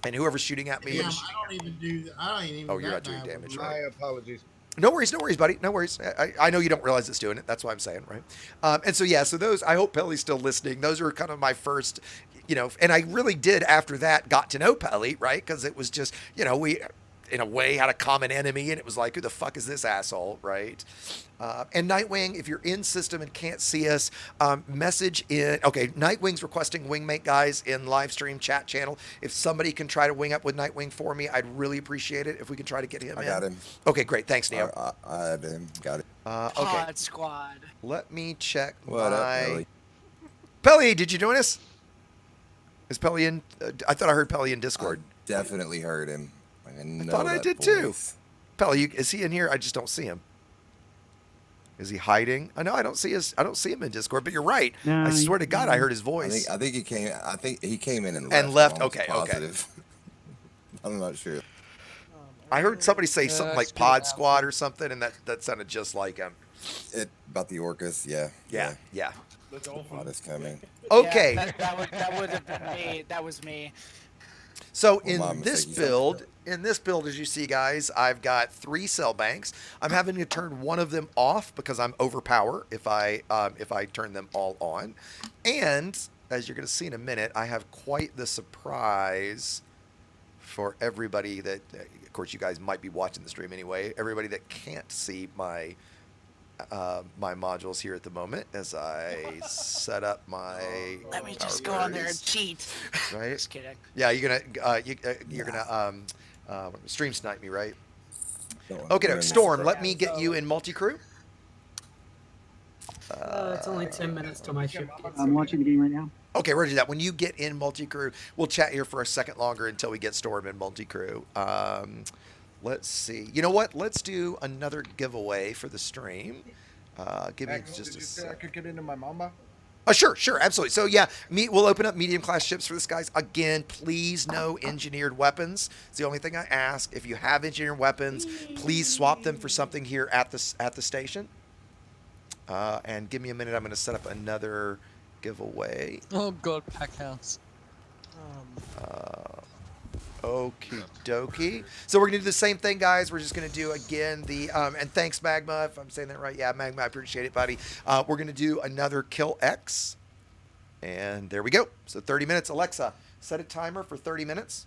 And whoever's shooting at me, I don't even do. I don't even. Oh, you're not doing damage, My right? apologies. No worries, buddy. No worries. I know you don't realize it's doing it. That's why I'm saying, right? And so, yeah, so those, I hope Pelly's still listening. Those are kind of my first, you know, and I really did after that got to know Pelly, right? Because it was just, you know, we, in a way, had a common enemy, and it was like, who the fuck is this asshole, right? And Nightwing, if you're in system and can't see us, message in. Okay, Nightwing's requesting wingmate, guys, in live stream chat channel. If somebody can try to wing up with Nightwing for me, I'd really appreciate it if we can try to get him in. I got him. Okay, great. Thanks, Neo. I had him. Got it. Okay. Pod squad. Let me check What up, my... Pelly? Pelly, did you join us? Is Pelly in? I thought I heard Pelly in Discord. I definitely heard him. I thought I did too. Pelly, is he in here? I just don't see him. Is he hiding? I know I don't see him in Discord, but you're right. No, I swear to God, I heard his voice. I think he came. I think he came in and left. I'm Okay, positive. I'm not sure. I heard somebody say something like Pod Squad or something, and that sounded just like him. About the orcas, yeah. Yeah. The pod is coming. Okay. Yeah, that would have been me. That was me. So in this build, as you see, guys, I've got 3 cell banks. I'm having to turn one of them off because I'm overpower if I turn them all on. And as you're going to see in a minute, I have quite the surprise for everybody that, of course, you guys might be watching the stream anyway. Everybody that can't see my modules here at the moment as I set up my. Let me just go on there and cheat. Right? Just kidding. Yeah, you're gonna stream snipe me, right? Okay, no, Storm. Let me get you in multi-crew. It's only 10 minutes till my ship gets I'm watching the game right now. Okay, we're gonna do that. When you get in multi-crew, we'll chat here for a second longer until we get Storm in multi-crew. Let's see. You know what? Let's do another giveaway for the stream. Give me just a sec. I could get into my mamba. Oh, sure, absolutely. So yeah, we'll open up medium class ships for this, guys. Again, please no engineered weapons. It's the only thing I ask. If you have engineered weapons, please swap them for something here at the station. And give me a minute. I'm going to set up another giveaway. Oh God, pack house. Okie dokie. So we're gonna do the same thing, guys. We're just gonna do again the and thanks Magma, if I'm saying that right. Yeah, Magma, I appreciate it, buddy. We're gonna do another Kill X, and there we go. So 30 minutes. Alexa, set a timer for 30 minutes.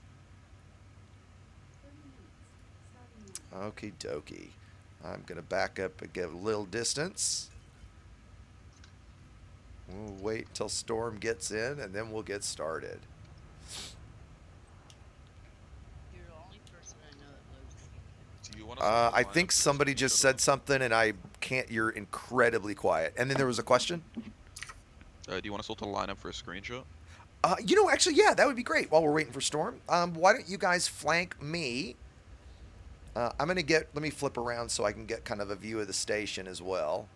Okie dokie. I'm gonna back up and give a little distance. We'll wait till Storm gets in, and then we'll get started. I think somebody just said something, and I can't. You're incredibly quiet. And then there was a question. Do you want us all to line up for a screenshot? You know, actually, yeah, that would be great. While we're waiting for Storm, why don't you guys flank me? I'm gonna get. Let me flip around so I can get kind of a view of the station as well.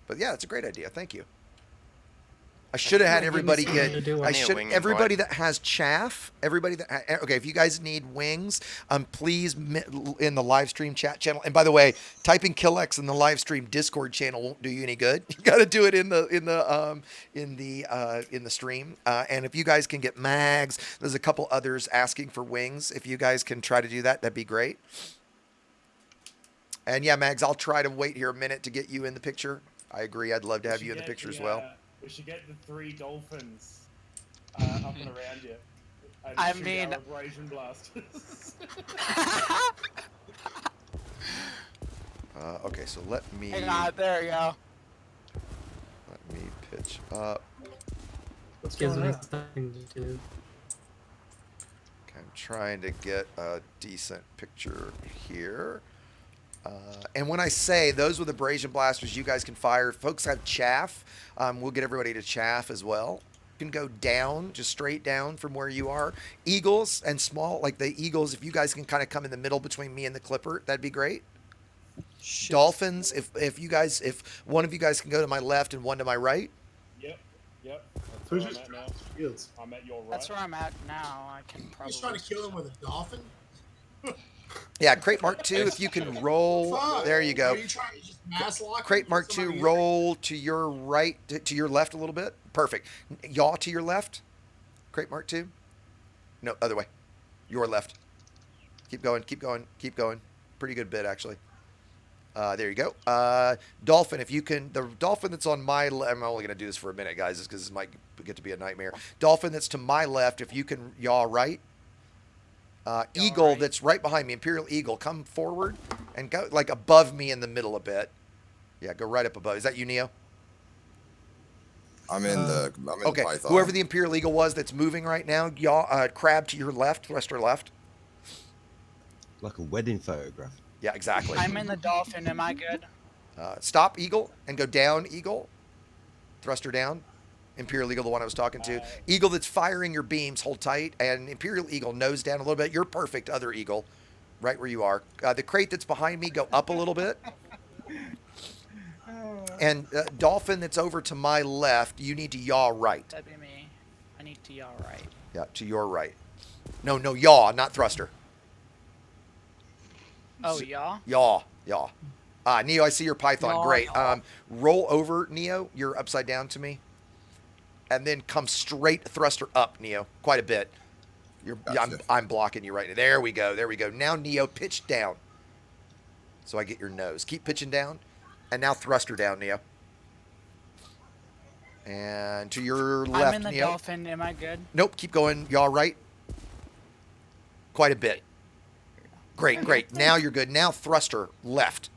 But yeah, it's a great idea. Thank you. I should have had everybody get. Everybody that has chaff. Everybody that. Okay, if you guys need wings, please in the live stream chat channel. And by the way, typing KillX in the live stream Discord channel won't do you any good. You got to do it in the stream. And if you guys can get mags, there's a couple others asking for wings. If you guys can try to do that, that'd be great. And yeah, Mags, I'll try to wait here a minute to get you in the picture. I agree. I'd love to have you in the picture as well. We should get the 3 dolphins up and around you. And I shoot mean, our abrasion blasters. Okay, so let me. Hang on, there you go. Let me pitch up. What's gives me something to do. I'm trying to get a decent picture here. And when I say those with abrasion blasters, you guys can fire. If folks have chaff, we'll get everybody to chaff as well. You can go down, just straight down from where you are. Eagles and small, like the Eagles, if you guys can kind of come in the middle between me and the Clipper, that'd be great. Shit. Dolphins, if one of you guys can go to my left and one to my right. Yep. That's where I'm at now. I'm at your right. That's where I'm at now. I can probably. He's trying to kill him with a dolphin. Yeah, Crate Mark II, if you can roll. There you go. Are you trying to just mass lock Crate Mark II, roll to your right, to your left a little bit. Perfect. Yaw to your left. Crate Mark II. No, other way. Your left. Keep going, keep going, keep going. Pretty good bit, actually. There you go. Dolphin, if you can. The dolphin that's on my left. I'm only going to do this for a minute, guys, because this might get to be a nightmare. Dolphin that's to my left, if you can yaw right. Eagle right. That's right behind me, Imperial Eagle, come forward and go like above me in the middle a bit. Yeah, go right up above. Is that you, Neo? I'm in the okay. Python. Whoever the Imperial Eagle was that's moving right now, yaw, crab to your left, thruster left. Like a wedding photograph. Yeah, exactly. I'm in the dolphin. Am I good? Stop, Eagle, and go down, Eagle. Thruster down. Imperial Eagle, the one I was talking to. Eagle that's firing your beams, hold tight. And Imperial Eagle, nose down a little bit. You're perfect, other Eagle, right where you are. The crate that's behind me, go up a little bit. And Dolphin that's over to my left, you need to yaw right. That'd be me. I need to yaw right. Yeah, to your right. No, yaw, not thruster. Oh, yaw? Yaw. Neo, I see your Python. Yaw, great. yaw. Roll over, Neo. You're upside down to me. And then come straight thruster up, Neo. Quite a bit. Gotcha. I'm blocking you right now. There we go. Now, Neo, pitch down. So I get your nose. Keep pitching down. And now thruster down, Neo. And to your left, I'm in the Neo. dolphin. Am I good? Nope. Keep going. Yaw right. Quite a bit. Great. Now you're good. Now thruster left.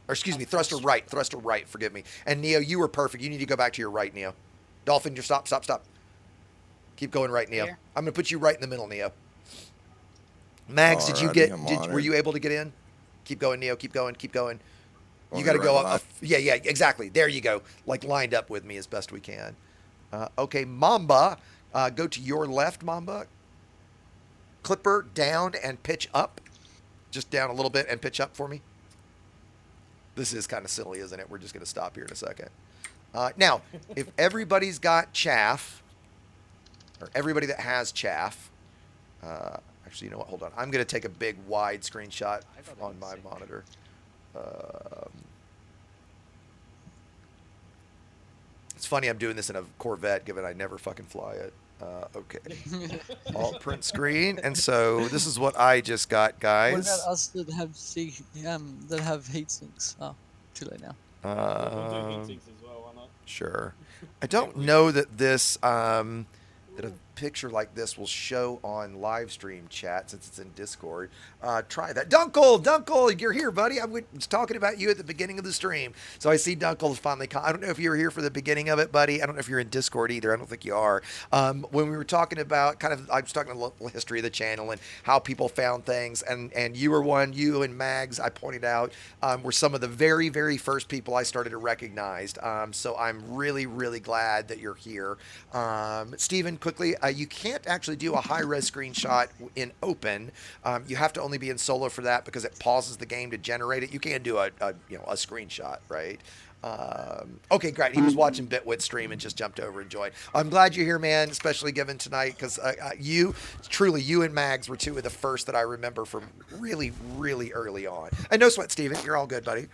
Or excuse me, thruster right. Forgive me. And Neo, you were perfect. You need to go back to your right, Neo. Dolphin, just stop. Keep going right, Neo. Here. I'm going to put you right in the middle, Neo. Mags, were you able to get in? Keep going, Neo. Keep going. You got to go up. Yeah, exactly. There you go. Like lined up with me as best we can. Okay, Mamba, go to your left, Mamba. Clipper, down and pitch up. Just down a little bit and pitch up for me. This is kind of silly, isn't it? We're just going to stop here in a second. Now, if everybody's got chaff, or everybody that has chaff, actually, you know what? Hold on. I'm going to take a big wide screenshot on my monitor. It's funny I'm doing this in a Corvette, given I never fucking fly it. Okay. Alt print screen, and so this is what I just got, guys. What about us that have that have heat sinks? Oh, too late now. We'll do heat sinks as well. Why not? Sure. I don't know that this that a picture like this will show on live stream chat since it's in Discord. Try that. Dunkle, you're here, buddy. I was talking about you at the beginning of the stream. So I see Dunkle finally. I don't know if you were here for the beginning of it, buddy. I don't know if you're in Discord either. I don't think you are. When we were talking about I was talking about the history of the channel and how people found things, and you were one, you and Mags, I pointed out, were some of the very, very first people I started to recognize. So I'm really, really glad that you're here. Steven, quickly, you can't actually do a high-res screenshot in open. You have to only be in solo for that because it pauses the game to generate it. You can do a screenshot, right? Okay, great. He was watching Bitwit stream and just jumped over and joined. I'm glad you're here, man, especially given tonight, because you and Mags were two of the first that I remember from really, really early on. And no sweat, Steven. You're all good, buddy.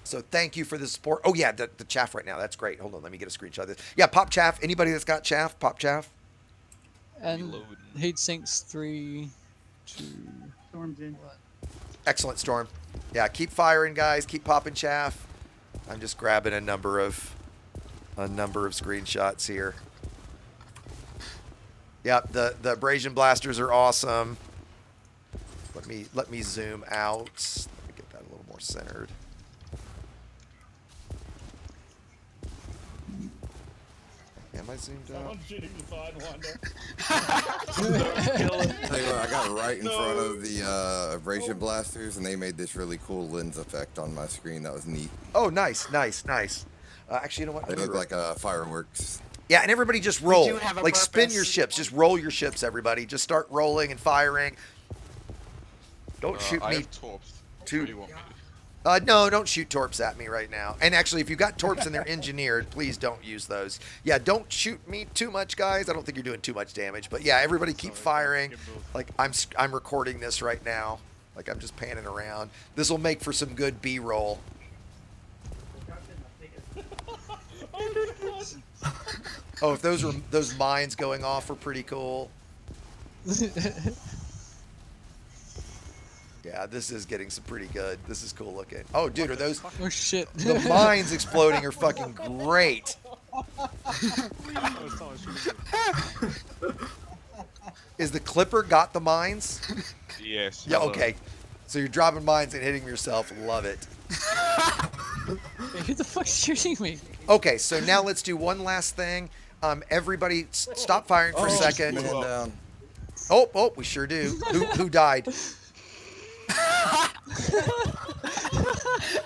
So thank you for the support. Oh, yeah, the chaff right now. That's great. Hold on. Let me get a screenshot of this. Yeah, pop chaff. Anybody that's got chaff, pop chaff. And heat sinks 3, 2, Storm's in. 1. Excellent, Storm. Yeah, keep firing, guys. Keep popping chaff. I'm just grabbing a number of screenshots here. Yep, the abrasion blasters are awesome. Let me zoom out. Let me get that a little more centered. Am I zoomed out? Someone's shooting the Sidewinder. Tell you what, I got right in front of the abrasion blasters, and they made this really cool lens effect on my screen. That was neat. Oh, nice. Actually, you know what? They look like fireworks. Yeah, and everybody just roll. do have a Like, spin purpose. your ships. Just roll your ships, everybody. Just start rolling and firing. Don't shoot I me. have torps. Too. What do you want me to do? No, don't shoot torps at me right now. And actually, if you've got torps and they're engineered, please don't use those. Yeah, don't shoot me too much, guys. I don't think you're doing too much damage. But yeah, everybody keep firing. Like, I'm recording this right now. Like, I'm just panning around. This will make for some good B-roll. Oh, if those mines going off were pretty cool. Yeah, this is getting some pretty good. This is cool looking. Oh, dude, are those... Oh, shit. The mines exploding are fucking great. Is the Clipper got the mines? Yes. Yeah, okay. So you're dropping mines and hitting yourself. Love it. Who the fuck's shooting me? Okay, so now let's do one last thing. Everybody, stop firing for a second. Oh, we sure do. Who died?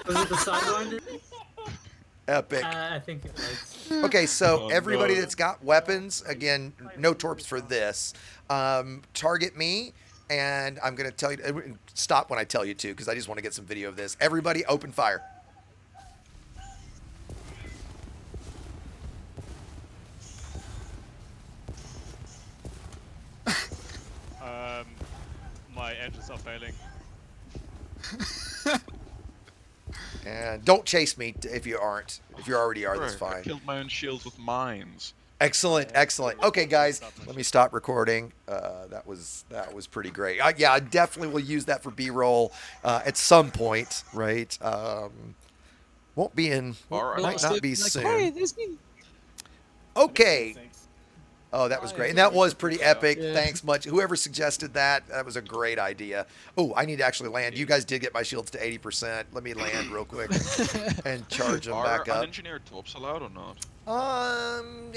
Was it the Sidewinder? Epic. I think it was. Okay, so everybody that's got weapons, again, no torps for this. Target me, and I'm going to tell you, stop when I tell you to, because I just want to get some video of this. Everybody, open fire. My engines are failing. And don't chase me if you aren't. If you already are, that's Bro, I fine. killed my own shields with mines. Excellent. Okay, guys, let me stop recording. That was pretty great. Yeah, I definitely will use that for B-roll at some point, right? Won't be in. Might not be soon. Hey, there's me. Okay. Oh, that was great. And that was pretty epic. Yeah. Thanks much. Whoever suggested that, that was a great idea. Oh, I need to actually land. You guys did get my shields to 80%. Let me land real quick and charge them back Are up. unengineered torps allowed or not?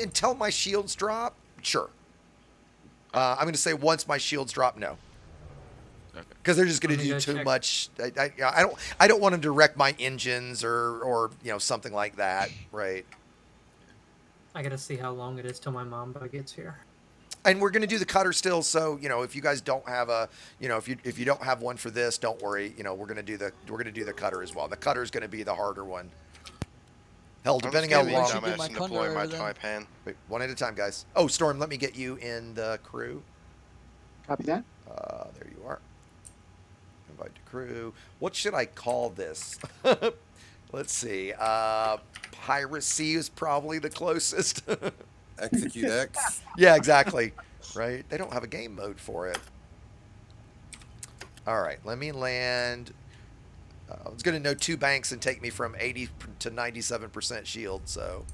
Until my shields drop, sure. I'm going to say once my shields drop, no. Because they're just going to do too much. I don't want them to wreck my engines or something like that, right? I gotta see how long it is till my mamba gets here. And we're going to do the cutter still, so if you guys don't have if you don't have one for this, don't worry. We're going to do the cutter as well. The cutter is going to be the harder one. Hell, depending how long. Deploy my Taipan. Wait, one at a time, guys. Oh, Storm, let me get you in the crew. Copy that. There you are. Invite to crew. What should I call this? Let's see. Piracy is probably the closest. Execute X. Yeah, exactly. Right? They don't have a game mode for it. All right, let me land. It's going to know 2 banks and take me from 80 to 97% shield, so.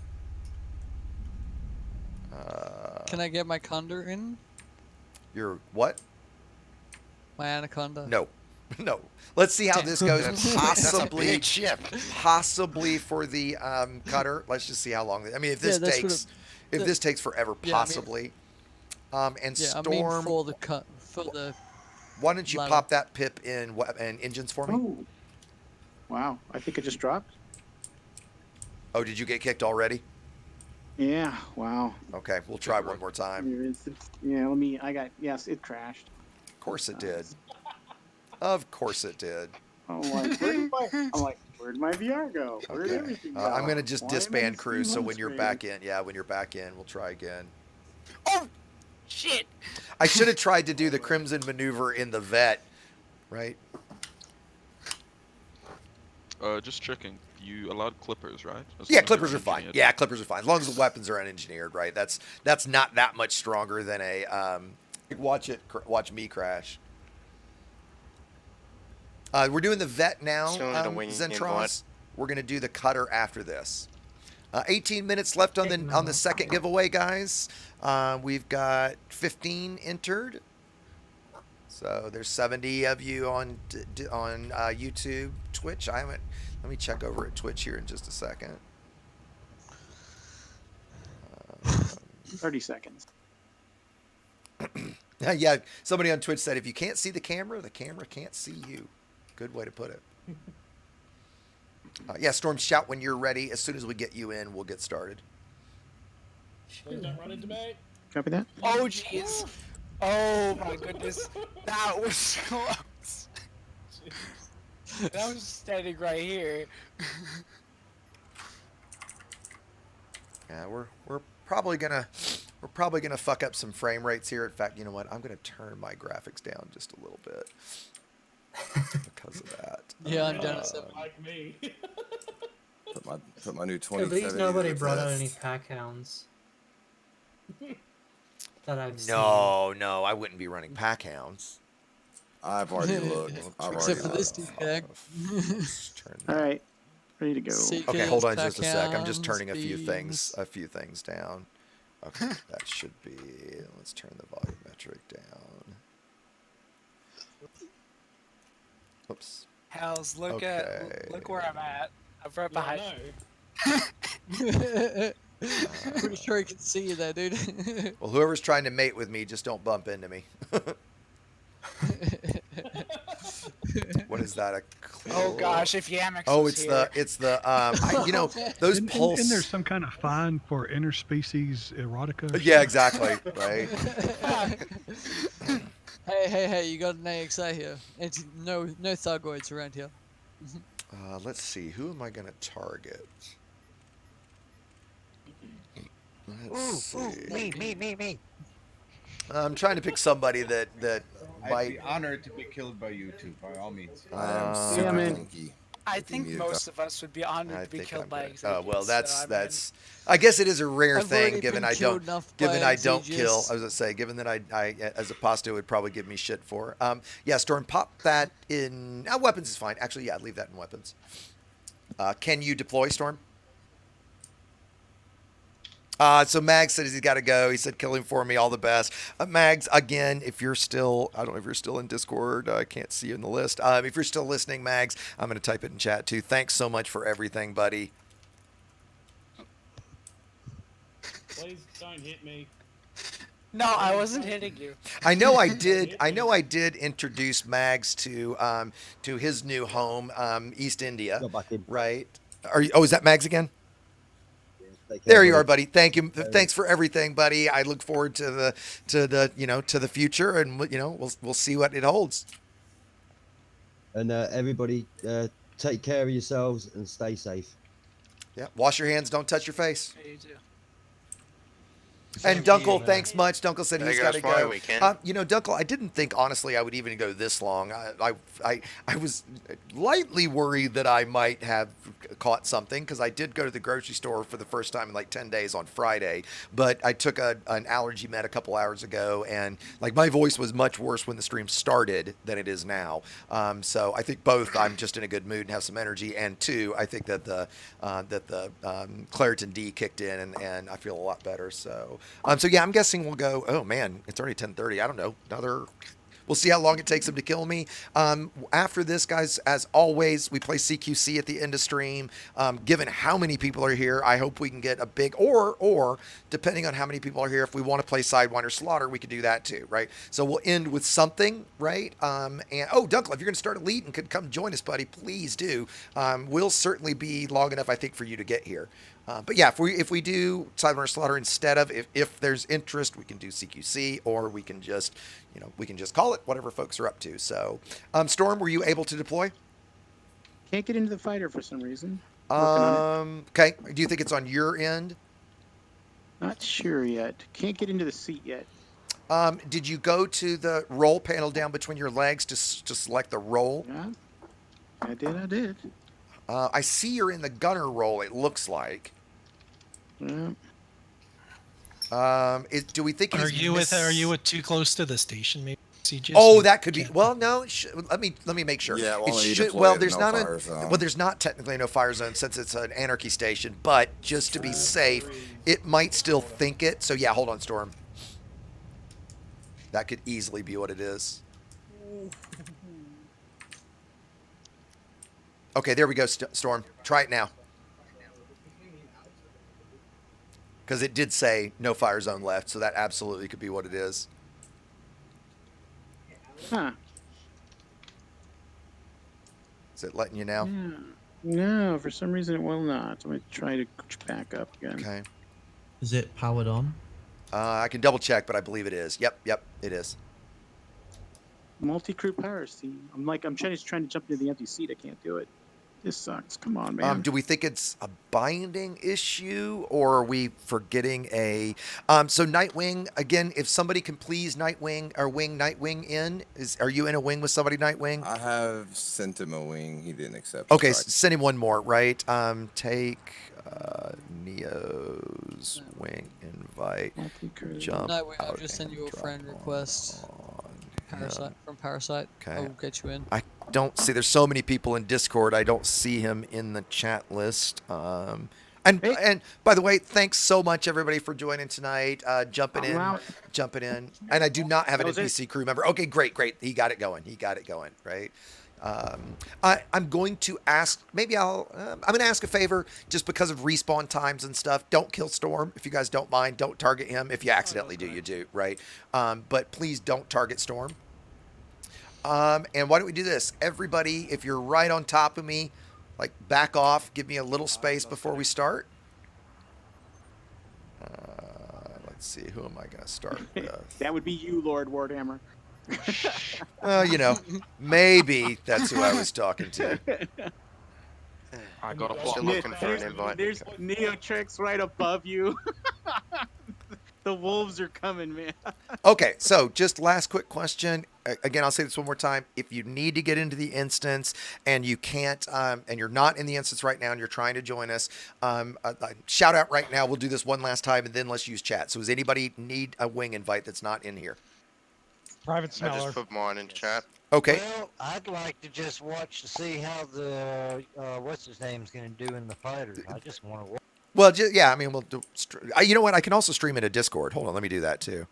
Can I get my condor in? Your what? My anaconda. No. No. Let's see how this goes. Possibly, big ship. possibly for the cutter. Let's just see how long. I mean, if this takes, this takes forever, possibly. And yeah, Storm. I mean for the cut for the. Why don't you ladder. pop that pip in and engines for me? Oh. Wow. I think it just dropped. Oh, did you get kicked already? Yeah. Wow. Okay, we'll try one more time. Yeah. Yes, it crashed. Of course it did. Of course it did. I'm like, where'd my VR go? Where'd everything go? I'm gonna just Why am I disband crew. So Steam when you're home back in, when you're back in, we'll try again. Oh, shit! I should have tried to do the Crimson maneuver in the vet, right? Just checking. You allowed clippers, right? Yeah, clippers are fine. Yeah, clippers are fine as long as the weapons are unengineered, right? That's not that much stronger than a. Watch me crash. We're doing the vet now, Zentros. We're gonna do the cutter after this. 18 minutes left on the second giveaway, guys. We've got 15 entered. So there's 70 of you on YouTube, Twitch. Let me check over at Twitch here in just a second. 30 seconds. Yeah, somebody on Twitch said if you can't see the camera can't see you. Good way to put it. Yeah, Storm, shout when you're ready. As soon as we get you in, we'll get started. Please don't run into me. Copy that. Oh, jeez. Oh, my goodness. That was close. That was standing right here. Yeah, we're probably gonna fuck up some frame rates here. In fact, you know what? I'm gonna turn my graphics down just a little bit because of that. Yeah, I'm down at 7. Like me. Put my new 2070. At least nobody brought out any pack hounds. That I've seen. No, I wouldn't be running pack hounds. I've already looked. Except for this douchebag. All right, ready to go. Okay, hold on just a sec. I'm just turning a few things down. Okay, that should be. Let's turn the volumetric down. Oops. Hells, look where I'm at. I'm right behind you. Pretty sure I can see you there, dude. Well, whoever's trying to mate with me, just don't bump into me. What is that? Oh gosh, if Yamex it's the those pulse. And there's some kind of fine for interspecies erotica. Yeah, exactly. Right. Hey! You got an AXA here. It's no thugoids around here. Let's see. Who am I gonna target? Let's see. Me. I'm trying to pick somebody that I'd be honored to be killed by you two, by all means. I think most of us would be honored to be killed by executives. Well, that's. I guess it is a rare thing, given I don't kill. I was gonna say, given that I as a pasta would probably give me shit for. Yeah, Storm, pop that in. Weapons is fine. Actually, yeah, leave that in weapons. Can you deploy, Storm? So Mags said he's got to go. He said, kill him for me. All the best. Mags, again, if you're still, I don't know if you're still in Discord. I can't see you in the list. If you're still listening, Mags, I'm going to type it in chat too. Thanks so much for everything, buddy. Please don't hit me. No, I wasn't hitting you. I know I did introduce Mags to his new home, East India. Right? Is that Mags again? There you are, buddy. Thank you. Thanks for everything, buddy. I look forward to the future, and we'll see what it holds. And everybody, take care of yourselves and stay safe. Yeah. Wash your hands. Don't touch your face. Yeah, you do. And Dunkel, thanks much. Dunkel said There he's goes got to my go. weekend. You know, Dunkel, I didn't think honestly I would even go this long. I was lightly worried that I might have caught something because I did go to the grocery store for the first time in like 10 days on Friday. But I took an allergy med a couple hours ago, and like my voice was much worse when the stream started than it is now. So I think both I'm just in a good mood and have some energy, and two, I think that the Claritin D kicked in, and I feel a lot better. So yeah, I'm guessing we'll go. Oh man, it's already 10:30. I don't know, another. We'll see how long it takes him to kill me. After this, guys, as always, we play CQC at the end of stream. Given how many people are here, I hope we can get a big, or depending on how many people are here, if we want to play Sidewinder Slaughter, we could do that too, right? So we'll end with something, right? And Dunkel, if you're going to start Elite and could come join us, buddy, please do. We'll certainly be long enough, I think, for you to get here. But yeah, if we do Sidewinder Slaughter instead of, if there's interest, we can do CQC, or we can just, call it whatever folks are up to. So, Storm, were you able to deploy? Can't get into the fighter for some reason. Okay. Do you think it's on your end? Not sure yet. Can't get into the seat yet. Did you go to the roll panel down between your legs to select the roll? Yeah, I did. I see you're in the gunner role, it looks like. Yeah. Do we think Are you too close to the station? Maybe. Oh, that could be. Well, no. Let me make sure. Yeah, there's not technically no fire zone since it's an anarchy station, but just to be safe, it might still think it. So yeah, hold on, Storm. That could easily be what it is. Okay, there we go, Storm. Try it now. Because it did say no fire zone left, so that absolutely could be what it is. Huh. Is it letting you now? Yeah. No, for some reason it will not. I'm going to try to back up again. Okay. Is it powered on? I can double check, but I believe it is. Yep, it is. Multi-crew power team. I'm trying to jump into the empty seat. I can't do it. This sucks. Come on, man. Do we think it's a binding issue, or are we forgetting a... So Nightwing, again, if somebody can please Nightwing or wing Nightwing in, are you in a wing with somebody, Nightwing? I have sent him a wing. He didn't accept. Okay, send him one more, right? Take Neo's wing invite. Jump. Nightwing, I'll just send you a friend request. From Parasite. Okay. I'll get you in. I don't see. There's so many people in Discord. I don't see him in the chat list. And by the way, thanks so much everybody for joining tonight. Jumping in. And I do not have an NPC crew member. Okay, great. He got it going. Right. I'm going to ask. Maybe I'm going to ask a favor, just because of respawn times and stuff. Don't kill Storm if you guys don't mind. Don't target him. If you accidentally do, you do, right? But please don't target Storm. And why don't we do this? Everybody, if you're right on top of me, like back off. Give me a little space before we start. Let's see. Who am I going to start with? That would be you, Lord Wardhammer. Well, maybe that's who I was talking to. I got a plot looking for an invite. There's Neotrix right above you. The wolves are coming, man. Okay, so just last quick question. Again, I'll say this one more time. If you need to get into the instance and you can't, and you're not in the instance right now and you're trying to join us, shout out right now. We'll do this one last time and then let's use chat. So does anybody need a wing invite that's not in here? Private Smeller. I just put mine in chat. Okay. Well, I'd like to just watch to see how the what's his name's going to do in the fighter. I just want to watch. Well, yeah, I mean, we'll do. You know what? I can also stream in a Discord. Hold on, let me do that too.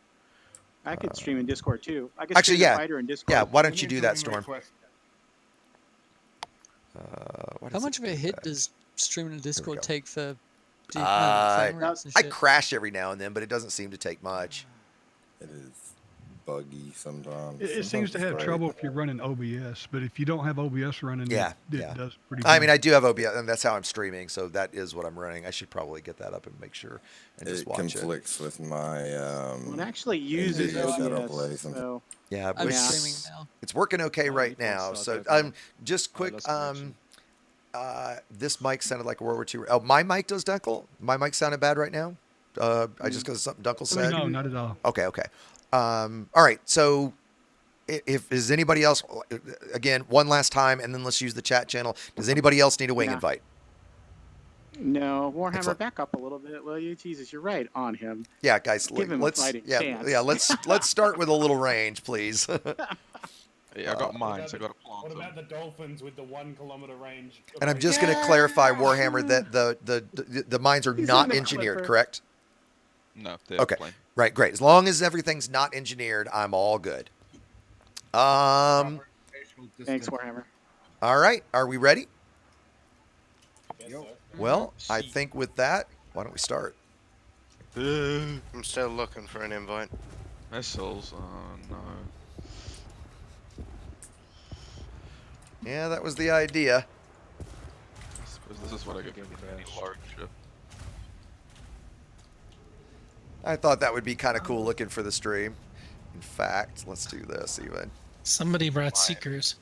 I could stream in Discord too. I could actually, stream the fighter in Discord. Yeah, why don't you do that, Storm? How much of a hit does streaming in Discord take for? I crash every now and then, but it doesn't seem to take much. It is buggy sometimes. It seems to have trouble if you're running OBS, but if you don't have OBS running, it does pretty good. I mean, I do have OBS, and that's how I'm streaming, so that is what I'm running. I should probably get that up and make sure and just watch it. It conflicts with my. It actually uses OBS. So. Yeah, I'm streaming now. It's working okay right now. So just quick. This mic sounded like a World War II. Oh, my mic does, Dunkel? My mic sounded bad right now? I just got something Dunkel said. No, not at all. Okay. All right. So, if is anybody else? Again, one last time, and then let's use the chat channel. Does anybody else need a wing invite? No, Warhammer, Excellent. back up a little bit, will you? Jesus, you're right on him. Yeah, guys, Give him a fighting chance. let's start with a little range, please. Hey, I got mines. I got to plant What them. about the dolphins with the 1 kilometer range? And I'm just going to clarify, Warhammer, that the mines are not engineered, correct? No, they're Okay. plain. Right, great. As long as everything's not engineered, I'm all good. Thanks, Warhammer. All right, are we ready? Yes, Well, I think with that, why don't we start? I'm still looking for an invite. Missiles? Oh no. Yeah, that was the idea. I suppose this is what I get for any large ship. I thought that would be kind of cool looking for the stream. In fact, let's do this even. Somebody brought Seekers.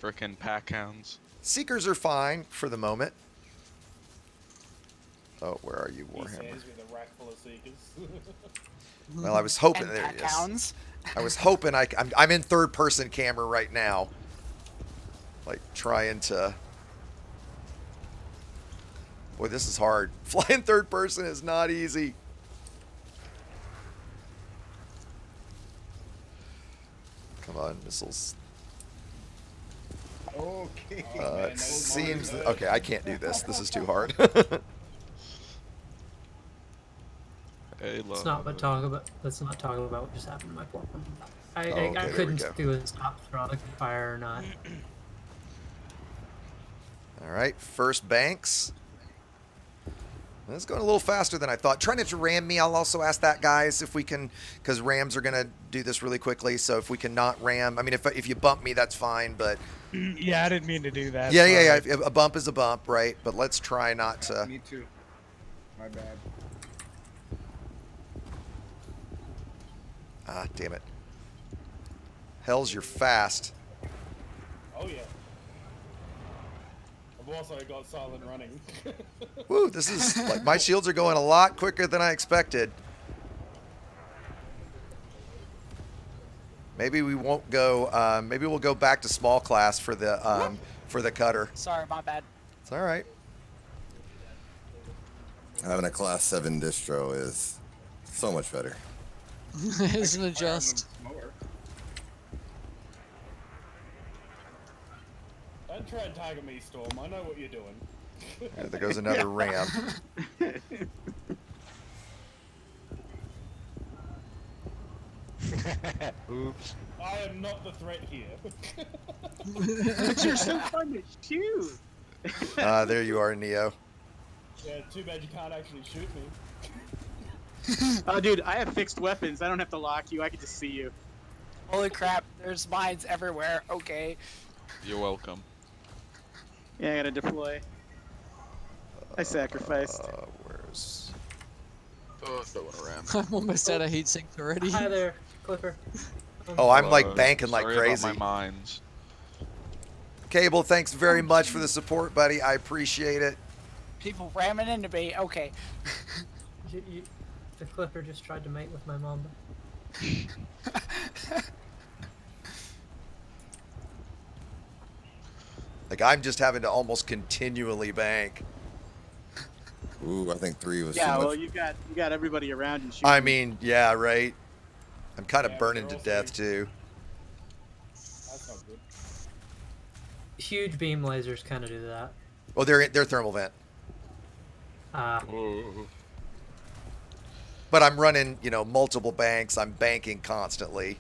Frickin' pack hounds. Seekers are fine for the moment. Oh, where are you, He Warhammer? says with a rack full of seekers. Well, I was hoping And there pack he is. hounds. I was hoping I'm in third person camera right now. Like trying to. Boy, this is hard. Flying third person is not easy. Come on, missiles. Okay. It seems that, okay. I can't do this. This is too hard. Hey, Let's not talk about what just happened to my platform. I there we couldn't go. do a stop throttle fire or not. All right, first banks. It's going a little faster than I thought. Try not to ram me. I'll also ask that, guys, if we can, because rams are going to do this really quickly. So if we can not ram, I mean, if you bump me, that's fine. But Yeah, I didn't mean to do that. yeah. A bump is a bump, right? But let's try not to. Me too. My bad. Ah, damn it. Hells, you're fast. Oh yeah. I've also got silent running. Woo, this is like my shields are going a lot quicker than I expected. Maybe we won't go. Maybe we'll go back to small class for the cutter. Sorry, my bad. It's all right. Having a class 7 distro is so much better. Isn't it just? Don't try and target me, Storm. I know what you're doing. There goes another ram. Oops. I am not the threat here. But you're so fun to shoot. There you are, Neo. Yeah, too bad you can't actually shoot me. Oh, dude, I have fixed weapons. I don't have to lock you. I can just see you. Holy crap, there's mines everywhere. Okay. You're welcome. Yeah, I gotta deploy. I sacrificed. Where's? Oh, don't want to ram. I'm almost out of heat sinks already. Hi there, Clipper. Oh, I'm like banking like Sorry crazy. about my mines. Cable, thanks very much for the support, buddy. I appreciate it. People ramming into me. Okay. The Clipper just tried to mate with my mom. Like I'm just having to almost continually bank. Ooh, I think 3 was Yeah, too well, much. you got everybody around you shooting. I mean, yeah, right. I'm kind of burning to death too. That's not good. Huge beam lasers kind of do that. Oh, they're thermal vent. But I'm running, multiple banks. I'm banking constantly.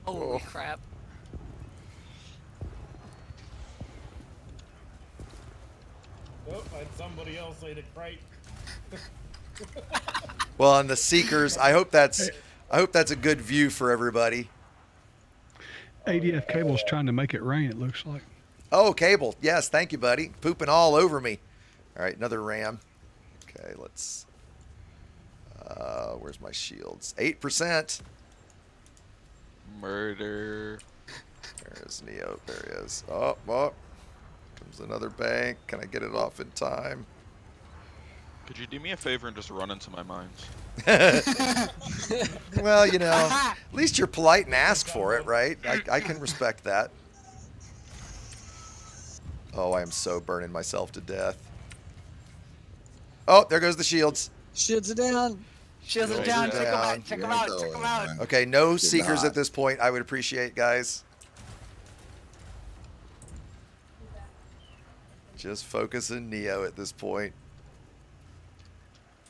Holy crap. Oh, I had somebody else say the crate. Well, on the Seekers, I hope that's a good view for everybody. ADF cable's trying to make it rain, it looks like. Oh, Cable. Yes, thank you, buddy. Pooping all over me. All right, another ram. Okay, let's... where's my shields? 8%. Murder. There's Neo. There he is. Oh, oh. Comes another bank. Can I get it off in time? Could you do me a favor and just run into my mines? Well, you know, at least you're polite and ask for it, right? I can respect that. Oh, I am so burning myself to death. Oh, there goes the shields. Shields are down. Shields are down. Check them out. Check them out. Check them out. Okay, no seekers at this point. I would appreciate, guys. Just focusing Neo at this point.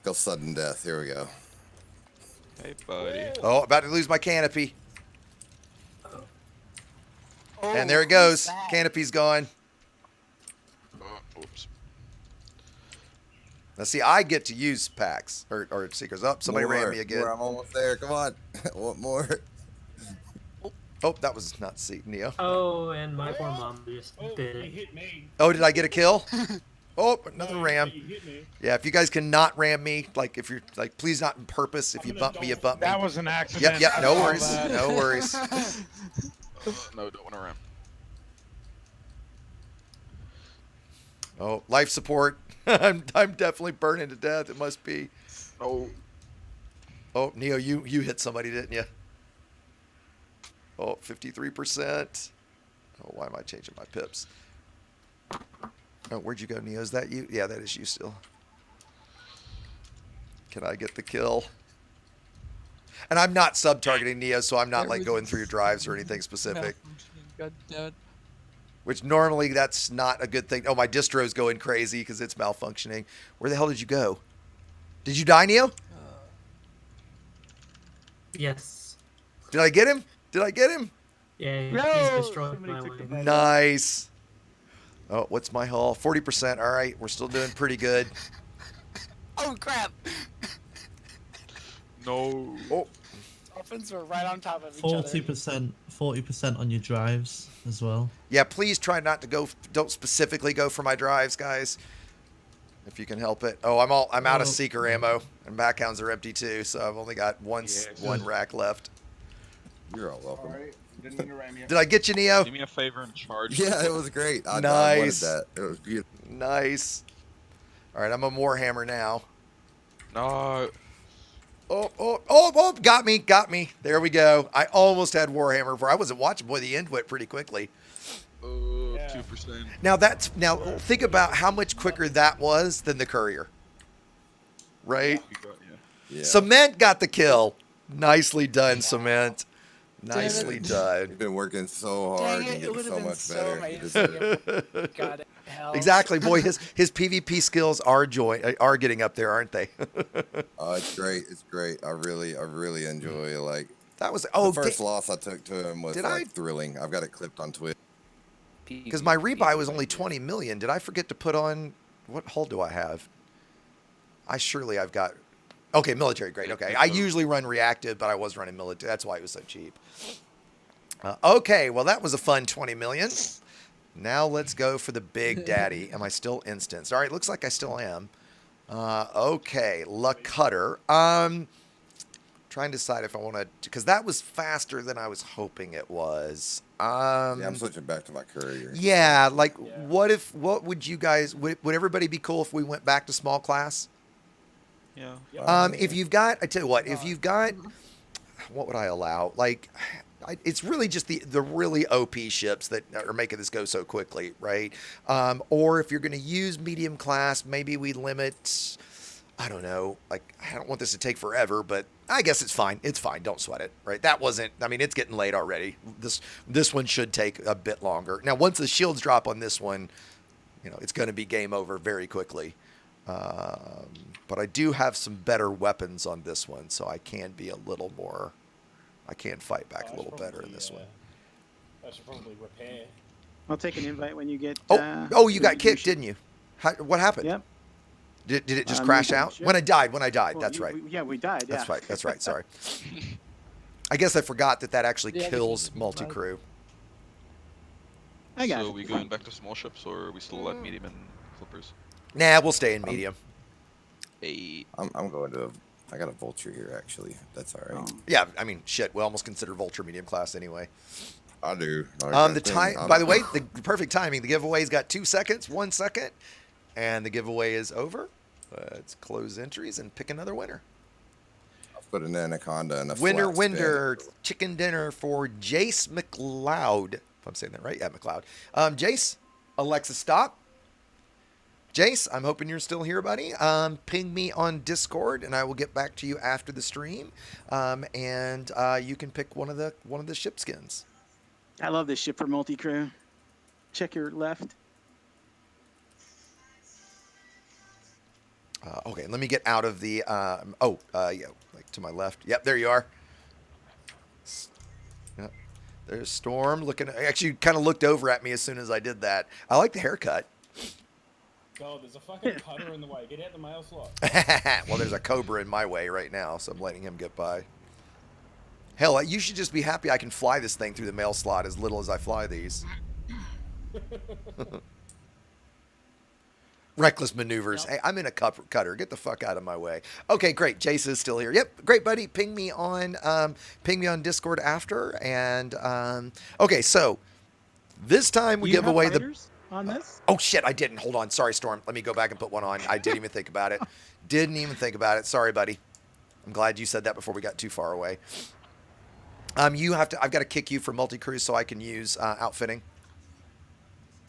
Go sudden death. Here we go. Hey, buddy. Oh, about to lose my canopy. Oh, And there it goes. Canopy's gone. Oops. Now, see, I get to use packs or seekers. Up, somebody ran me again. I'm almost there. Come on. What more? Oh, that was not Neo. Oh, and my poor mom just bit He it. hit me. Oh, did I get a kill? Oh, another ram. He hit me. Yeah, if you guys cannot ram me, like if you're like, please not on purpose. If you bump me, you bump me. That was an accident. Yep, I no saw worries, that. no worries. No, don't want to ram. Oh, life support. I'm definitely burning to death. It must be. Oh. Oh, Neo, you hit somebody, didn't you? Oh, 53%. Oh, why am I changing my pips? Oh, where'd you go, Neo? Is that you? Yeah, that is you still. Can I get the kill? And I'm not sub-targeting Neo, so I'm not like going through your drives or anything specific. God damn it. Which normally that's not a good thing. Oh, my distro's going crazy because it's malfunctioning. Where the hell did you go? Did you die, Neo? Yes. Did I get him? Did I get him? Yeah, No! he's destroyed Somebody my took the way. bad Nice. Oh, what's my haul? 40%. All right, we're still doing pretty good. Oh crap! No. Oh. Dolphins were right on top of each other. 40% on your drives as well. Yeah, please try not to go. Don't specifically go for my drives, guys. If you can help it. Oh, I'm out of seeker ammo, and backhounds are empty too. So I've only got one rack left. You're all welcome. All right. Didn't mean to ram you. Did I get you, Neo? Do me a favor and charge. Yeah, it was great. I wanted Nice. that. It was beautiful. Nice. All right, I'm a Warhammer now. No. Oh, got me. There we go. I almost had Warhammer before. I wasn't watching. Boy, the end went pretty quickly. 2%. Now think about how much quicker that was than the courier. Right? Yeah. Cement got the kill. Nicely done, Cement. Nicely done. You've been working so hard Dang it, and it getting would have so been much so better. amazing. Got it. Hell. Exactly, boy. His PvP skills are getting up there, aren't they? Oh, it's great. It's great. I really enjoy that was the first loss I took to him was thrilling. I've got it clipped on Twitch. Because my rebuy was only 20 million. Did I forget to put on what hull do I have? I've got okay, military grade. Okay, I usually run reactive, but I was running military. That's why it was so cheap. Okay, well that was a fun 20 million. Now let's go for the big daddy. Am I still instanced? All right, looks like I still am. Okay, La Cutter. Trying to decide if I want to, because that was faster than I was hoping it was. Yeah, I'm switching back to my courier. Yeah, like what would you guys, would everybody be cool if we went back to small class? Yeah. If you've got, I tell you what, if you've got, what would I allow? Like, it's really just the really OP ships that are making this go so quickly, right? Or if you're going to use medium class, maybe we limit, I don't know, like, I don't want this to take forever, but I guess it's fine. It's fine. Don't sweat it, right? That wasn't, I mean, it's getting late already. This one should take a bit longer. Now, once the shields drop on this one, it's going to be game over very quickly. But I do have some better weapons on this one, so I can be a little more, I can fight back a little better in this one. I should probably repair. I'll take an invite when you get. You got kicked, didn't you? What happened? Yep. Did it just crash out? Sure. When I died. Well, That's right. We died. Yeah. That's right. Sorry. I guess I forgot that actually kills multi-crew. I got So it. are we going back to small ships, or are we still at medium and flippers? Nah, we'll stay in medium. I'm going to. I got a Vulture here actually. That's all right. Yeah, I mean, shit. We almost consider Vulture medium class anyway. I do. The time, by the way, the perfect timing. The giveaway's got 2 seconds, 1 second, and the giveaway is over. Let's close entries and pick another winner. I'll put an anaconda in a winner, chicken dinner for Jace McLeod. If I'm saying that right, yeah, McLeod. Jace, Alexa, stop. Jace, I'm hoping you're still here, buddy. Ping me on Discord, and I will get back to you after the stream. And you can pick one of the ship skins. I love this ship for multi-crew. Check your left. Okay, let me get out of the. Yeah, like to my left. Yep, there you are. Yep. There's Storm looking. Actually, kind of looked over at me as soon as I did that. I like the haircut. Oh, there's a fucking cutter in the way. Get out the mail slot. Well, there's a cobra in my way right now, so I'm letting him get by. Hell, you should just be happy I can fly this thing through the mail slot as little as I fly these. Reckless maneuvers. Hey, I'm in a cutter. Get the fuck out of my way. Okay, great. Jace is still here. Yep, great, buddy. Ping me on Discord after. And okay, so this time we give away the. On this? Oh shit, I didn't. Hold on. Sorry, Storm. Let me go back and put one on. I didn't even think about it. Didn't even think about it. Sorry, buddy. I'm glad you said that before we got too far away. You have to. I've got to kick you for multi-crew so I can use outfitting.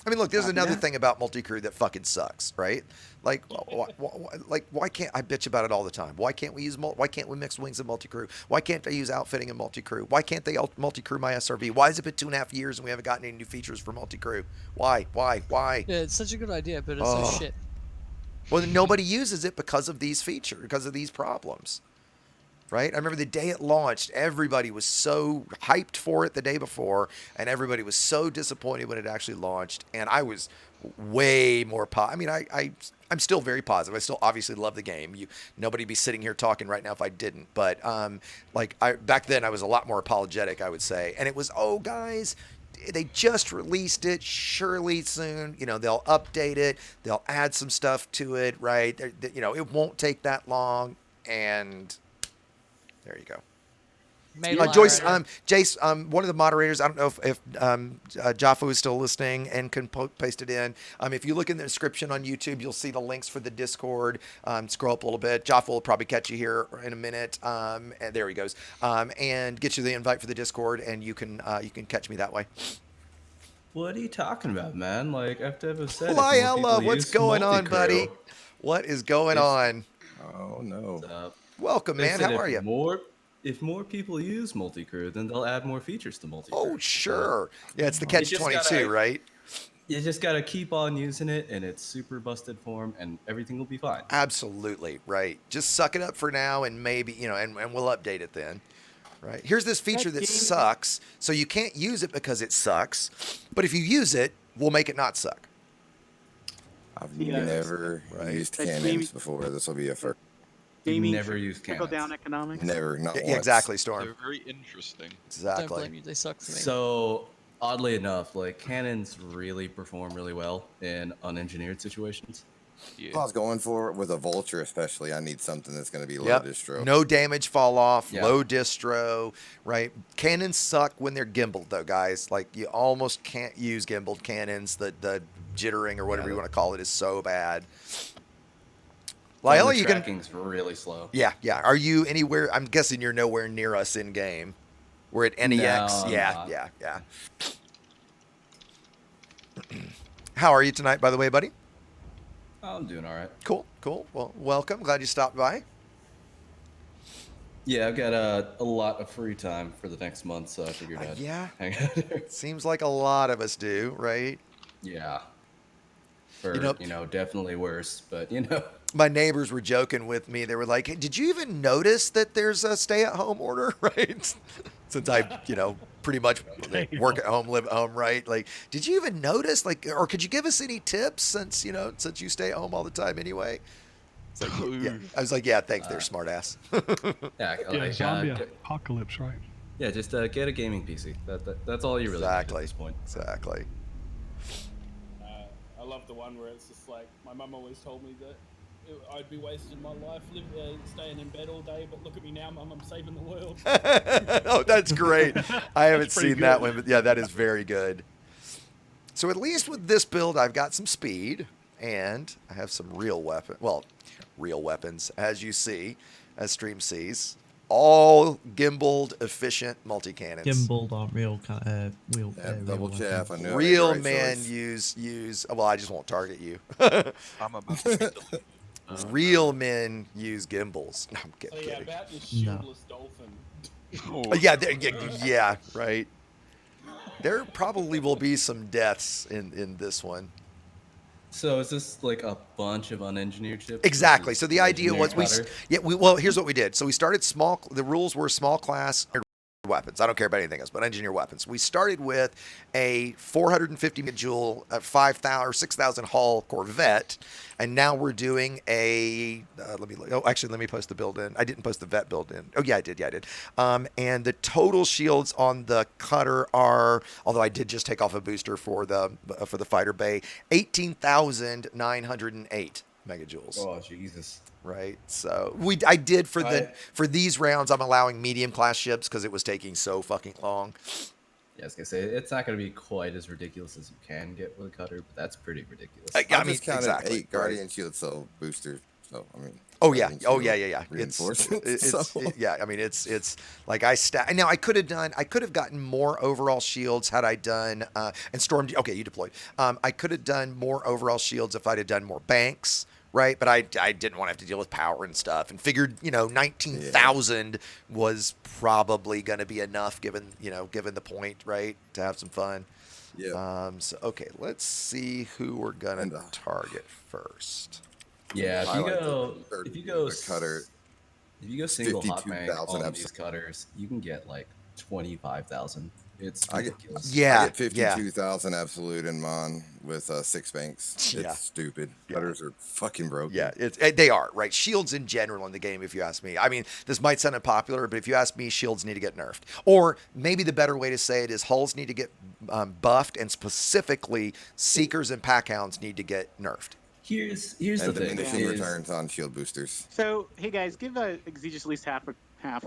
I mean, look. There's another thing about multi-crew that fucking sucks, right? Like, why can't I bitch about it all the time? Why can't we use why can't we mix wings in multi-crew? Why can't they use outfitting in multi-crew? Why can't they multi-crew my SRV? Why has it been 2.5 years and we haven't gotten any new features for multi-crew? Why? Yeah, it's such a good idea, but it's so shit. Well, nobody uses it because of these features, because of these problems. Right? I remember the day it launched, everybody was so hyped for it the day before, and everybody was so disappointed when it actually launched. And I was way more I'm still very positive. I still obviously love the game. Nobody be sitting here talking right now if I didn't. But back then I was a lot more apologetic, I would say. And it was, oh guys, they just released it. Surely soon, they'll update it. They'll add some stuff to it, right? It won't take that long. And there you go. Joyce, Jace, one of the moderators, I don't know if Jaffa is still listening and can paste it in. If you look in the description on YouTube, you'll see the links for the Discord. Scroll up a little bit. Jaffa will probably catch you here in a minute. And there he goes. And get you the invite for the Discord, and you can catch me that way. What are you talking about, man? Like I've said, Lyella, what's going on, buddy? What is going on? Oh no. Welcome, man. How are you? If more people use multi-crew, then they'll add more features to multi-crew. Oh, sure. Yeah, it's the catch-22, right? You just got to keep on using it in its super busted form, and everything will be fine. Absolutely, right. Just suck it up for now, and maybe, and we'll update it then. Right. Here's this feature that sucks, so you can't use it because it sucks, but if you use it, we'll make it not suck. I've never used cannons before. This will be a first. Never used cannons. Trickle-down economics. Never, not once. Exactly, Storm. They're very interesting. Exactly. Don't blame you, they suck for me. So, oddly enough, cannons really perform really well in unengineered situations. Yeah. I was going for with a Vulture, especially. I need something that's going to be low distro. No damage fall off, low distro, right? Cannons suck when they're gimbaled, though, guys. You almost can't use gimbaled cannons. The jittering or whatever you want to call it is so bad. Lyella, tracking's really slow. Yeah. Are you anywhere? I'm guessing you're nowhere near us in game. We're at Enayex. No, yeah. How are you tonight, by the way, buddy? I'm doing all right. Cool. Well, welcome. Glad you stopped by. Yeah, I've got a lot of free time for the next month, so I figured I'd hang out there. Seems like a lot of us do, right? Yeah. Definitely worse, but My neighbors were joking with me. They were like, hey, did you even notice that there's a stay-at-home order, right? Since I, pretty much work at home, live at home, right? Did you even notice, or could you give us any tips since you stay at home all the time anyway? I was like, yeah, thanks there, smart ass. Zombie apocalypse, right? Yeah, just get a gaming PC. That's all you really need at this point. Exactly. I love the one where it's just like, my mum always told me that I'd be wasting my life staying in bed all day. But look at me now, Mum. I'm saving the world. Oh, that's great. I haven't pretty seen that good. one, but yeah, that is very good. So at least with this build, I've got some speed, and I have some real weapons, as you see, as stream sees. All gimbaled, efficient multi-cannons. Gimbaled aren't real. Real. Double real chaff. I weapons. knew. Real I made the right men choice. use. Well, I just won't target you. I'm about to speed the Real men use gimbals. No, I'm So kidding. yeah, about this No. shieldless dolphin. Yeah, right. There probably will be some deaths in this one. So is this like a bunch of unengineered ships? Exactly. versus So the idea was engineered cutter? well, here's what we did. So we started small. The rules were small class weapons. I don't care about anything else, but engineer weapons. We started with a 450 joule, 5,000 or 6,000 hull Corvette, and now we're doing a. Let me post the build in. I didn't post the vet build in. Oh yeah, I did. And the total shields on the cutter are, although I did just take off a booster for the fighter bay, 18,908 megajoules. Oh Jesus! Right. So I did for these rounds. I'm allowing medium class ships because it was taking so fucking long. Yeah, I was gonna say it's not gonna be quite as ridiculous as you can get with a cutter, but that's pretty ridiculous. I just counted 8 Guardian Shield Cell boosters. So I mean. Oh yeah. Reinforcements. I mean, it's like now I could have gotten more overall shields had I done and stormed. Okay, you deployed. I could have done more overall shields if I'd have done more banks. Right, but I didn't want to have to deal with power and stuff, and figured 19,000 was probably going to be enough given the point, right, to have some fun. Yeah. So okay, let's see who we're gonna target first. Yeah, if you go cutter, if you go single hot bank 52,000 on these cutters, you can get like 25,000. It's I ridiculous. get 52,000 absolute in Mon with 6 banks. It's stupid. Cutters are fucking broken. Yeah, they are, right? Shields in general in the game, if you ask me. I mean, this might sound unpopular, but if you ask me, shields need to get nerfed. Or maybe the better way to say it is hulls need to get buffed, and specifically Seekers and Packhounds need to get nerfed. Here's the thing. Diminishing returns on shield boosters. So hey guys, give Exegious at least half a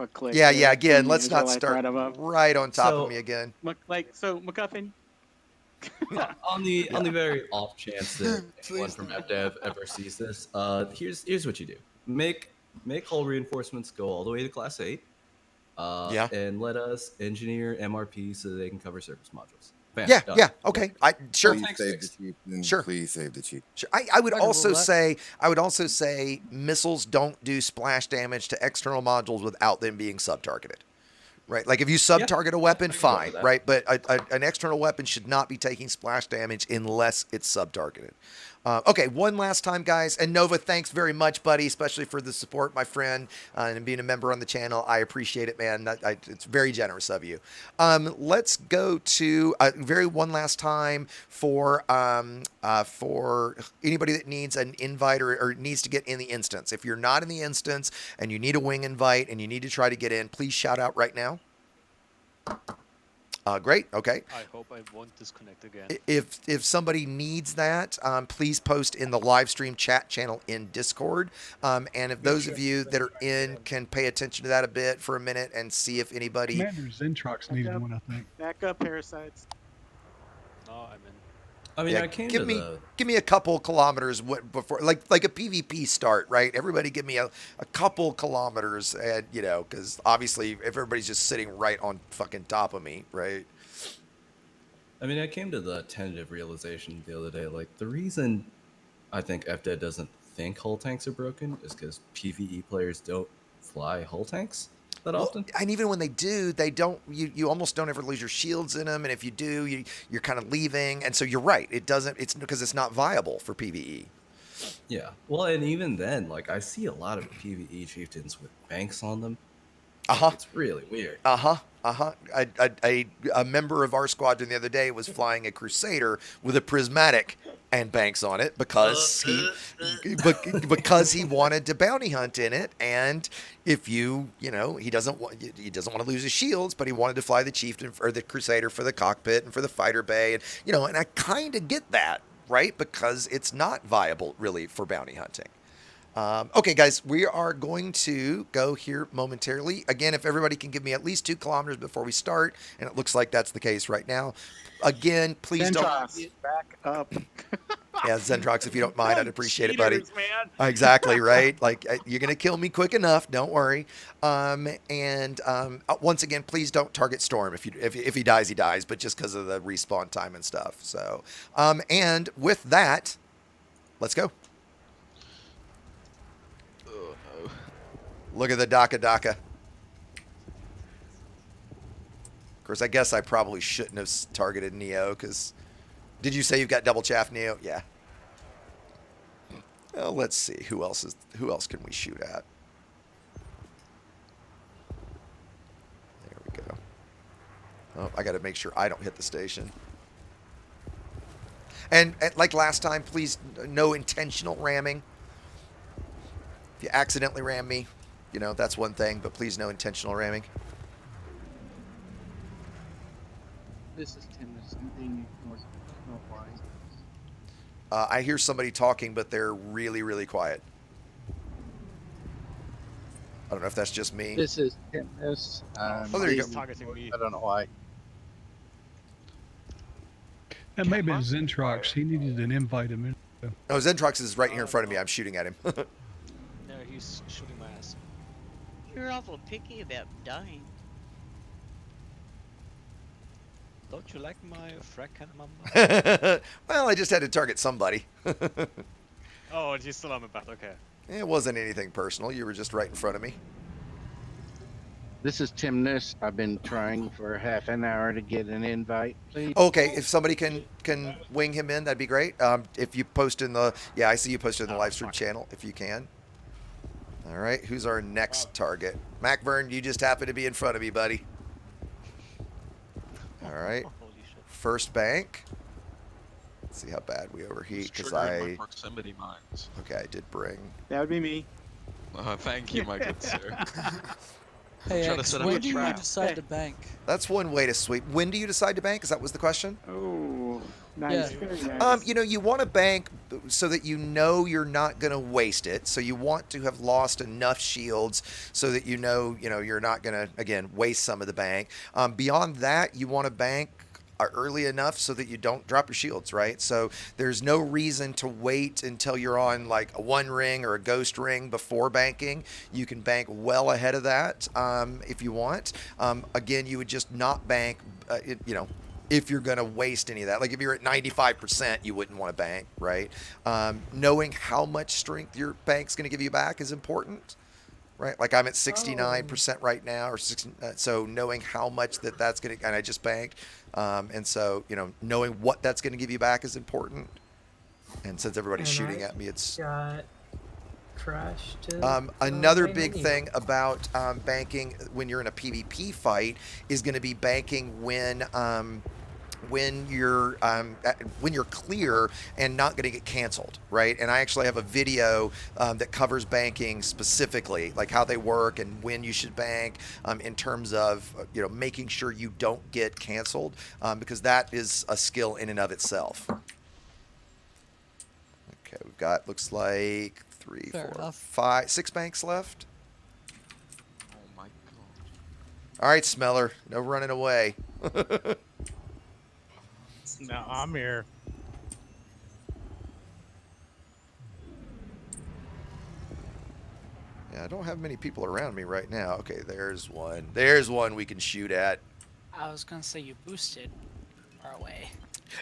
click. Yeah. there Again, from let's the not Israelite start right right on top of me again. MacGuffin. on the very off chance that anyone from FDev ever sees this, here's what you do: make hull reinforcements go all the way to Class 8. And let us engineer MRP so that they can cover surface modules. Bam, done. Okay. Sure. Please save the cheap. Sure. Please save the cheap. Sure. I would also say missiles don't do splash damage to external modules without them being sub-targeted. Right, like if you sub-target a weapon, fine, right? But an external weapon should not be taking splash damage unless it's sub-targeted. Okay, one last time, guys. And Nova, thanks very much, buddy, especially for the support, my friend, and being a member on the channel. I appreciate it, man. It's very generous of you. Let's go to one last time for anybody that needs an invite or needs to get in the instance. If you're not in the instance and you need a wing invite and you need to try to get in, please shout out right now. Great. Okay. I hope I won't disconnect again. If somebody needs that, please post in the live stream chat channel in Discord. And if those of you that are in can pay attention to that a bit for a minute and see if anybody. Commander Zentrox needed one, I think. Back up, parasites. No, I'm in. I mean, I came give me a couple kilometers before, like a PvP start, right? Everybody give me a couple kilometers, and because obviously if everybody's just sitting right on fucking top of me, right? I mean, I came to the tentative realization the other day, like the reason I think FDev doesn't think hull tanks are broken is because PvE players don't fly hull tanks that often. And even when they do, they don't. You almost don't ever lose your shields in them, and if you do, you're kind of leaving. And so you're right. It doesn't. It's because it's not viable for PvE. Yeah. Well, and even then, like I see a lot of PvE chieftains with banks on them. It's really weird. A member of our squadron the other day was flying a Crusader with a prismatic and banks on it because he wanted to bounty hunt in it, and if he doesn't want to lose his shields, but he wanted to fly the chieftain or the Crusader for the cockpit and for the fighter bay, and and I kind of get that, right? Because it's not viable really for bounty hunting. Okay, guys, we are going to go here momentarily. Again, if everybody can give me at least 2 kilometers before we start, and it looks like that's the case right now. Again, please don't. Back up. Yeah, Zendrox, if you don't mind, I'd appreciate it, buddy. Cheaters, man. Exactly, right? Like, you're going to kill me quick enough. Don't worry. Once again, please don't target Storm. If he dies, he dies, but just because of the respawn time and stuff. So, and with that, let's go. Oh, no. Look at the Daka. Of course, I guess I probably shouldn't have targeted Neo, because... Did you say you've got double chaff, Neo? Yeah. Well, let's see. Who else can we shoot at? There we go. Oh, I got to make sure I don't hit the station. And like last time, please, no intentional ramming. If you accidentally ram me, you know, that's one thing, but please, no intentional ramming. This is Tim. Something northwise. I hear somebody talking, but they're really, really quiet. I don't know if that's just me. This is Tim. Oh, there you go. Targeting me. I don't know why. That may have been Zentrox. He needed an invite a minute ago. No, Zentrox is right here in front of me. I'm shooting at him. No, he's shooting my ass. You're awful picky about dying. Don't you like my frag cannon, mama? Well, I just had to target somebody. Oh, and he's still on my back. Okay. It wasn't anything personal. You were just right in front of me. This is Tim Niss. I've been trying for half an hour to get an invite, please. Okay, if somebody can wing him in, that'd be great. If you post in the... Yeah, I see you posted in the live stream channel, if you can. All right, who's our next target? MacVern, you just happen to be in front of me, buddy. All right. First bank. Let's see how bad we overheat, because my proximity mines. Okay, I did bring... That would be me. Thank you, my good sir. Hey, Trying to X, set up when a do you trap. decide to bank? That's one way to sweep. When do you decide to bank? Because that was the question? Oh, nice. Yeah. Very nice. You know, you want to bank so that you know you're not going to waste it. So you want to have lost enough shields so that you know you're not going to, again, waste some of the bank. Beyond that, you want to bank early enough so that you don't drop your shields, right? So there's no reason to wait until you're on like a 1 ring or a ghost ring before banking. You can bank well ahead of that if you want. Again, you would just not bank, if you're going to waste any of that. Like if you're at 95%, you wouldn't want to bank, right? Knowing how much strength your bank's going to give you back is important. Right, like I'm at 69% right now, or 60, so knowing how much that's going to, and I just banked, and so knowing what that's going to give you back is important. And since everybody's shooting at me, it's got crashed. Another big thing about banking when you're in a PvP fight is going to be banking when you're clear and not going to get canceled, right? And I actually have a video that covers banking specifically, like how they work and when you should bank, in terms of making sure you don't get canceled, because that is a skill in and of itself. Okay, we've got, looks like 3, 4, 5, 6 banks left. Oh my god. All right, Smeller, no running away. No, I'm here. Yeah, I don't have many people around me right now. Okay, there's one. There's one we can shoot at. I was gonna say you boosted far away.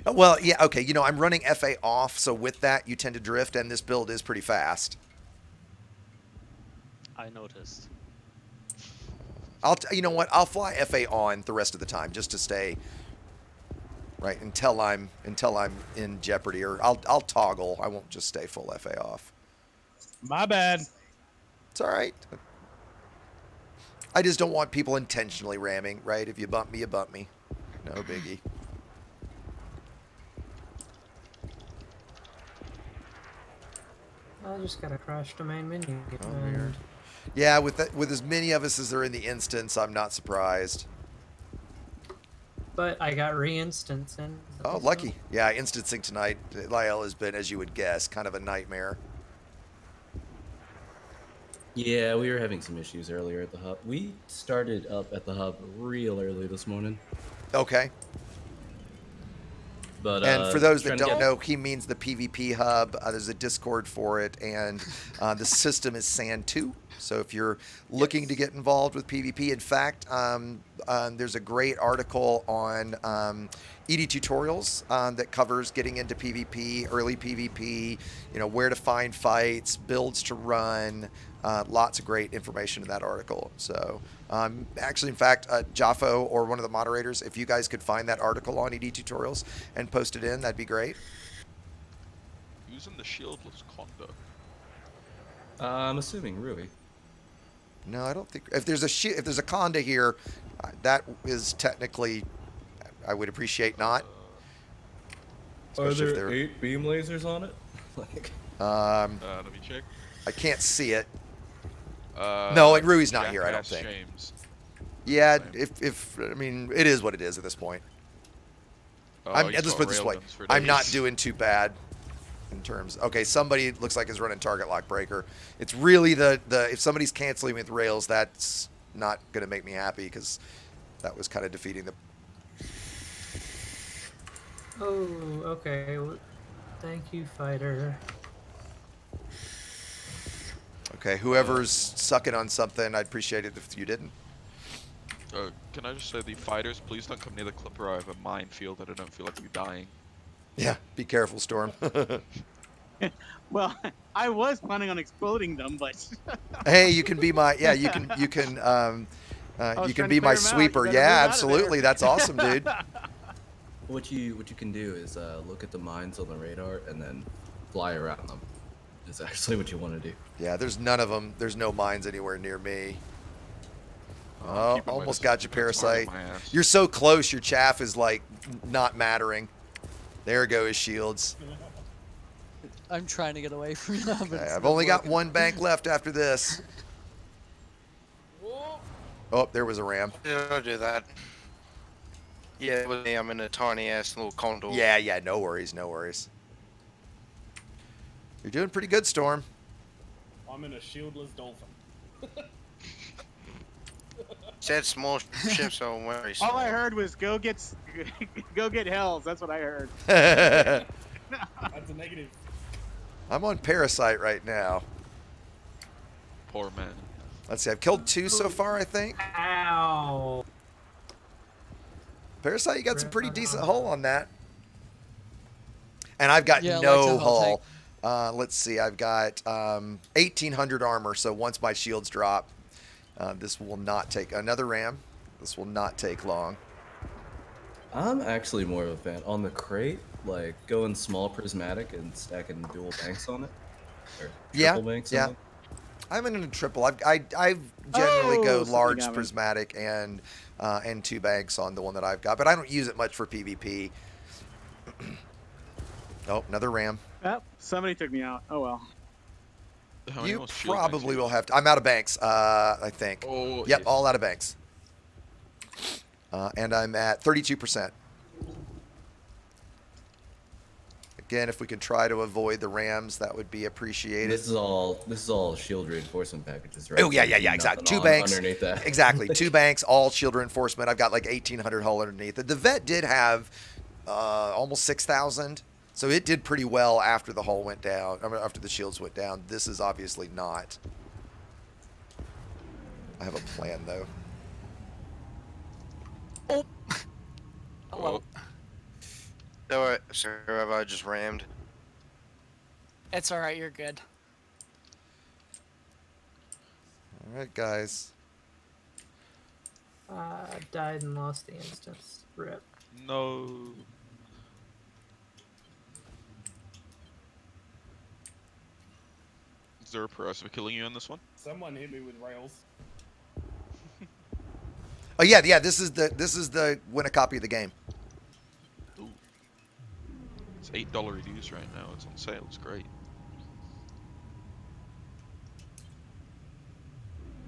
Well, yeah, okay. I'm running FA off, so with that, you tend to drift, and this build is pretty fast. I noticed. You know what? I'll fly FA on the rest of the time just to stay right until I'm in jeopardy, or I'll toggle. I won't just stay full FA off. My bad. It's all right. I just don't want people intentionally ramming, right? If you bump me, you bump me. No biggie. I just got a crash domain menu. Weird. Yeah, with as many of us as are in the instance, I'm not surprised. But I got re-instancing. Oh, lucky. Yeah, instancing tonight, Lyle, has been, as you would guess, kind of a nightmare. Yeah, we were having some issues earlier at the hub. We started up at the hub real early this morning. Okay. But and for those that trying to don't get- know, he means the PvP hub. There's a Discord for it, and the system is SAN 2. So if you're looking to get involved with PvP, in fact, there's a great article on EDTutorials that covers getting into PvP, early PvP, where to find fights, builds to run. Lots of great information in that article. So actually, in fact, Jaffo or one of the moderators, if you guys could find that article on EDTutorials and post it in, that'd be great. Using the shieldless conduct. I'm assuming Ruby. No, I don't think if there's a conda here, that is technically, I would appreciate not. Are Especially if there they're- 8 beam lasers on it? Like, Let me check. I can't see it. No, and Rui's not here, I don't Jackass think. James. Yeah, if I mean, it is what it is at this point. He's Let's got put it this way. railguns for I'm not days. doing too bad in terms. Okay, somebody looks like is running target lock breaker. It's really the if somebody's canceling with rails, that's not going to make me happy because that was kind of defeating the. Oh, okay. Well, thank you, fighter. Okay, whoever's sucking on something, I'd appreciate it if you didn't. Can I just say, the fighters, please don't come near the clipper. I have a minefield that I don't feel like you're dying. Yeah, be careful, Storm. Well, I was planning on exploding them, but Hey, you can be my you can was you trying can to be my clear 'em out. sweeper. You better Yeah, move out of there. absolutely. That's awesome, dude. what you can do is look at the mines on the radar and then fly around them. Is actually what you want to do. Yeah, there's none of them. There's no mines anywhere near me. Oh, keep in mind almost this got you, is a target Parasite. my ass. You're so close, your chaff is like not mattering. There go his shields. I'm trying to get away from you. But Okay, it's I've not only got working. one bank left after this. Oh, there was a ram. Yeah, I'll do that. Yeah, with me, I'm in a tiny ass little condor. Yeah, no worries, no worries. You're doing pretty good, Storm. I'm in a shieldless dolphin. Said small ships, so don't worry. all I heard was go get hells. That's what I heard. That's a negative. I'm on Parasite right now. Poor man. Let's see, I've killed 2 so far, I think. Ow. Parasite, you got some pretty decent hull on that. And I've got Yeah, I like no the hull hull. Let's see, I've got 1,800 armor, so once my shields drop, this will not take another ram. This will not take long. I'm actually more of a fan on the crate, like going small prismatic and stacking dual banks on it. Or triple banks on it. I'm in a triple. I generally go something large got me. prismatic and 2 banks on the one that I've got, but I don't use it much for PvP. Oh, another ram. Oh, somebody took me out. Oh well. How many You more shield probably banks will have to. I'm out of banks, I think. Oh, Yep, yes. all out of banks. And I'm at 32%. Again, if we could try to avoid the rams, that would be appreciated. This is all shield reinforcement packages, right? Oh, yeah, So there's exactly. nothing 2 banks. underneath that. Exactly. 2 banks, all shield reinforcement. I've got like 1,800 hull underneath it. The vet did have almost 6,000. So it did pretty well after the hull went down, I mean, after the shields went down. This is obviously not. I have a plan, though. Oh. Hello. So have I just rammed? It's alright, you're good. All right, guys. Died and lost the instance. Rip. No. Is there a price for killing you on this one? Someone hit me with rails. Oh yeah. This is the win a copy of the game. Ooh. It's $8 reduce right now. It's on sale. It's great.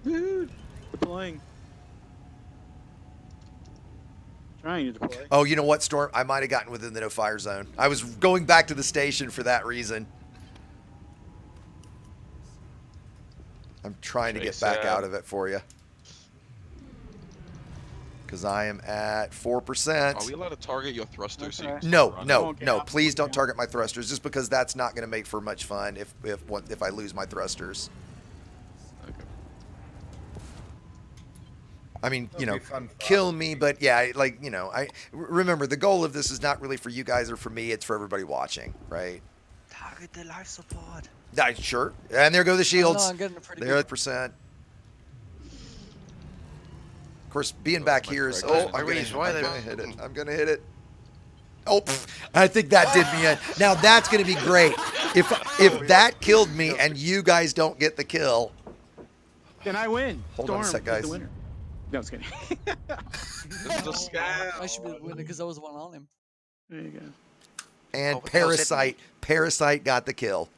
Woo! Deploying. Trying to deploy. Oh, you know what, Storm? I might have gotten within the no fire zone. I was going back to the station for that reason. I'm trying to Okay, get back Sam. out of it for you. Because I am at 4%. Are we allowed to target your thrusters? So you can No, start running? no, no. Please don't target my thrusters, just because that's not going to make for much fun if I lose my thrusters. Okay. I mean, you It'll know, be fun for kill us. me, but yeah, like, you know, remember the goal of this is not really for you guys or for me. It's for everybody watching, right? Target the life support. Sure. And there go the shields. I'm getting a pretty They're good. at percent. Of course, being back here is. Oh, I'm gonna hit it. I'm gonna hit it. Oh, I think that did me in. Now that's gonna be great. If that killed me and you guys don't get the kill. Then I win. Hold Storm on a sec, guys. is the winner. No, I was kidding. I should be the winner because I was the one on him. There you go. And Parasite got the kill.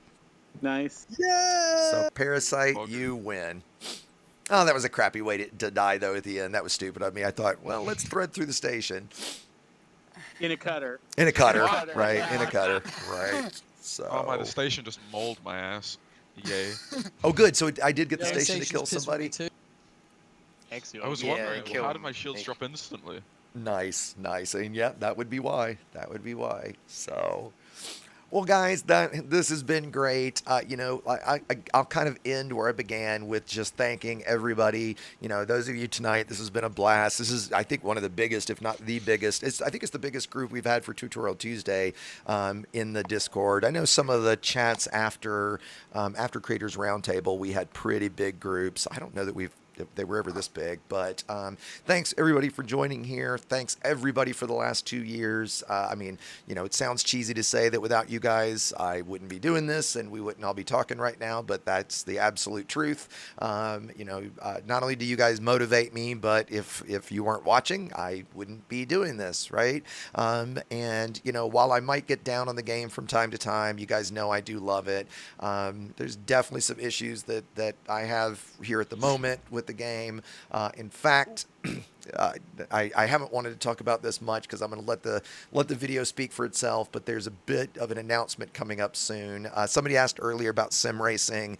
Nice. Yeah. So Parasite, you win. Oh, that was a crappy way to die though at the end. That was stupid of me. I thought, well, let's thread through the station. In a cutter. In a cutter, right? In a cutter, right? So. Oh my, the station just mauled my ass. Yay. Oh, good. So I did get the station to kill somebody. I was wondering, how did my shields drop instantly? Nice, nice. And yeah, that would be why. That would be why. So, well, guys, this has been great. You know, I'll kind of end where I began with just thanking everybody. You know, those of you tonight, this has been a blast. This is, I think, one of the biggest, if not the biggest. I think it's the biggest group we've had for Tutorial Tuesday in the Discord. I know some of the chats after Creators Roundtable, we had pretty big groups. I don't know that they were ever this big, but thanks everybody for joining here. Thanks everybody for the last 2 years. I mean, you know, it sounds cheesy to say that without you guys, I wouldn't be doing this and we wouldn't all be talking right now, but that's the absolute truth. You know, not only do you guys motivate me, but if you weren't watching, I wouldn't be doing this, right? And, you know, while I might get down on the game from time to time, you guys know I do love it. There's definitely some issues that I have here at the moment with the game. In fact, I haven't wanted to talk about this much because I'm going to let the video speak for itself, but there's a bit of an announcement coming up soon. Somebody asked earlier about sim racing.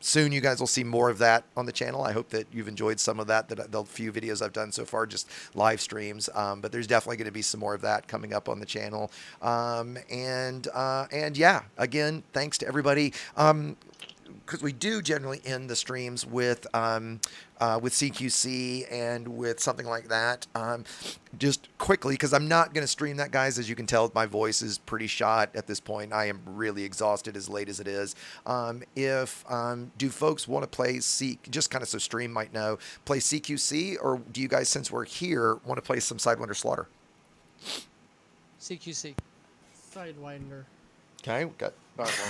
Soon you guys will see more of that on the channel. I hope that you've enjoyed some of that, the few videos I've done so far, just live streams. But there's definitely going to be some more of that coming up on the channel. And yeah, again, thanks to everybody. Because we do generally end the streams with CQC and with something like that. Just quickly, because I'm not going to stream that, guys. As you can tell, my voice is pretty shot at this point. I am really exhausted as late as it is. Do folks want to play just kind of so stream might know, play CQC, or do you guys, since we're here, want to play some Sidewinder Slaughter? CQC. Sidewinder. Okay, we've got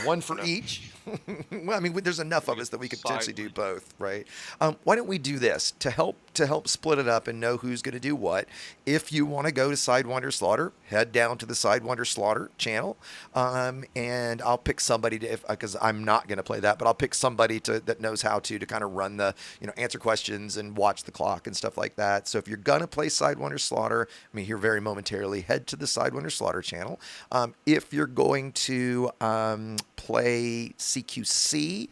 one for each. Well, I mean, there's enough of us that we could potentially do both, right? Why don't we do this to help split it up and know who's going to do what? If you want to go to Sidewinder Slaughter, head down to the Sidewinder Slaughter channel, and I'll pick somebody because I'm not going to play that, but I'll pick somebody that knows how to kind of run the, you know, answer questions and watch the clock and stuff like that. So if you're going to play Sidewinder Slaughter, I mean, here very momentarily, head to the Sidewinder Slaughter channel. If you're going to play CQC,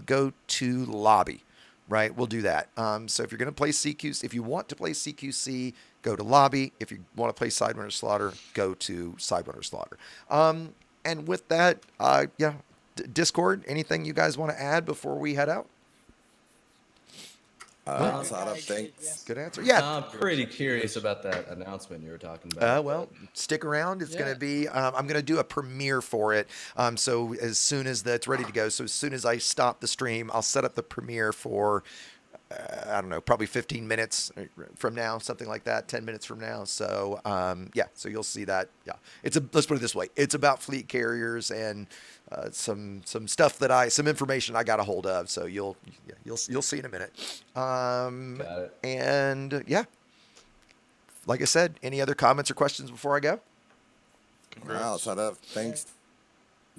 go to lobby, right? We'll do that. So if you're going to play CQC, if you want to play CQC, go to lobby. If you want to play Sidewinder Slaughter, go to Sidewinder Slaughter. And with that, yeah, Discord, anything you guys want to add before we head out? Thanks. Good answer. Yeah. I'm pretty curious about that announcement you were talking about. Well, stick around. It's going to be, I'm going to do a premiere for it. So as soon as that's ready to go, so as soon as I stop the stream, I'll set up the premiere for, I don't know, probably 15 minutes from now, something like that, 10 minutes from now. So, yeah, so you'll see that. Yeah, let's put it this way. It's about fleet carriers and some stuff some information I got a hold of. So you'll see in a minute. Got it. And yeah, like I said, any other comments or questions before I go? Wow, shut up. Thanks.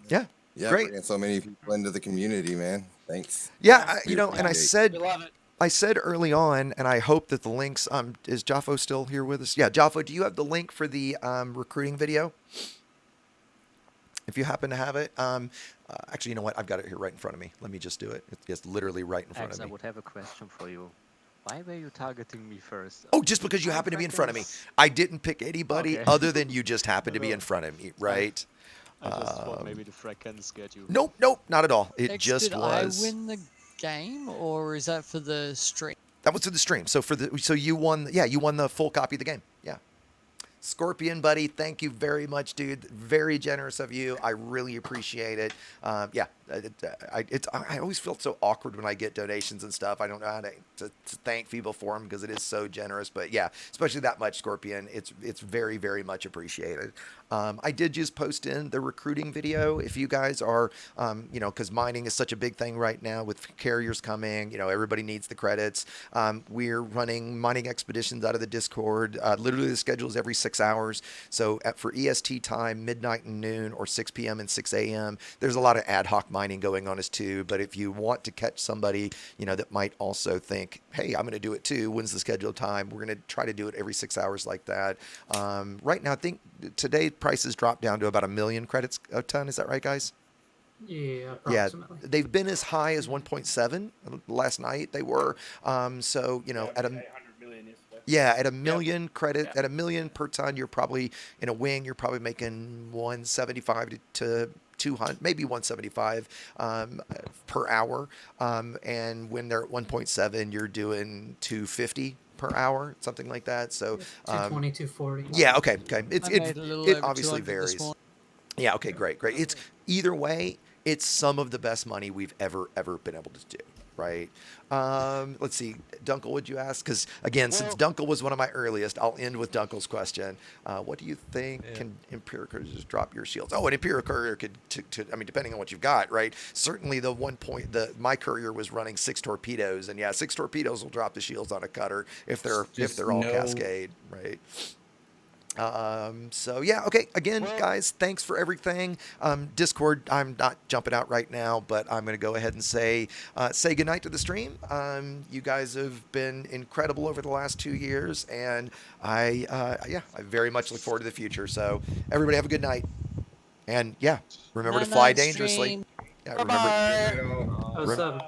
Yeah. Yeah, great. bringing so many people into the community, man. Thanks. Yeah, you know, and I love it. I said early on, and I hope that the links. Is Jaffo still here with us? Yeah, Jaffo, do you have the link for the recruiting video? if you happen to have it. Actually, you know what? I've got it here right in front of me. Let me just do it. It's literally right in front Axe, of I me. would have a question for you. Why were you targeting me first? Oh, just because you happen to be in front of me. I didn't pick anybody Okay. other than you just happened to be No. in front of me, right? I just thought maybe the frag can scared you. Nope, nope, not at all. It X, just did was. I win the game, or is that for the stream? That was for the stream. So you won. Yeah, you won the full copy of the game. Yeah. Scorpion, buddy, thank you very much, dude. Very generous of you. I really appreciate it. Yeah, I always feel so awkward when I get donations and stuff. I don't know how to thank people for them because it is so generous. But yeah, especially that much, Scorpion. It's very, very much appreciated. I did just post in the recruiting video. If you guys are, because mining is such a big thing right now with carriers coming, everybody needs the credits. We're running mining expeditions out of the Discord. Literally, the schedule is every 6 hours. So for EST time, midnight and noon, or 6 p.m. and 6 a.m., there's a lot of ad hoc mining going on as too. But if you want to catch somebody, that might also think, hey, I'm going to do it too. When's the scheduled time? We're going to try to do it every 6 hours like that. Right now, I think today prices dropped down to about 1 million credits a ton. Is that right, guys? Yeah, Yeah, approximately. they've been as high as 1.7 last night. They were, so at a 800 million yesterday. yeah, at 1 million credit, at 1 million per ton, you're probably in a wing. You're probably making 175 to 200, maybe 175 per hour. And when they're at 1.7, you're doing 250 per hour, something like that. So 220, 240. yeah, okay. I made a little It over obviously 200 this varies. morning. Yeah, okay, great. It's either way, it's some of the best money we've ever been able to do, right? Let's see, Dunkel, would you ask? Because again, since Dunkel was one of my earliest, I'll end with Dunkel's question. What do you think? Can Imperial Courier just drop your shields? Oh, an Imperial Courier could, depending on what you've got, right? Certainly my courier was running 6 torpedoes, and yeah, 6 torpedoes will drop the shields on a cutter if they're all cascade, right? So yeah, okay. Again, guys, thanks for everything. Discord, I'm not jumping out right now, but I'm going to go ahead and say goodnight to the stream. You guys have been incredible over the last 2 years, and I very much look forward to the future. So everybody have a good night, and yeah, remember to fly dangerously. Yeah, remember. Oh, 07.